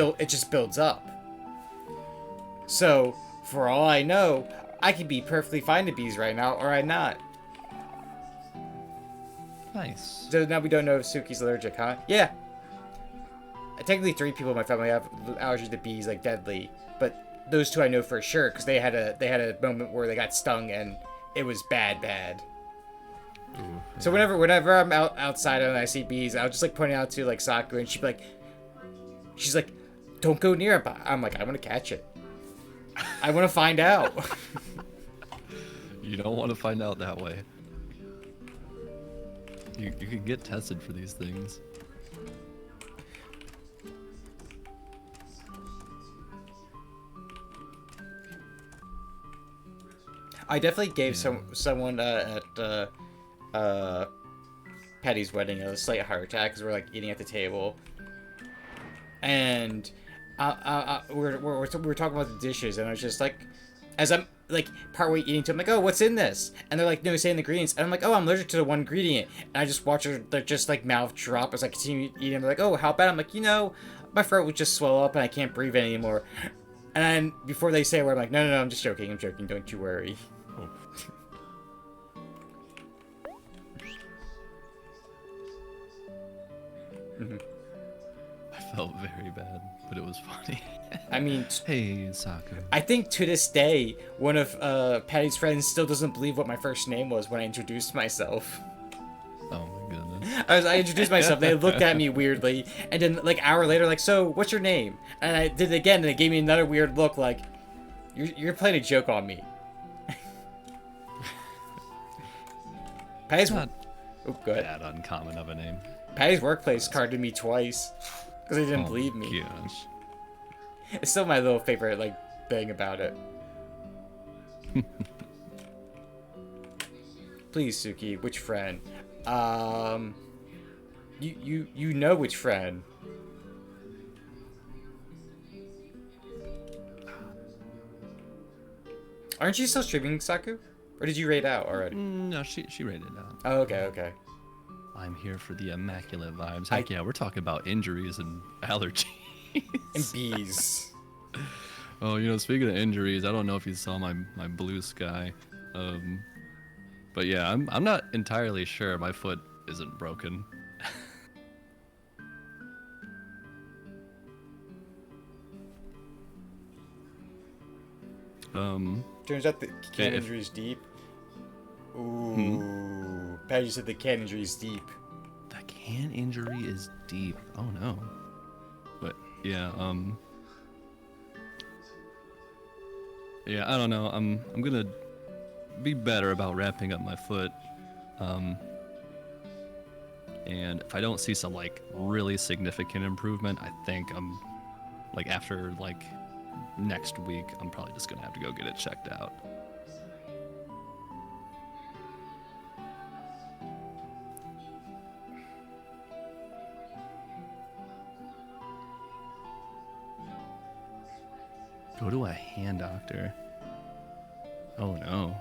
builds up. So, for all I know, I could be perfectly fine to bees right now, or I'm not. Nice. So now we don't know if Suki's allergic, huh? Yeah. Technically 3 people in my family have allergies to bees, like deadly. But those 2 I know for sure, because they had a moment where they got stung and it was bad. Ooh, yeah. So whenever I'm outside and I see bees, I'll just like point it out to like Saku, and she's like, don't go near it. I'm like, I want to catch it. I want to find out. You don't want to find out that way. You can get tested for these things. I definitely gave someone at Patty's wedding a slight heart attack because we're like eating at the table, and we're talking about the dishes, and I was just like, as I'm like partway eating to, I'm like, oh, what's in this? And they're like, no, say ingredients, and I'm like, oh, I'm allergic to the one ingredient, and I just watch her just like mouth drop as I continue eating. They're like, oh, how bad? I'm like, my throat would just swell up and I can't breathe anymore. And then before they say a word, I'm like, no, I'm just joking, don't you worry. Oh. I felt very bad, but it was funny. I mean, hey, Saku. I think to this day, one of Patty's friends still doesn't believe what my first name was when I introduced myself. Oh my goodness. I introduced myself, they looked at me weirdly, and then like an hour later, like, so, what's your name? And I did it again, and they gave me another weird look, like, you're playing a joke on me. Patty's Not go ahead. that uncommon of a name. Patty's workplace carded me twice because they didn't believe me. Gosh. It's still my little favorite like thing about it. Please, Suki, which friend? You know which friend. Aren't you still streaming, Saku? Or did you raid out already? No, she rated out. Oh, okay. I'm here for the immaculate vibes. Heck yeah, we're talking about injuries and allergies. And bees. Oh, speaking of injuries, I don't know if you saw my blue sky. But yeah, I'm not entirely sure my foot isn't broken. Turns out the can injury is deep. Ooh. Patty said the can injury is deep. The can injury is deep. Oh no. But Yeah, yeah, I don't know. I'm gonna be better about wrapping up my foot. And if I don't see some like really significant improvement, I think I'm like after like next week, I'm probably just gonna have to go get it checked out. Go to a hand doctor. Oh no.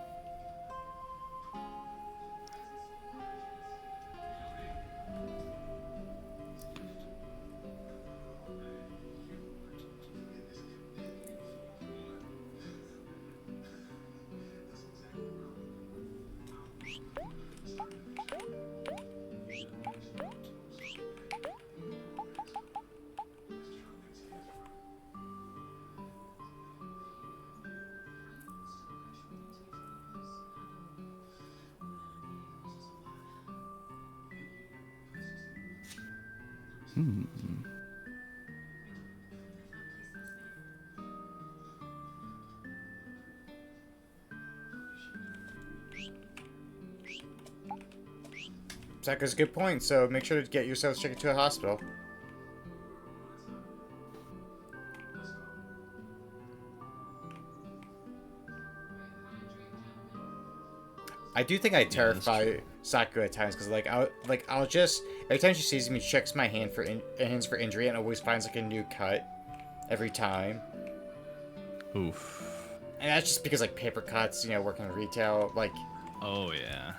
Hmm. Zach's a good point, so make sure to get yourselves checked into a hospital. I do think I terrify Saku at times because I'll just every time she sees me, she checks my hands for injury and always finds like a new cut every time. Oof. And that's just because like paper cuts, you know, working in retail, like. Oh yeah.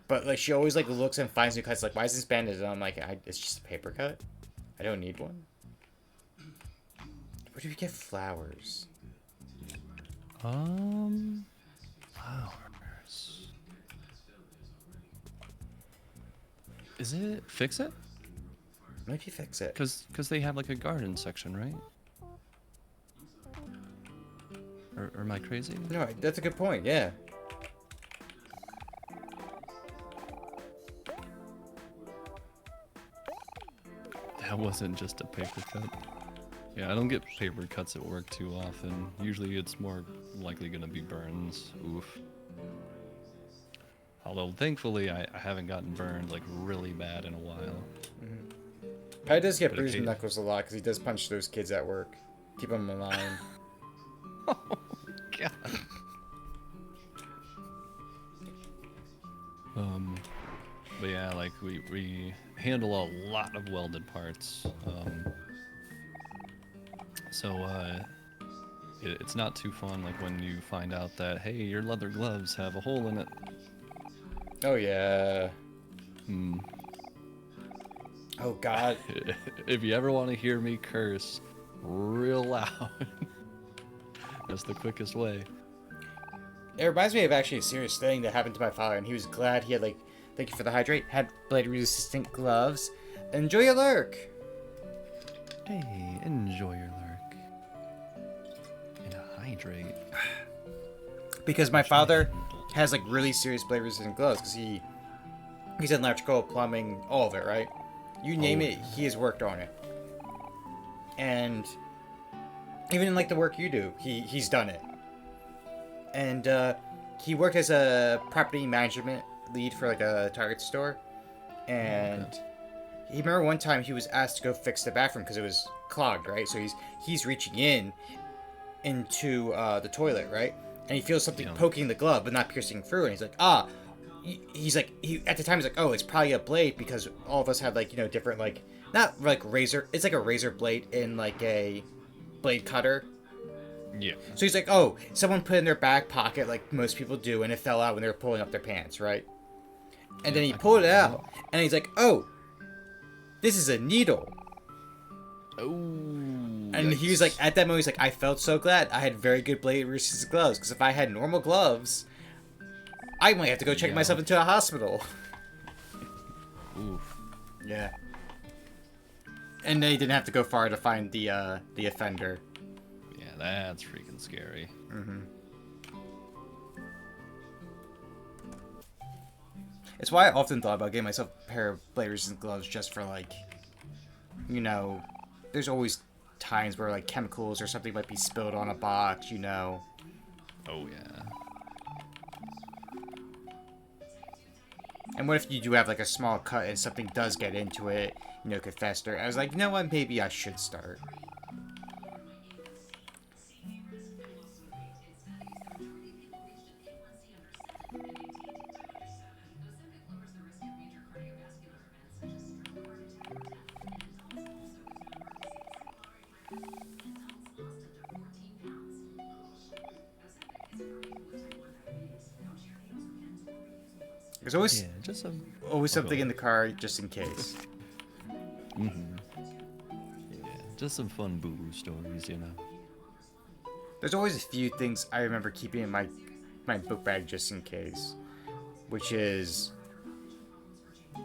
But like she always like looks and finds new cuts. Like, why is this bandaged? And I'm like, it's just a paper cut. I don't need one. Where do we get flowers? Flowers. Is it Fix It? Maybe Fix It. Cause they have like a garden section, right? Or am I crazy? No, that's a good point. Yeah. That wasn't just a paper cut. Yeah, I don't get paper cuts at work too often. Usually it's more likely gonna be burns. Oof. Although thankfully I haven't gotten burned like really bad in a while. Patty does get But bruised knuckles a lot because he does punch those kids at work. Keep them in line. Oh god. But yeah, like we handle a lot of welded parts. It's not too fun like when you find out that hey, your leather gloves have a hole in it. Oh yeah. Hmm. Oh god. If you ever want to hear me curse real loud, that's the quickest way. It reminds me of actually a serious thing that happened to my father, and he was glad he had like, thank you for the hydrate, had blade-resistant gloves. Enjoy your lurk. Hey, enjoy your lurk. And hydrate. Because my father has like really serious blade-resistant gloves because he's in electrical, plumbing, all of it, right? You name it, he has worked on it. And even in like the work you do, he's done it. And he worked as a property management lead for like a Target store. And he remember one time he was asked to go fix the bathroom because it was clogged, right? So he's reaching into the toilet, right? And he feels something poking the glove but not piercing through, and he's like, at the time he's like, oh, it's probably a blade because all of us have like, you know, different like, not like razor, it's like a razor blade in like a blade cutter. Yeah. So he's like, oh, someone put it in their back pocket like most people do, and it fell out when they were pulling up their pants, right? And then he pulled it out, and he's like, oh, this is a needle. Oh. And he was like, at that moment, he's like, I felt so glad I had very good blade-resistant gloves, because if I had normal gloves, I might have to go check myself into a hospital. Oof. Yeah. And they didn't have to go far to find the offender. Yeah, that's freaking scary. Mm-hmm. It's why I often thought about getting myself a pair of blade-resistant gloves just for, like, you know, there's always times where like chemicals or something might be spilled on a box, you know. Oh yeah. And what if you do have like a small cut and something does get into it, you know, could fester? I was like, you know what, maybe I should start. There's always Yeah, just some. always Oh, go something in ahead. the car just in case. Yeah, just some fun boo-boo stories, you know. There's always a few things I remember keeping in my book bag just in case, which is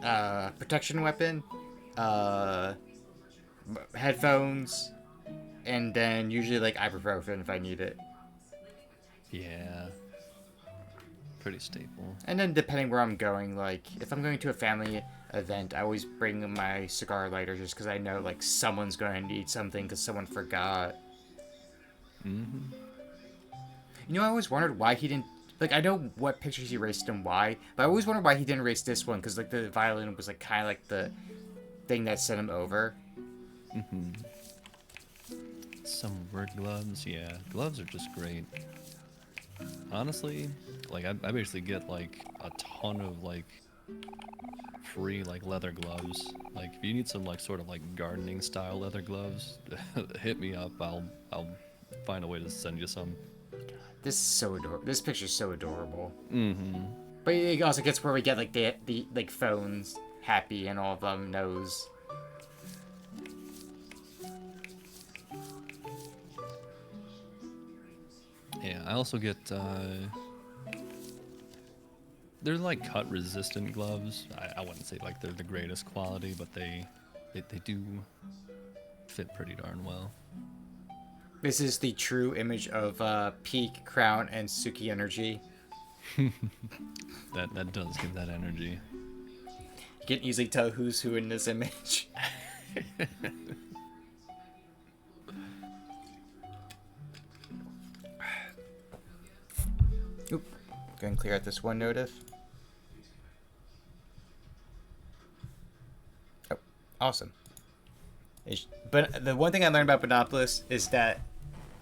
protection weapon, uh, headphones, and then usually like ibuprofen if I need it. Yeah. Pretty staple. And then depending where I'm going, like if I'm going to a family event, I always bring my cigar lighter just because I know like someone's going to need something because someone forgot. Mm-hmm. You know, I always wondered why he didn't. Like, I know what pictures he erased and why, but I always wondered why he didn't erase this one because like the violin was like kind of like the thing that sent him over. Mm-hmm. Some work gloves, yeah. Gloves are just great. Honestly, like I basically get like a ton of like free like leather gloves. Like if you need some like sort of like gardening style leather gloves, hit me up. I'll find a way to send you some. This is so adorable. This picture's so adorable. Mm-hmm. But it also gets where we get like the like phones happy and all of them knows. Yeah, I also get they're like cut resistant gloves. I wouldn't say like they're the greatest quality, but they do fit pretty darn well. This is the true image of peak, crown, and Suki energy. That does give that energy. You can easily tell who's who in this image. Oop. Go and clear out this one notif. Oh, awesome. But the one thing I learned about Monopolis is that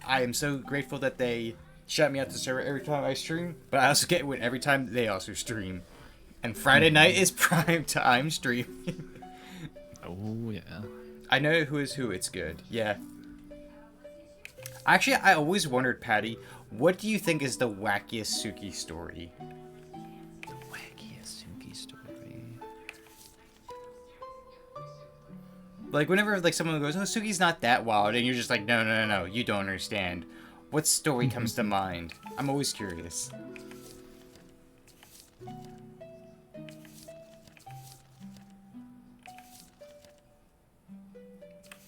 I am so grateful that they shut me out the server every time I stream, but I also get it every time they also stream. And Friday night is prime time streaming. Oh yeah. I know who is who. It's good. Yeah. Actually, I always wondered, Patty, what do you think is the wackiest Suki story? The wackiest Suki story. Like, whenever like someone goes, "Oh, Suki's not that wild," and you're just like, "No, no, no, no, you don't understand." What story comes to mind? I'm always curious.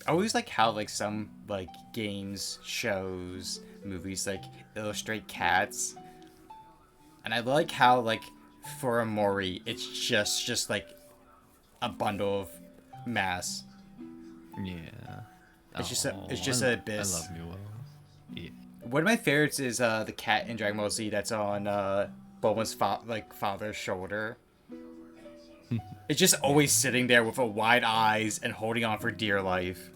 I always like how like some like games, shows, movies like illustrate cats, and I like how like for Omori it's just like a bundle of mass. Yeah. It's just an I abyss. love Nuo. Yeah. One of my favorites is the cat in Dragon Ball Z that's on Bulma's father's shoulder. It's just always sitting there with a wide eyes and holding on for dear life.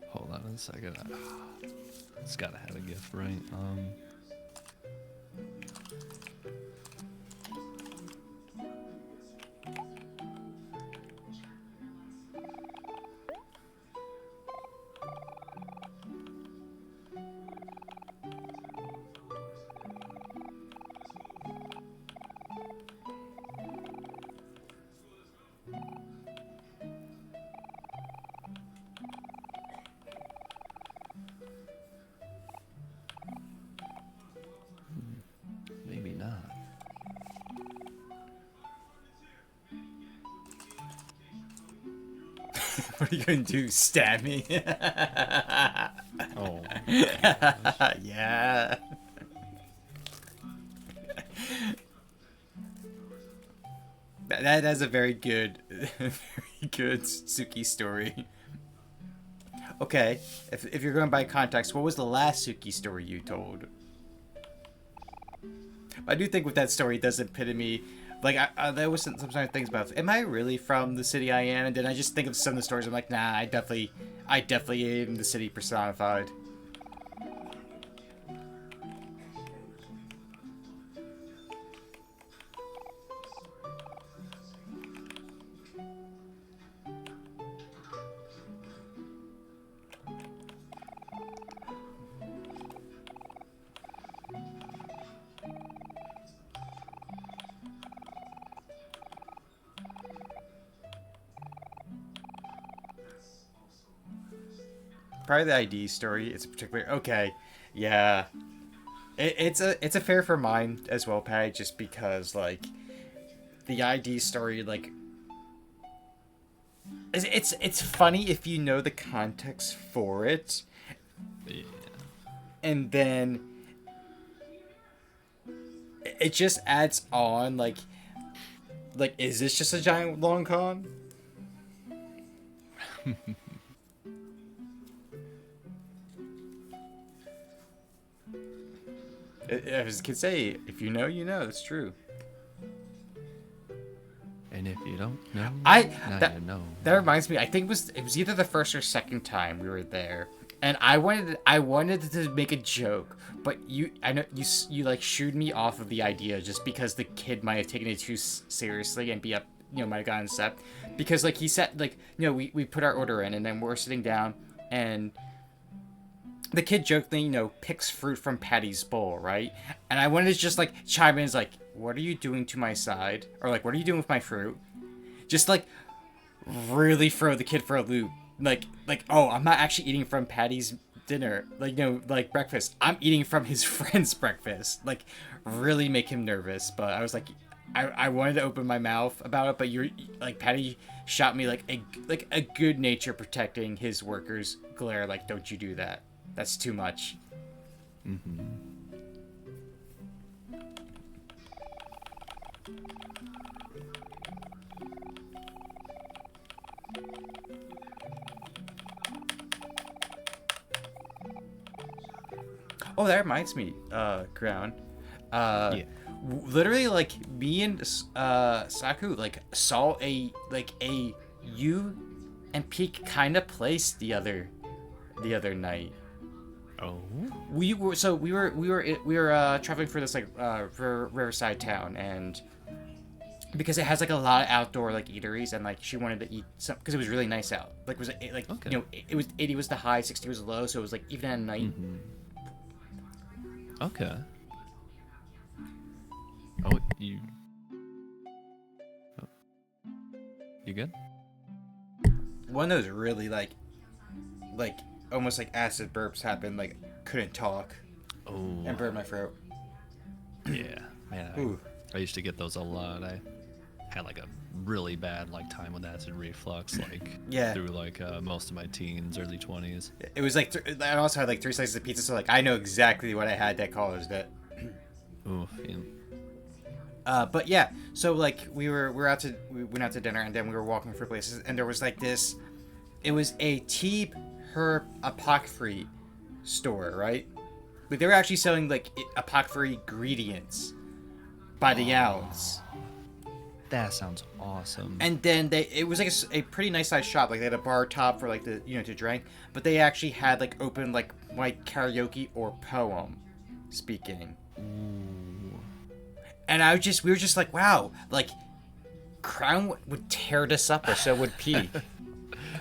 Hold on a second. It's gotta have a gift, right? Maybe not. What are you gonna do? Stab me? Oh. Yeah. That is a very good, very good Suki story. Okay, if you're going by context, what was the last Suki story you told? I do think with that story, it does epitome. Like, there was sometimes things about, am I really from the city I am? And then I just think of some of the stories. I'm like, nah, I definitely am the city personified. Probably the ID story. It's a particular. Okay, yeah. It's a fair for mine as well, Patty. Just because like the ID story, like it's funny if you know the context for it, Yeah. and then it just adds on like is this just a giant long con? As kids say, if you know, you know. It's true. And if you don't know, That you know. That reminds me. I think it was either the first or second time we were there, and I wanted to make a joke, but I know you like shooed me off of the idea just because the kid might have taken it too seriously and might have gotten upset, because like he said, like, we put our order in and then we're sitting down and the kid jokingly, picks fruit from Patty's bowl, right? And I wanted to just like chime in, like, what are you doing to my side? Or like, what are you doing with my fruit? Just like really throw the kid for a loop. Like, oh, I'm not actually eating from Patty's dinner. Like, like breakfast. I'm eating from his friend's breakfast. Like, really make him nervous. But I was like, I wanted to open my mouth about it, but you're like, Patty shot me like a good nature protecting his workers glare. Like, don't you do that. That's too much. Mm-hmm. Oh, that reminds me, Crown. Yeah. Literally, like, me and Saku like saw a you and Peak kind of place the other night. Oh. We were traveling for this like Riverside town, and because it has like a lot of outdoor like eateries, and like she wanted to eat some because it was really nice out. Like Okay. It was 80 was the high, 60 was the low, so it was like even at night. Mm-hmm. Okay. Oh, you. Oh. You good? One of those really like almost like acid burps happened. Like couldn't talk Oh. and burned my throat. Yeah, man. Ooh. I used to get those a lot. I had like a really bad like time with acid reflux, like Yeah. through like most of my teens, early 20s. It was like I also had like 3 slices of pizza, so like I know exactly what I had that caused it. Oof. Yeah. But yeah, so like we went out to dinner, and then we were walking through places, and there was like this. It was a tea herb apothecary store, right? Like they were actually selling like apothecary ingredients by the ounce. That sounds awesome. And then it was like a pretty nice sized shop. Like they had a bar top for like the to drink, but they actually had like open like karaoke or poem speaking. Ooh. And we were just like, wow, like Crown would tear this up, or so would Peak.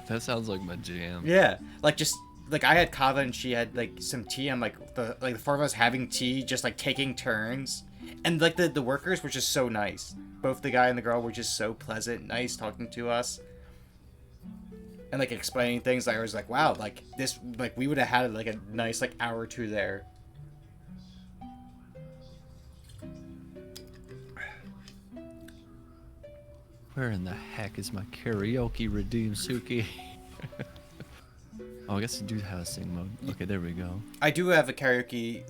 That sounds like my jam. Yeah, like just like I had kava and she had like some tea. I'm like the four of us having tea, just like taking turns, and like the workers were just so nice. Both the guy and the girl were just so pleasant, nice, talking to us, and like explaining things. Like, I was like, wow, like this, like we would have had like a nice like hour or two there. Where in the heck is my karaoke redeem, Suki? Oh, I guess you do have a sing mode. Okay, there we go. I do have a karaoke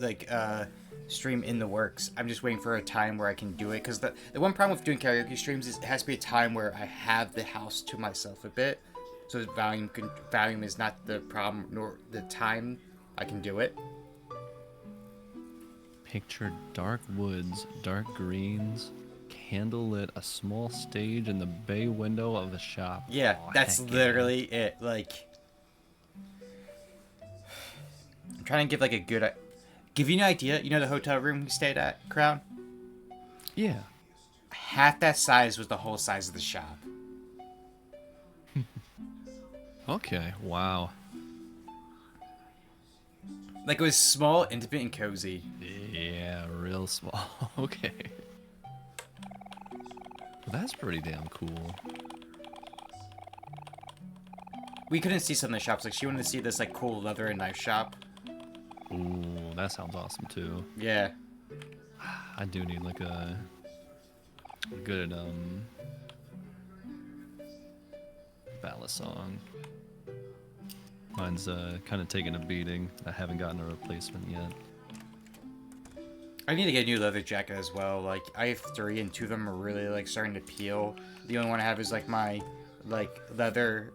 stream in the works. I'm just waiting for a time where I can do it, because the one problem with doing karaoke streams is it has to be a time where I have the house to myself a bit, so volume is not the problem, nor the time I can do it. Picture dark woods, dark greens, candlelit, a small stage in the bay window of a shop. Yeah, Oh, that's heck literally it. Like, I'm trying to give like a good, give you an idea. You know the hotel room we stayed at, Crown? Yeah. Half that size was the whole size of the shop. Okay. Wow. Like, it was small, intimate, and cozy. Yeah, real small. Okay. Well, that's pretty damn cool. We couldn't see some of the shops. Like, she wanted to see this like cool leather and knife shop. Ooh, that sounds awesome too. Yeah. I do need like a good ballad song. Mine's kind of taking a beating. I haven't gotten a replacement yet. I need to get a new leather jacket as well. Like, I have 3 and 2 of them are really like starting to peel. The only one I have is like my like leather.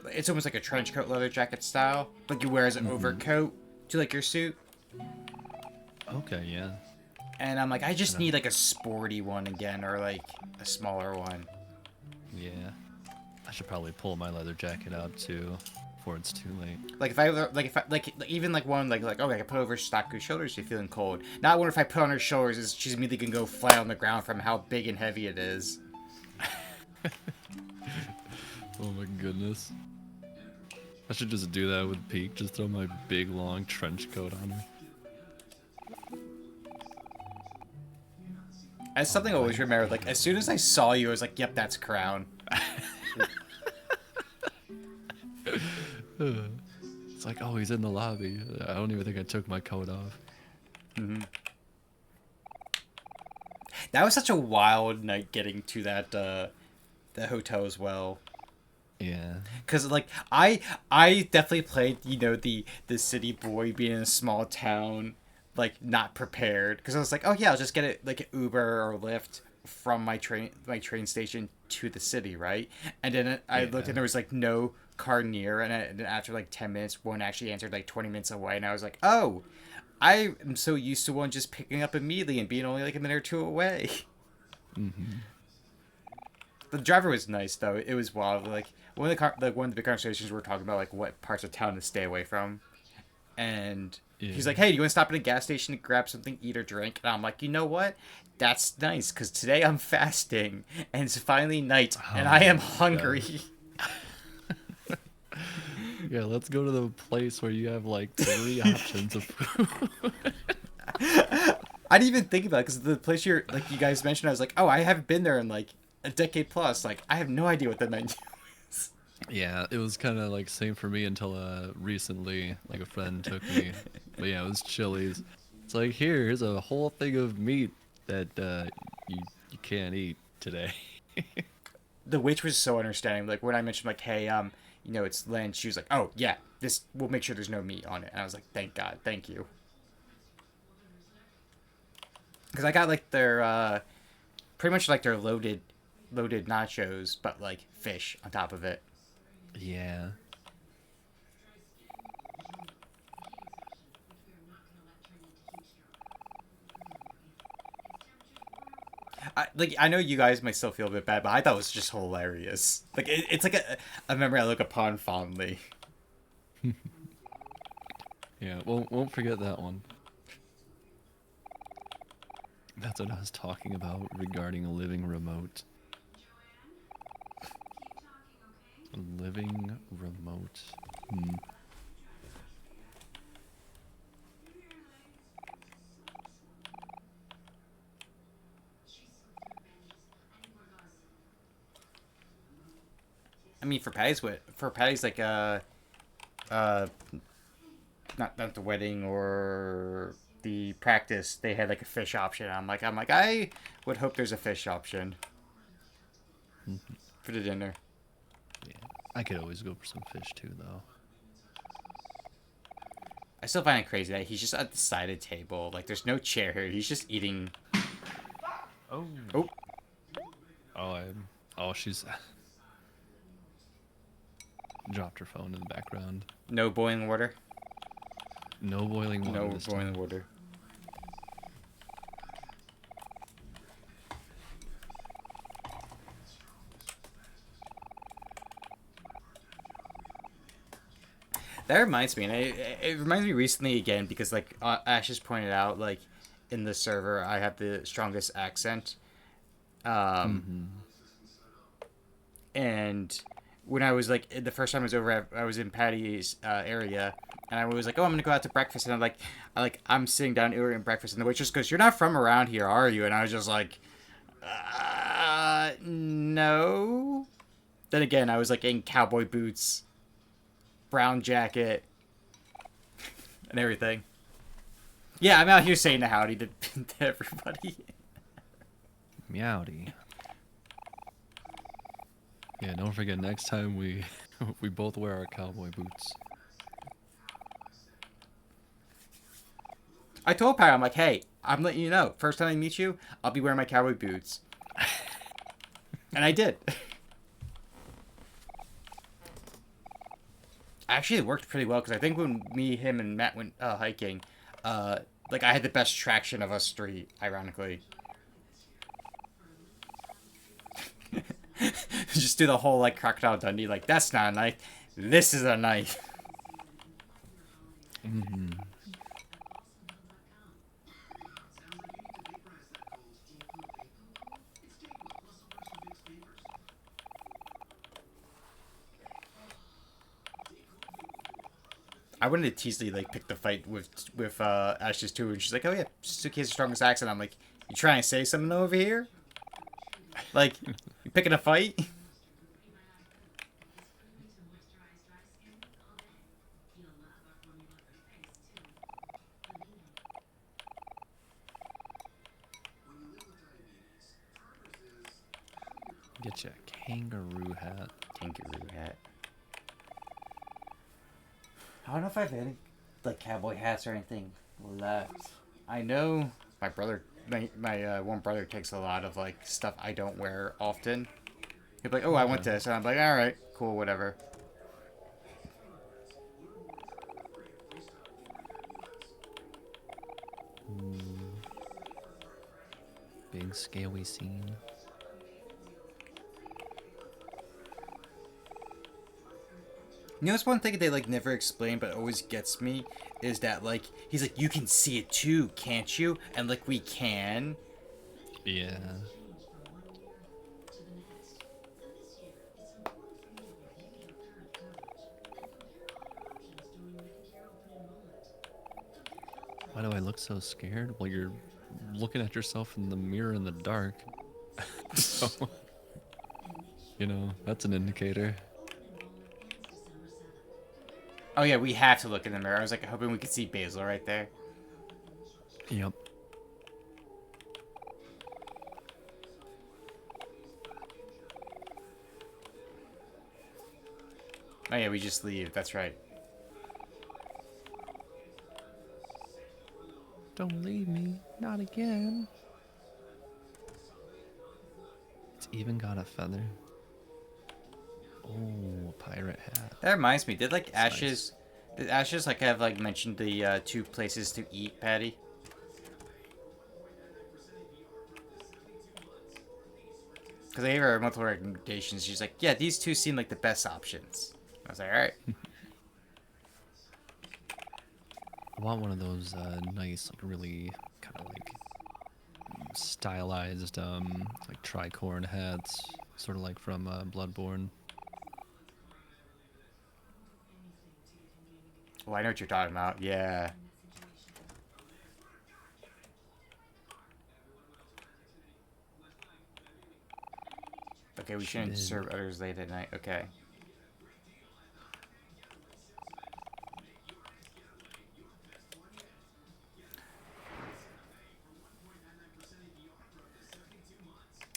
It's almost like a trench coat leather jacket style. Like you wear as an overcoat to like your suit. Okay, yeah. And I'm like, I just need like a sporty one again, or like a smaller one. Yeah. I should probably pull my leather jacket out too before it's too late. Like if I even like one like oh, I can put over Staku's shoulders if you're feeling cold. Not one if I put on her shoulders is she's immediately gonna go flat on the ground from how big and heavy it is. Oh my goodness. I should just do that with Peak. Just throw my big long trench coat on her. That's something I always remember. Like as soon as I saw you, I was like, "Yep, that's Crown." It's like, oh, he's in the lobby. I don't even think I took my coat off. That was such a wild night getting to that the hotel as well. Yeah. Cause like I definitely played the city boy being in a small town, like not prepared. Cause I was like, oh yeah, I'll just get it like an Uber or Lyft from my train station to the city, right? And then I looked and there was like no car near, and then after like 10 minutes, one actually answered like 20 minutes away, and I was like, oh, I am so used to one just picking up immediately and being only like a minute or 2 away. The driver was nice though. It was wild. Like one of the big conversations we were talking about like what parts of town to stay away from, and he's like, "Hey, do you want to stop at a gas station to grab something, eat or drink?" And I'm like, "You know what? That's nice because today I'm fasting and it's finally night and I am hungry." Yeah, let's go to the place where you have like 3 options of food. I didn't even think about it because the place you guys mentioned, I was like, "Oh, I haven't been there in like a decade plus. Like, I have no idea what the menu is." Yeah, it was kind of like same for me until recently, like a friend took me. But yeah, it was Chili's. It's like, here's a whole thing of meat that you can't eat today. The witch was so understanding. Like when I mentioned like, "Hey, it's lunch," she was like, "Oh yeah, we'll make sure there's no meat on it." And I was like, "Thank God, thank you." Because I got like their pretty much like their loaded nachos, but like fish on top of it. Yeah. I know you guys might still feel a bit bad, but I thought it was just hilarious. Like it's like a memory I look upon fondly. Yeah, won't forget that one. That's what I was talking about regarding living remote. Living remote. I mean, for Patty's like not the wedding or the practice, they had like a fish option. I'm like I would hope there's a fish option for the dinner. Yeah, I could always go for some fish too, though. I still find it crazy that he's just at the side of the table. Like, there's no chair here. He's just eating. Oh. Oh. Oh, she's dropped her phone in the background. No boiling water. No boiling water. No this boiling time. water. That reminds me, and it reminds me recently again because like Ash has pointed out, like in the server, I have the strongest accent. And when I was like the first time I was over, I was in Patty's area, and I was like, "Oh, I'm gonna go out to breakfast," and I'm sitting down ordering breakfast, and the waitress goes, "You're not from around here, are you?" And I was just like, no." Then again, I was like in cowboy boots, brown jacket, and everything. Yeah, I'm out here saying the howdy to everybody. Meowdy. Yeah, don't forget next time we we both wear our cowboy boots. I told Pat, I'm like, hey, I'm letting you know, first time I meet you, I'll be wearing my cowboy boots. And I did. Actually, it worked pretty well, because I think when me, him, and Matt went hiking, like, I had the best traction of us three, ironically. Just do the whole, like, Crocodile Dundee, like, that's not a knife, this is a knife. Mm-hmm. I wanted to tease Lee, like, pick the fight with Ashes too, and she's like, oh yeah, Suki has the strongest accent. I'm like, you trying to say something over here? Like, you picking a fight? Get you a kangaroo hat. Kangaroo hat. I don't know if I have any, like, cowboy hats or anything left. I know my brother, my one brother takes a lot of, like, stuff I don't wear often. He'll be like, oh, I want this. And I'm like, alright, cool, whatever. Big scaly scene. You know, it's one thing they, like, never explain, but always gets me, is that, like, he's like, you can see it too, can't you? And, like, we can. Yeah. Why do I look so scared? Well, you're looking at yourself in the mirror in the dark. So, you know, that's an indicator. Oh, yeah, we have to look in the mirror. I was, like, hoping we could see Basil right there. Yep. Oh, yeah, we just leave. That's right. Don't leave me. Not again. It's even got a feather. Oh, a pirate hat. That reminds me, did, like, That's Ashes... Did Ashes, like, have, like, mentioned the two places to eat, Patty? Because I gave her multiple recommendations. She's like, yeah, these two seem like the best options. I was like, alright. I want one of those nice, like really kind of like stylized, like tricorn hats, sort of like from Bloodborne. Oh, I know what you're talking about. Yeah. Okay, we shouldn't did. serve others late at night. Okay.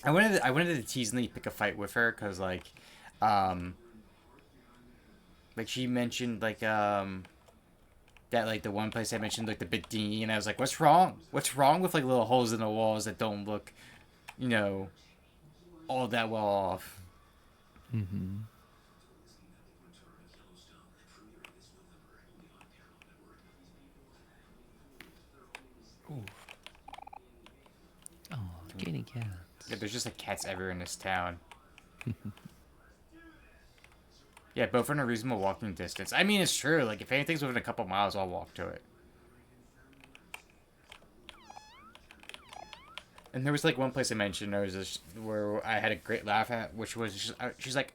I wanted to tease Lee pick a fight with her because like she mentioned like that like the one place I mentioned looked a bit dingy, and I was like, what's wrong? What's wrong with like little holes in the walls that don't look, you know, all that well off? Mm-hmm. Ooh. Oh, kitty cats. Yeah, there's just like cats everywhere in this town. Yeah, both in a reasonable walking distance. I mean, it's true. Like, if anything's within a couple miles, I'll walk to it. And there was like one place I mentioned there was this where I had a great laugh at, which was just, she's like,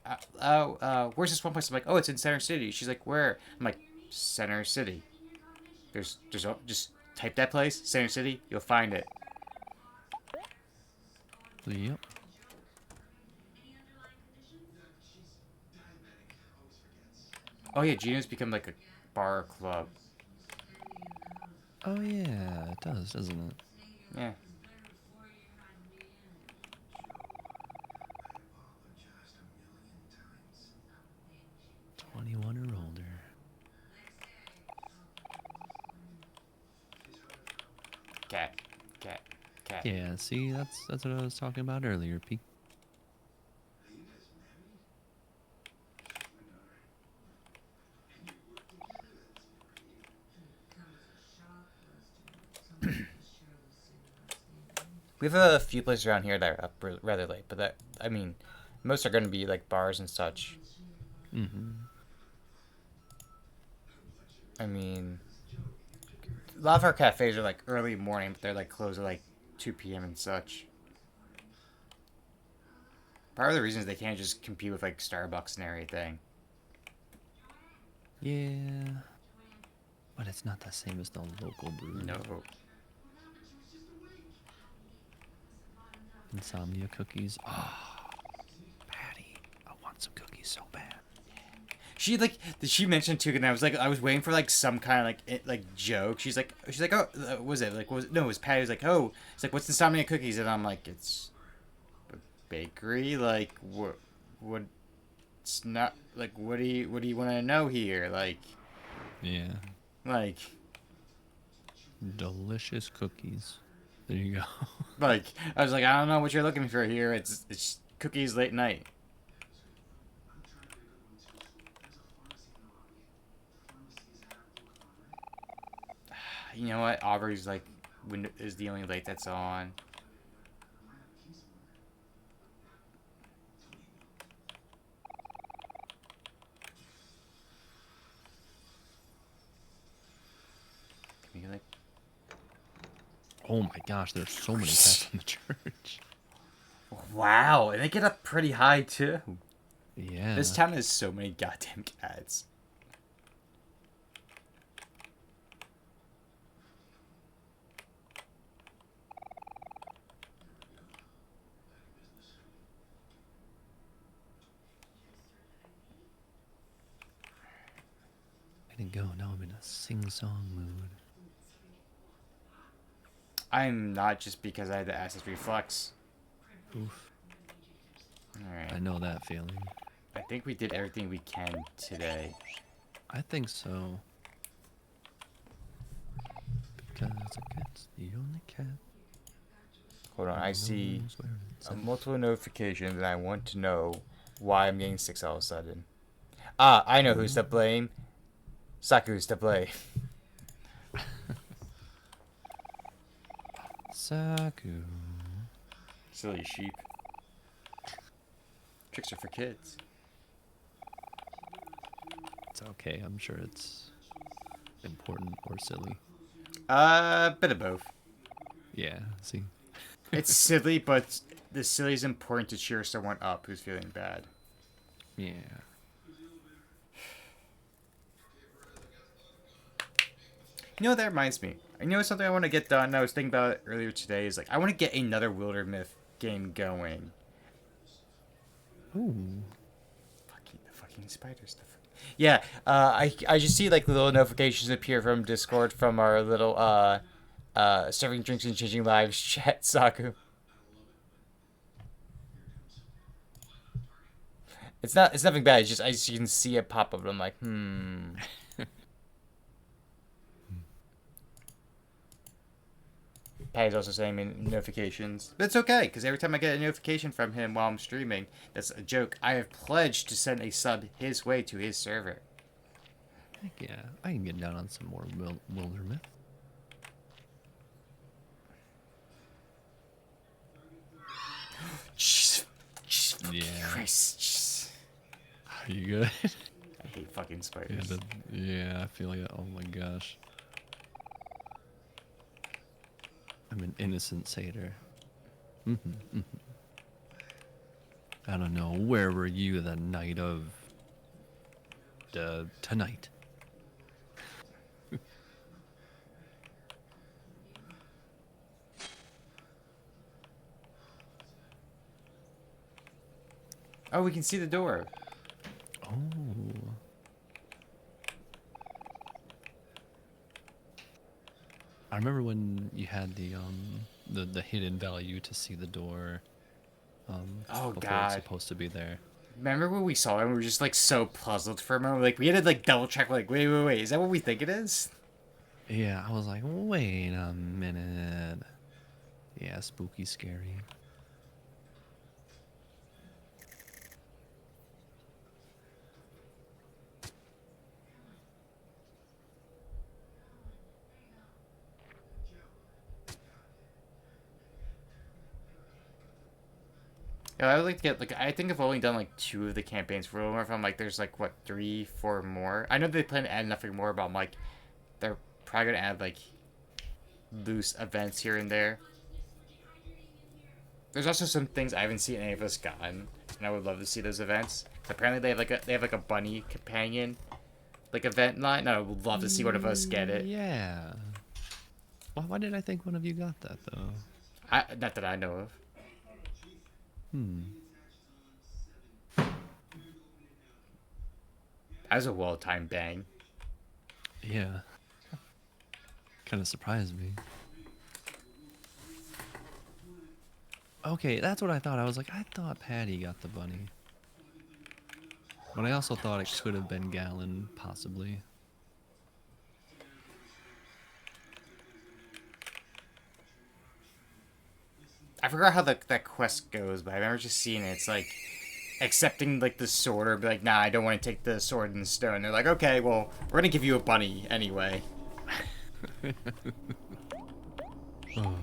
where's this one place? I'm like, oh, it's in Center City. She's like, where? I'm like, Center City. There's just type that place, Center City, you'll find it. Yep. Oh yeah, Gina's become like a bar club. Oh yeah, it does, doesn't it? Yeah. $21 or older. Cat. Yeah, see, that's what I was talking about earlier, Pete. We have a few places around here that are up rather late, but that, I mean, most are going to be like bars and such. Mm-hmm. I mean, a lot of our cafes are like early morning, but they're like closed at like 2 p.m. and such. Part of the reason is they can't just compete with like Starbucks and everything. Yeah. But it's not the same as the local brew. No. Insomnia cookies. Oh, Patty, I want some cookies so bad. She mentioned too, and I was waiting for like some kind of like joke. She's like, oh, was it like was no, it was Patty. Was like, oh, it's like, what's Insomnia cookies? And I'm like, it's a bakery. Like what? It's not like what do you want to know here? Like, Yeah. like. Delicious cookies. There you go. Like, I was like, I don't know what you're looking for here. It's cookies late night. You know what? Aubrey's like is the only light that's on. Can you like? Oh my gosh, there's so many cats in the church. Wow, and they get up pretty high too. Yeah. This town has so many goddamn cats. Way to go. Now I'm in a sing-song mood. I'm not, just because I had the acid reflux. Oof. Alright. I know that feeling. I think we did everything we can today. I think so. Because a cat's the only cat. Hold on, I see knows where it's at. multiple notifications, and I want to know why I'm getting 6 all of a sudden. Ah, I know who's to blame. Saku's to blame. Saku. Silly sheep. Tricks are for kids. It's okay. I'm sure it's important or silly. Bit of both. Yeah, see? It's silly, but the silly is important to cheer someone up who's feeling bad. Yeah. You know, that reminds me. You know something I want to get done? I was thinking about it earlier today. Is like, I want to get another Wilder Myth game going. Ooh. The fucking spider stuff. Yeah, I just see like little notifications appear from Discord from our little serving drinks and changing lives chat, Saku. It's nothing bad. It's just you can see it pop up, and I'm like, Patty's also sending me notifications. But it's okay, because every time I get a notification from him while I'm streaming, that's a joke. I have pledged to send a sub his way to his server. Heck yeah, I can get down on some more Wildermyth. Yeah. Christ. Are you good? I hate fucking Yeah, spiders. yeah, I feel it. Oh my gosh. I'm an innocent satyr. I don't know. Where were you the night of tonight? Oh, we can see the door. Oh. I remember when you had the hidden value to see the door. Oh, before God. it's supposed to be there. Remember when we saw it and we were just like so puzzled for a moment? Like we had to like double check, like, wait, is that what we think it is? Yeah, I was like, wait a minute. Yeah, spooky, scary. Yeah, I would like to get like I think I've only done like 2 of the campaigns for Ilmar. If I'm like there's like what 3, 4 more. I know they plan to add nothing more, but I'm like they're probably gonna add like loose events here and there. There's also some things I haven't seen any of us gotten, and I would love to see those events. Apparently they have like a bunny companion like event line, and I would love to see one of us get it. Yeah. Why did I think one of you got that though? Not that I know of. That was a well-timed bang. Yeah. Kind of surprised me. Okay, that's what I thought. I was like, I thought Patty got the bunny. But I also thought it could have been Gallon, possibly. I forgot how that quest goes, but I remember just seeing it. It's like accepting like the sword or be like, nah, I don't want to take the sword and stone. They're like, okay, well, we're gonna give you a bunny anyway. Oh.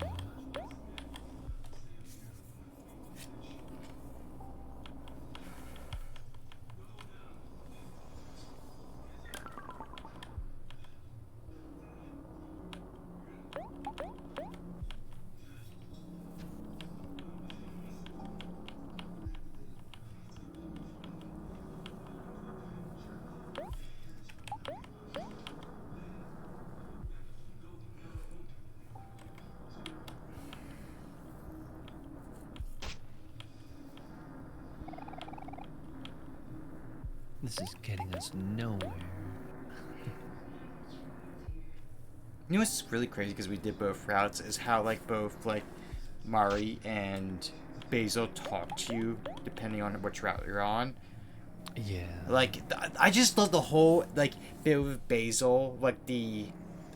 This is getting us nowhere. You know what's really crazy because we did both routes is how like both like Mari and Basil talk to you depending on which route you're on. Yeah. Like I just love the whole like bit with Basil, like the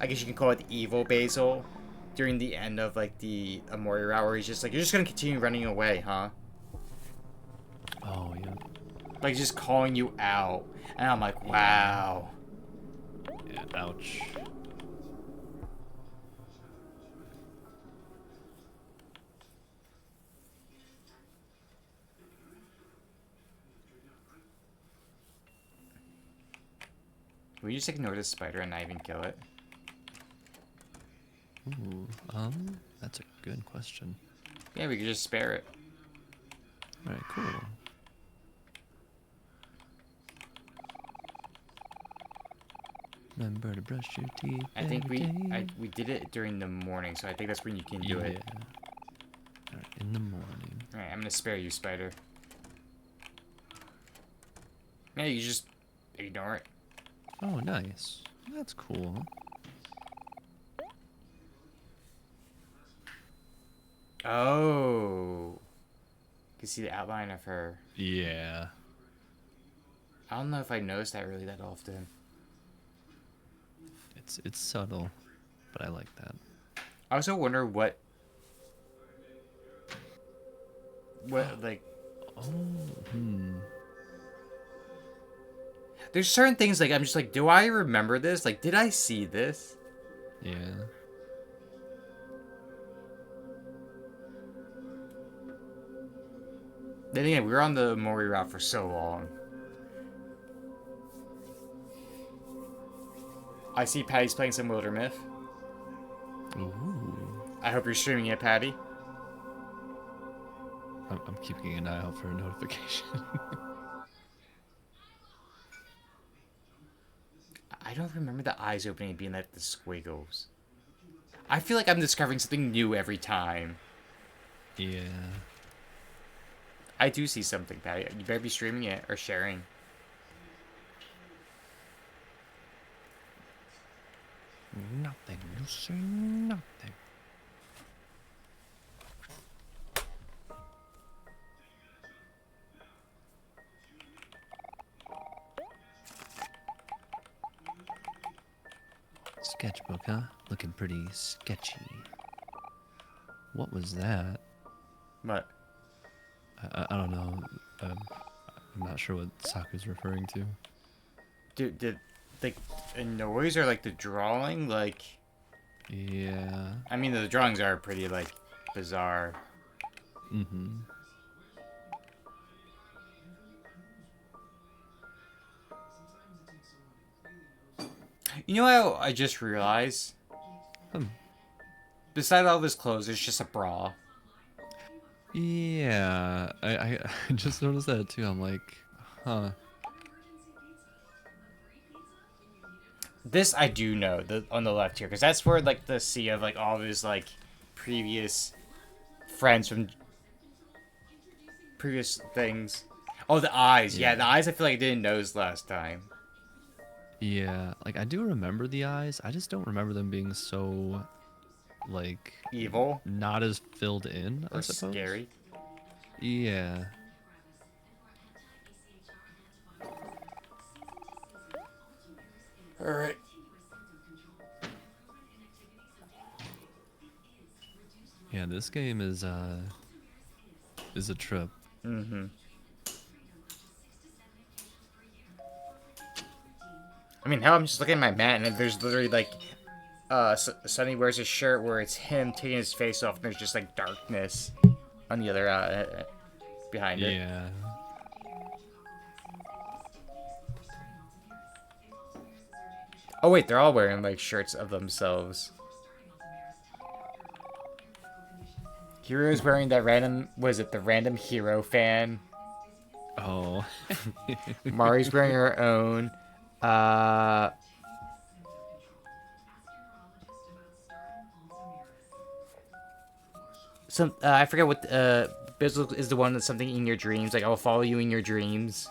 I guess you can call it the evil Basil during the end of like the Omori route where he's just like you're just gonna continue running away, huh? Oh, yeah. Like just calling you out, and I'm like, wow. Yeah, ouch. Will you just ignore this spider and not even kill it? Ooh, that's a good question. Yeah, we could just spare it. Alright, cool. Remember to brush your teeth. I think every day. we did it during the morning, so I think that's when you can do it. Alright, in the morning. Alright, I'm gonna spare you, spider. Yeah, you just ignore it. Oh, nice. That's cool. Oh. You can see the outline of her. Yeah. I don't know if I noticed that really that often. It's subtle, but I like that. I also wonder what what like Oh, hmm. there's certain things like I'm just like, do I remember this? Like, did I see this? Yeah. Then again, we were on the Omori route for so long. I see Patty's playing some Wildermyth. Ooh. I hope you're streaming it, Patty. I'm keeping an eye out for a notification. I don't remember the eyes opening and being like the squiggles. I feel like I'm discovering something new every time. Yeah. I do see something, Patty. You better be streaming it or sharing. Nothing. You say nothing. Sketchbook, huh? Looking pretty sketchy. What was that? What? I don't know. I'm not sure what Saku's referring to. Did like a noise or like the drawing? Like, Yeah. I mean, the drawings are pretty like bizarre. Mm-hmm. You know what I just realized? Beside all of his clothes, there's just a bra. Yeah. I just noticed that too. I'm like, huh. This I do know, on the left here, because that's where like the sea of like all of his like previous friends from previous things. Oh, the eyes. Yeah, the eyes. I feel like I didn't nose last time. Yeah, like I do remember the eyes. I just don't remember them being so, like, Evil not as filled in, I or suppose. scary. Yeah. All right. Yeah, this game is a trip. Mm-hmm. I mean, hell, I'm just looking at my mat, and there's literally like, Sonny wears a shirt where it's him taking his face off, and there's just like darkness on the other behind it. Yeah. Oh wait, they're all wearing like shirts of themselves. Hero's wearing that random. Was it the random hero fan? Oh. Mari's wearing her own. I forget what Bizzle is the one that's something in your dreams. Like, I'll follow you in your dreams.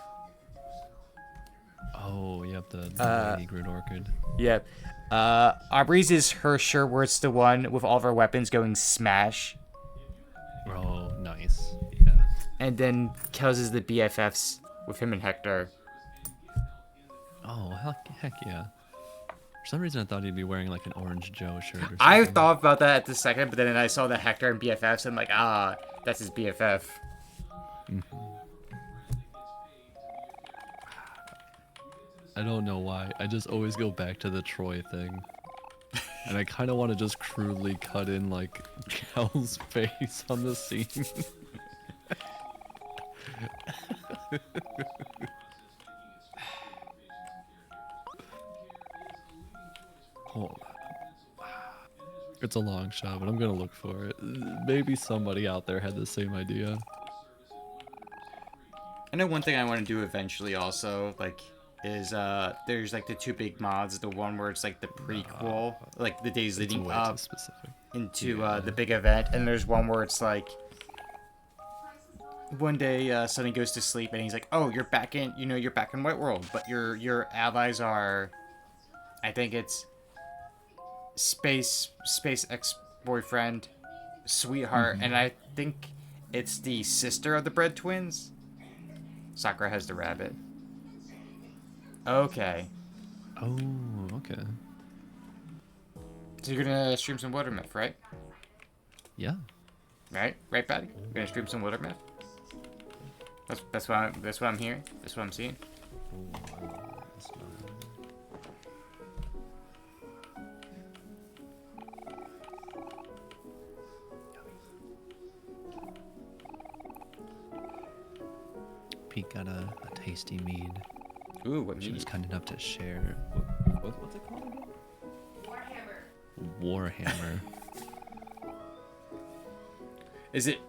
Oh, yep, the Lady Groot Orchid. Yep. Aubrey's is her shirt where it's the one with all of her weapons going smash. Oh, nice. Yeah. And then Kel's is the BFFs with him and Hector. Oh, heck yeah. For some reason, I thought he'd be wearing like an Orange Joe shirt or something. I thought about that at the second, but then I saw the Hector and BFFs, and I'm like, that's his BFF. I don't know why. I just always go back to the Troy thing. And I kind of want to just crudely cut in like Kel's face on the scene. Hold on. It's a long shot, but I'm gonna look for it. Maybe somebody out there had the same idea. I know one thing I want to do eventually also, like, is there's like the two big mods. The one where it's like the prequel, like the days It's leading way up too specific. into the big event, and there's one where it's like one day Sonny goes to sleep and he's like, oh, you're back in White World, but your allies are, I think it's space ex-boyfriend, sweetheart, and I think it's the sister of the Bread Twins. Sakura has the rabbit. Okay. Oh, okay. So you're gonna stream some Wildermyth, right? Yeah. Right, Patty? You're gonna stream some Wildermyth? That's what I'm hearing. That's what I'm seeing. Ooh, I love this one. Pete got a tasty mead. Ooh, what She was mead? kind enough to share. What's it called again? Warhammer. Warhammer. Is it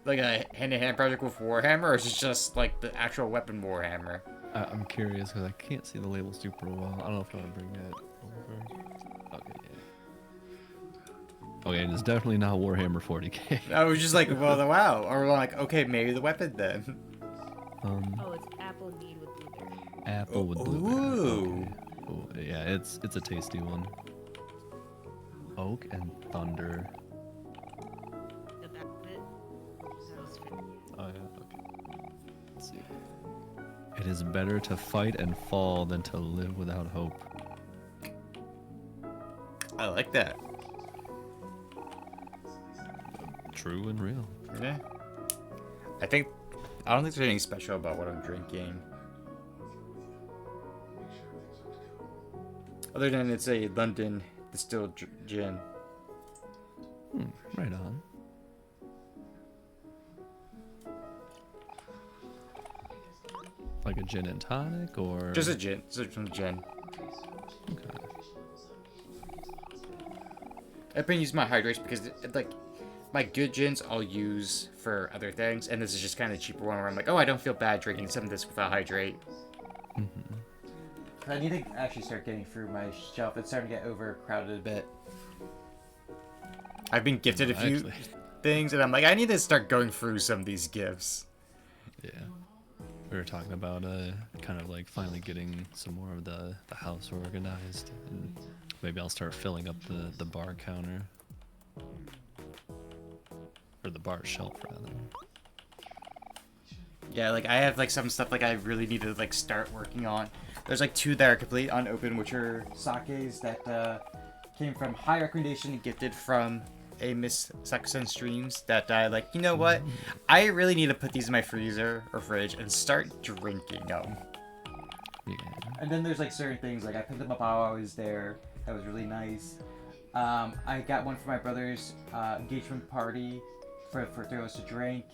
like a hand-to-hand project with Warhammer, or is it just like the actual weapon Warhammer? I'm curious because I can't see the label super well. I don't know if I want to bring that over. Okay, yeah. Okay, and it's definitely not Warhammer 40k. I was just like, well, wow. Or we're like, okay, maybe the weapon then. Oh, it's apple mead with blueberry. Apple with blueberry. Ooh. Okay. Ooh, yeah, it's a tasty one. Oak and thunder. The back of it. That was fit. Oh yeah, okay. Let's see. It is better to fight and fall than to live without hope. I like that. True and real. Yeah. I don't think there's anything special about what I'm drinking. Other than it's a London distilled gin. Right on. Like a gin and tonic, or Just a gin. Just some gin. Okay. I've been using my hydration because like my good gins I'll use for other things, and this is just kind of a cheaper one where I'm like, oh, I don't feel bad drinking some of this without hydrate. I need to actually start getting through my shelf. It's starting to get overcrowded a bit. I've been gifted a few things, and I'm like, I need to start going through some of these gifts. Yeah. We were talking about kind of like finally getting some more of the house organized, and maybe I'll start filling up the bar counter. Or the bar shelf, rather. Yeah, like I have like some stuff like I really need to like start working on. There's like 2 that are complete unopened, which are sakes that came from high recommendation and gifted from a Miss Sakusen Streams that I like, you know what? I really need to put these in my freezer or fridge and start drinking them. Yeah. And then there's like certain things, like I picked them up while I was there. That was really nice. I got one for my brother's engagement party for throws to drink.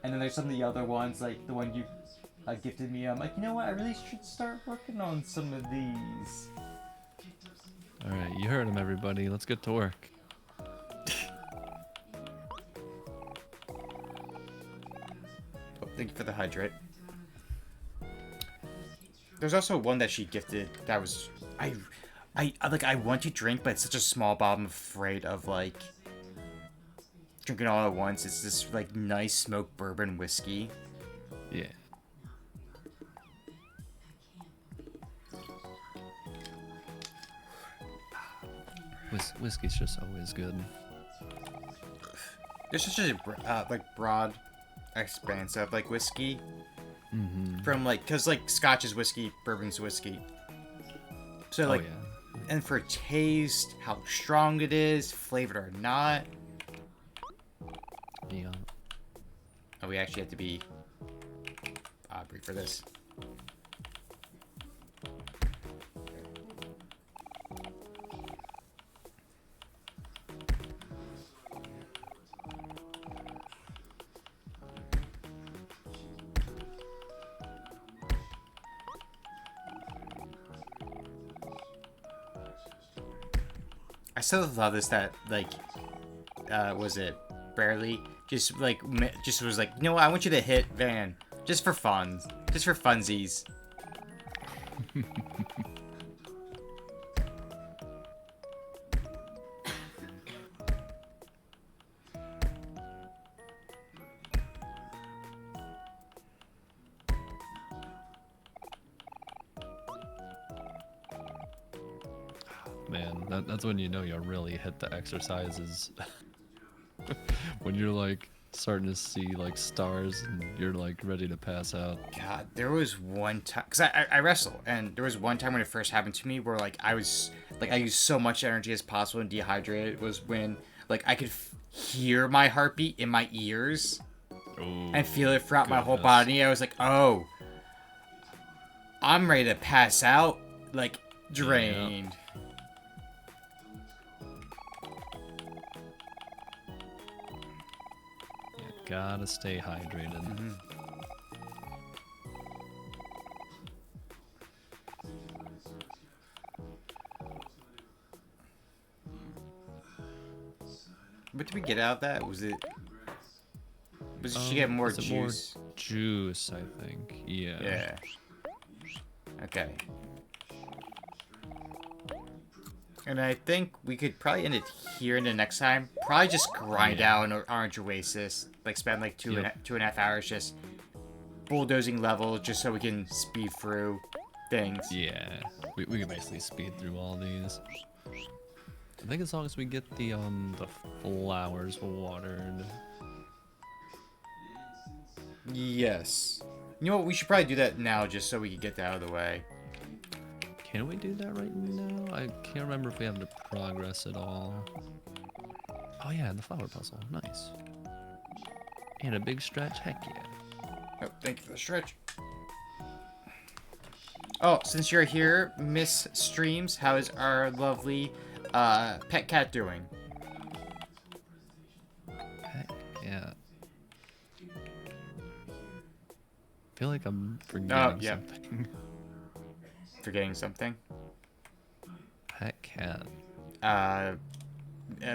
And then there's some of the other ones, like the one you gifted me. I'm like, you know what? I really should start working on some of these. All right, you heard him, everybody. Let's get to work. Oh, thank you for the hydrate. There's also one that she gifted that was I want to drink, but it's such a small bottle. I'm afraid of like drinking all at once. It's this like nice smoked bourbon whiskey. Yeah. Whiskey's just always good. There's such a like broad expanse of like whiskey. From like, cause like Scotch is whiskey, bourbon's whiskey. So like, yeah. and for taste, how strong it is, flavored or not. Yeah. Oh, we actually have to be brief for this. I still love this that like was it barely just like just was like, you know what, I want you to hit Van just for fun, just for funsies. Man, that's when you know you really hit the exercises. When you're like starting to see like stars and you're like ready to pass out. God, there was one time, because I wrestle, and there was one time when it first happened to me where like I was like, I used so much energy as possible and dehydrated. Was when like I could hear my heartbeat in my ears. Ooh, and feel it throughout my whole goodness. body. I was like, oh, I'm ready to pass out, like drained. Yeah, gotta stay hydrated. Mm-hmm. What did we get out of that? Was it? Did she get more is it more juice? Juice, I think. Yeah. Yeah. Okay. And I think we could probably end it here in the next time. Probably just grind out an Orange Oasis. Like spend like two and a half hours just bulldozing levels just so we can speed through things. Yeah. We can basically speed through all these. I think as long as we get the flowers watered. Yes. You know what? We should probably do that now just so we can get that out of the way. Can we do that right now? I can't remember if we have to progress at all. Oh yeah, the flower puzzle. Nice. And a big stretch. Heck yeah. Oh, thank you for the stretch. Oh, since you're here, Miss Streams, how is our lovely pet cat doing? Heck yeah. I feel like I'm forgetting something. Forgetting something? Pet cat.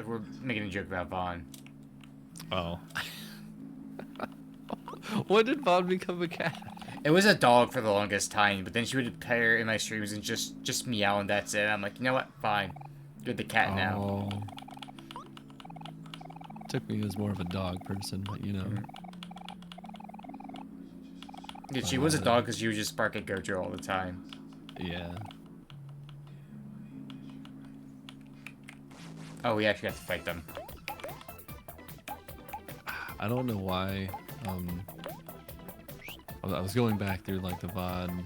We're making a joke about Vaughn. Oh. When did Vaughn become a cat? It was a dog for the longest time, but then she would appear in my streams and just meow and that's it. I'm like, you know what? Fine. You're the cat now. Oh. Took me as more of a dog person, but you know. Yeah, she was a dog because she would just bark at Gojo all the time. Yeah. Oh, we actually have to fight them. I don't know why. I was going back through like the VOD,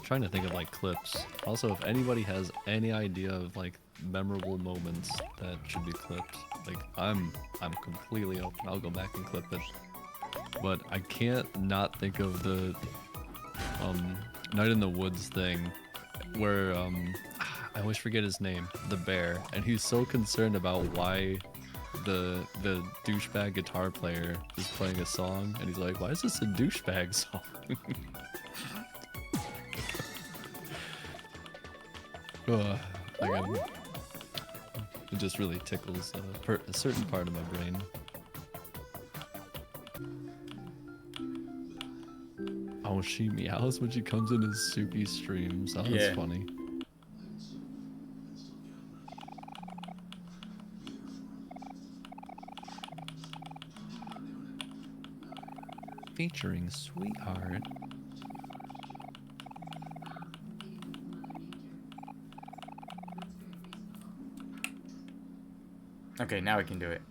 trying to think of like clips. Also, if anybody has any idea of like memorable moments that should be clipped, like I'm completely open. I'll go back and clip it. But I can't not think of the Night in the Woods thing where I always forget his name, the bear, and he's so concerned about why the douchebag guitar player is playing a song, and he's like, why is this a douchebag song? It just really tickles a certain part of my brain. Oh, she meows when she comes in his Suki streams. Oh, that's funny. Featuring Sweetheart. Okay, now we can do it.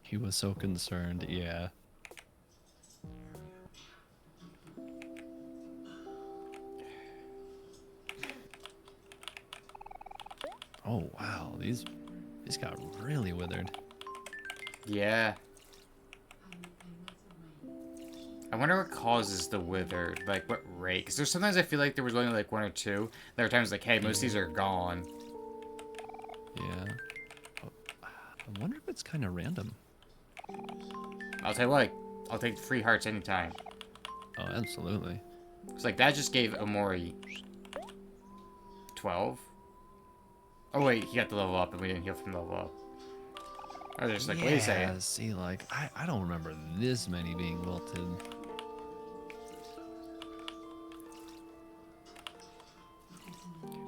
He was so concerned, yeah. Oh wow, these got really withered. Yeah. I wonder what causes the wither, like what rate? Because there's sometimes I feel like there was only like one or two. There are times like, hey, most of these are gone. Yeah. Oh, I wonder if it's kind of random. I'll tell you what, I'll take 3 hearts anytime. Oh, absolutely. It's like that just gave Omori 12. Oh wait, he got the level up and we didn't heal from the level up. I was just like, wait a second. See, like, I don't remember this many being wilted.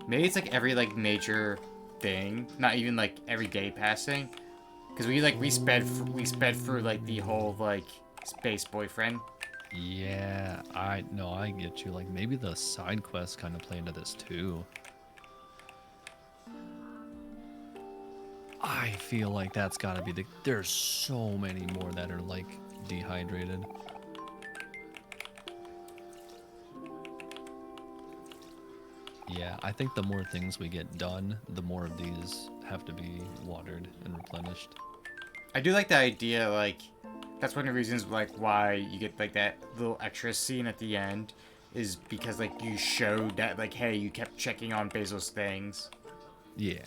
Maybe it's like every like major thing, not even like every day passing, because we sped through like the whole like space boyfriend. Yeah, I get you. Like maybe the side quests kind of play into this too. I feel like that's gotta be there's so many more that are like dehydrated. Yeah, I think the more things we get done, the more of these have to be watered and replenished. I do like the idea, like, That's one of the reasons like why you get like that little extra scene at the end, is because like you showed that like, hey, you kept checking on Basil's things. Yeah.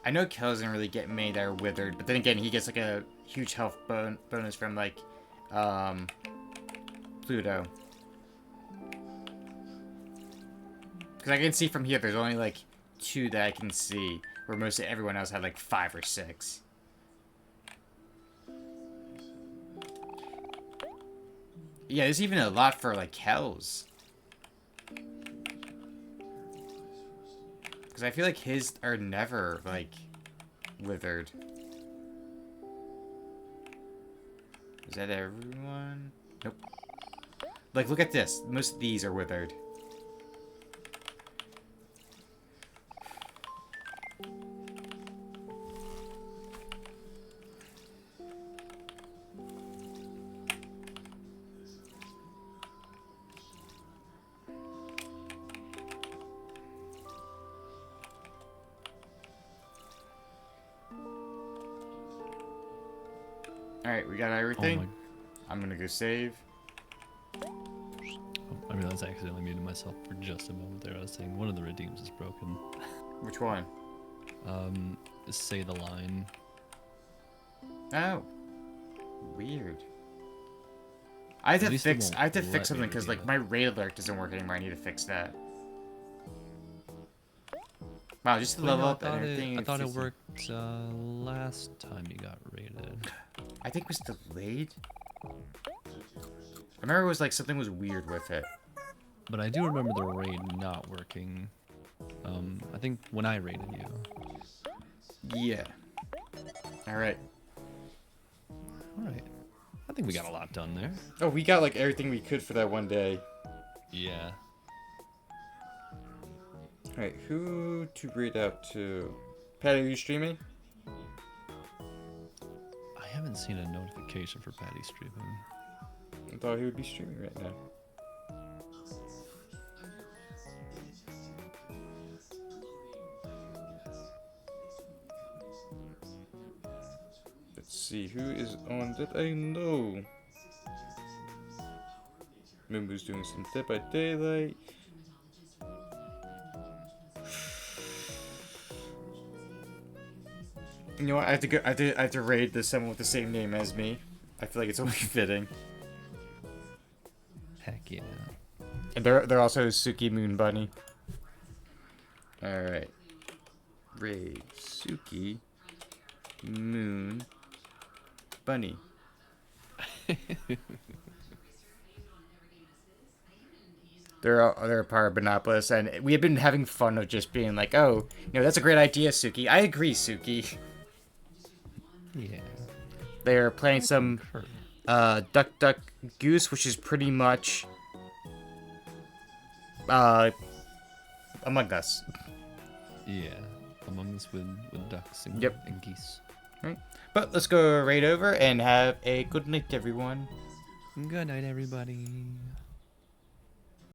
I know Kel doesn't really get many that are withered, but then again, he gets like a huge health bonus from like Pluto. Because I can see from here, there's only like 2 that I can see, where most of everyone else had like 5 or 6. Yeah, there's even a lot for like Kel's. Because I feel like his are never like withered. Is that everyone? Nope. Like, look at this. Most of these are withered. Alright, we got everything. Oh I'm gonna go save. I realized I accidentally muted myself for just a moment there. I was saying one of the redeems is broken. Which one? Say the line. Oh. Weird. I have At to least it fix won't I have to let fix me something because redeem like it. my raid alert doesn't work anymore. I need to fix that. Wow, just to Well, level no, up and everything. I thought it it's- worked last time you got raided. I think it was delayed. I remember it was like something was weird with it. But I do remember the raid not working. I think when I raided you. Yeah. Alright. Alright. I think we got a lot done there. Oh, we got like everything we could for that one day. Yeah. Alright, who to read out to? Pat, are you streaming? I haven't seen a notification for Patty streaming. I thought he would be streaming right now. Let's see, who is on that I know? Mimbu's doing some Dead by Daylight. You know what? I have to go. I have to raid this someone with the same name as me. I feel like it's only fitting. Heck yeah. And they're also Suki Moon Bunny. All right. Raid Suki Moon Bunny. They're a part of Binopolis, and we have been having fun of just being like, oh, you know, that's a great idea, Suki. I agree, Suki. Yeah. They're playing some Duck Duck Goose, which is pretty much Among Us. Yeah. Among Us with ducks and, Yep. and geese. Right. But let's go right over and have a good night, everyone. Good night, everybody.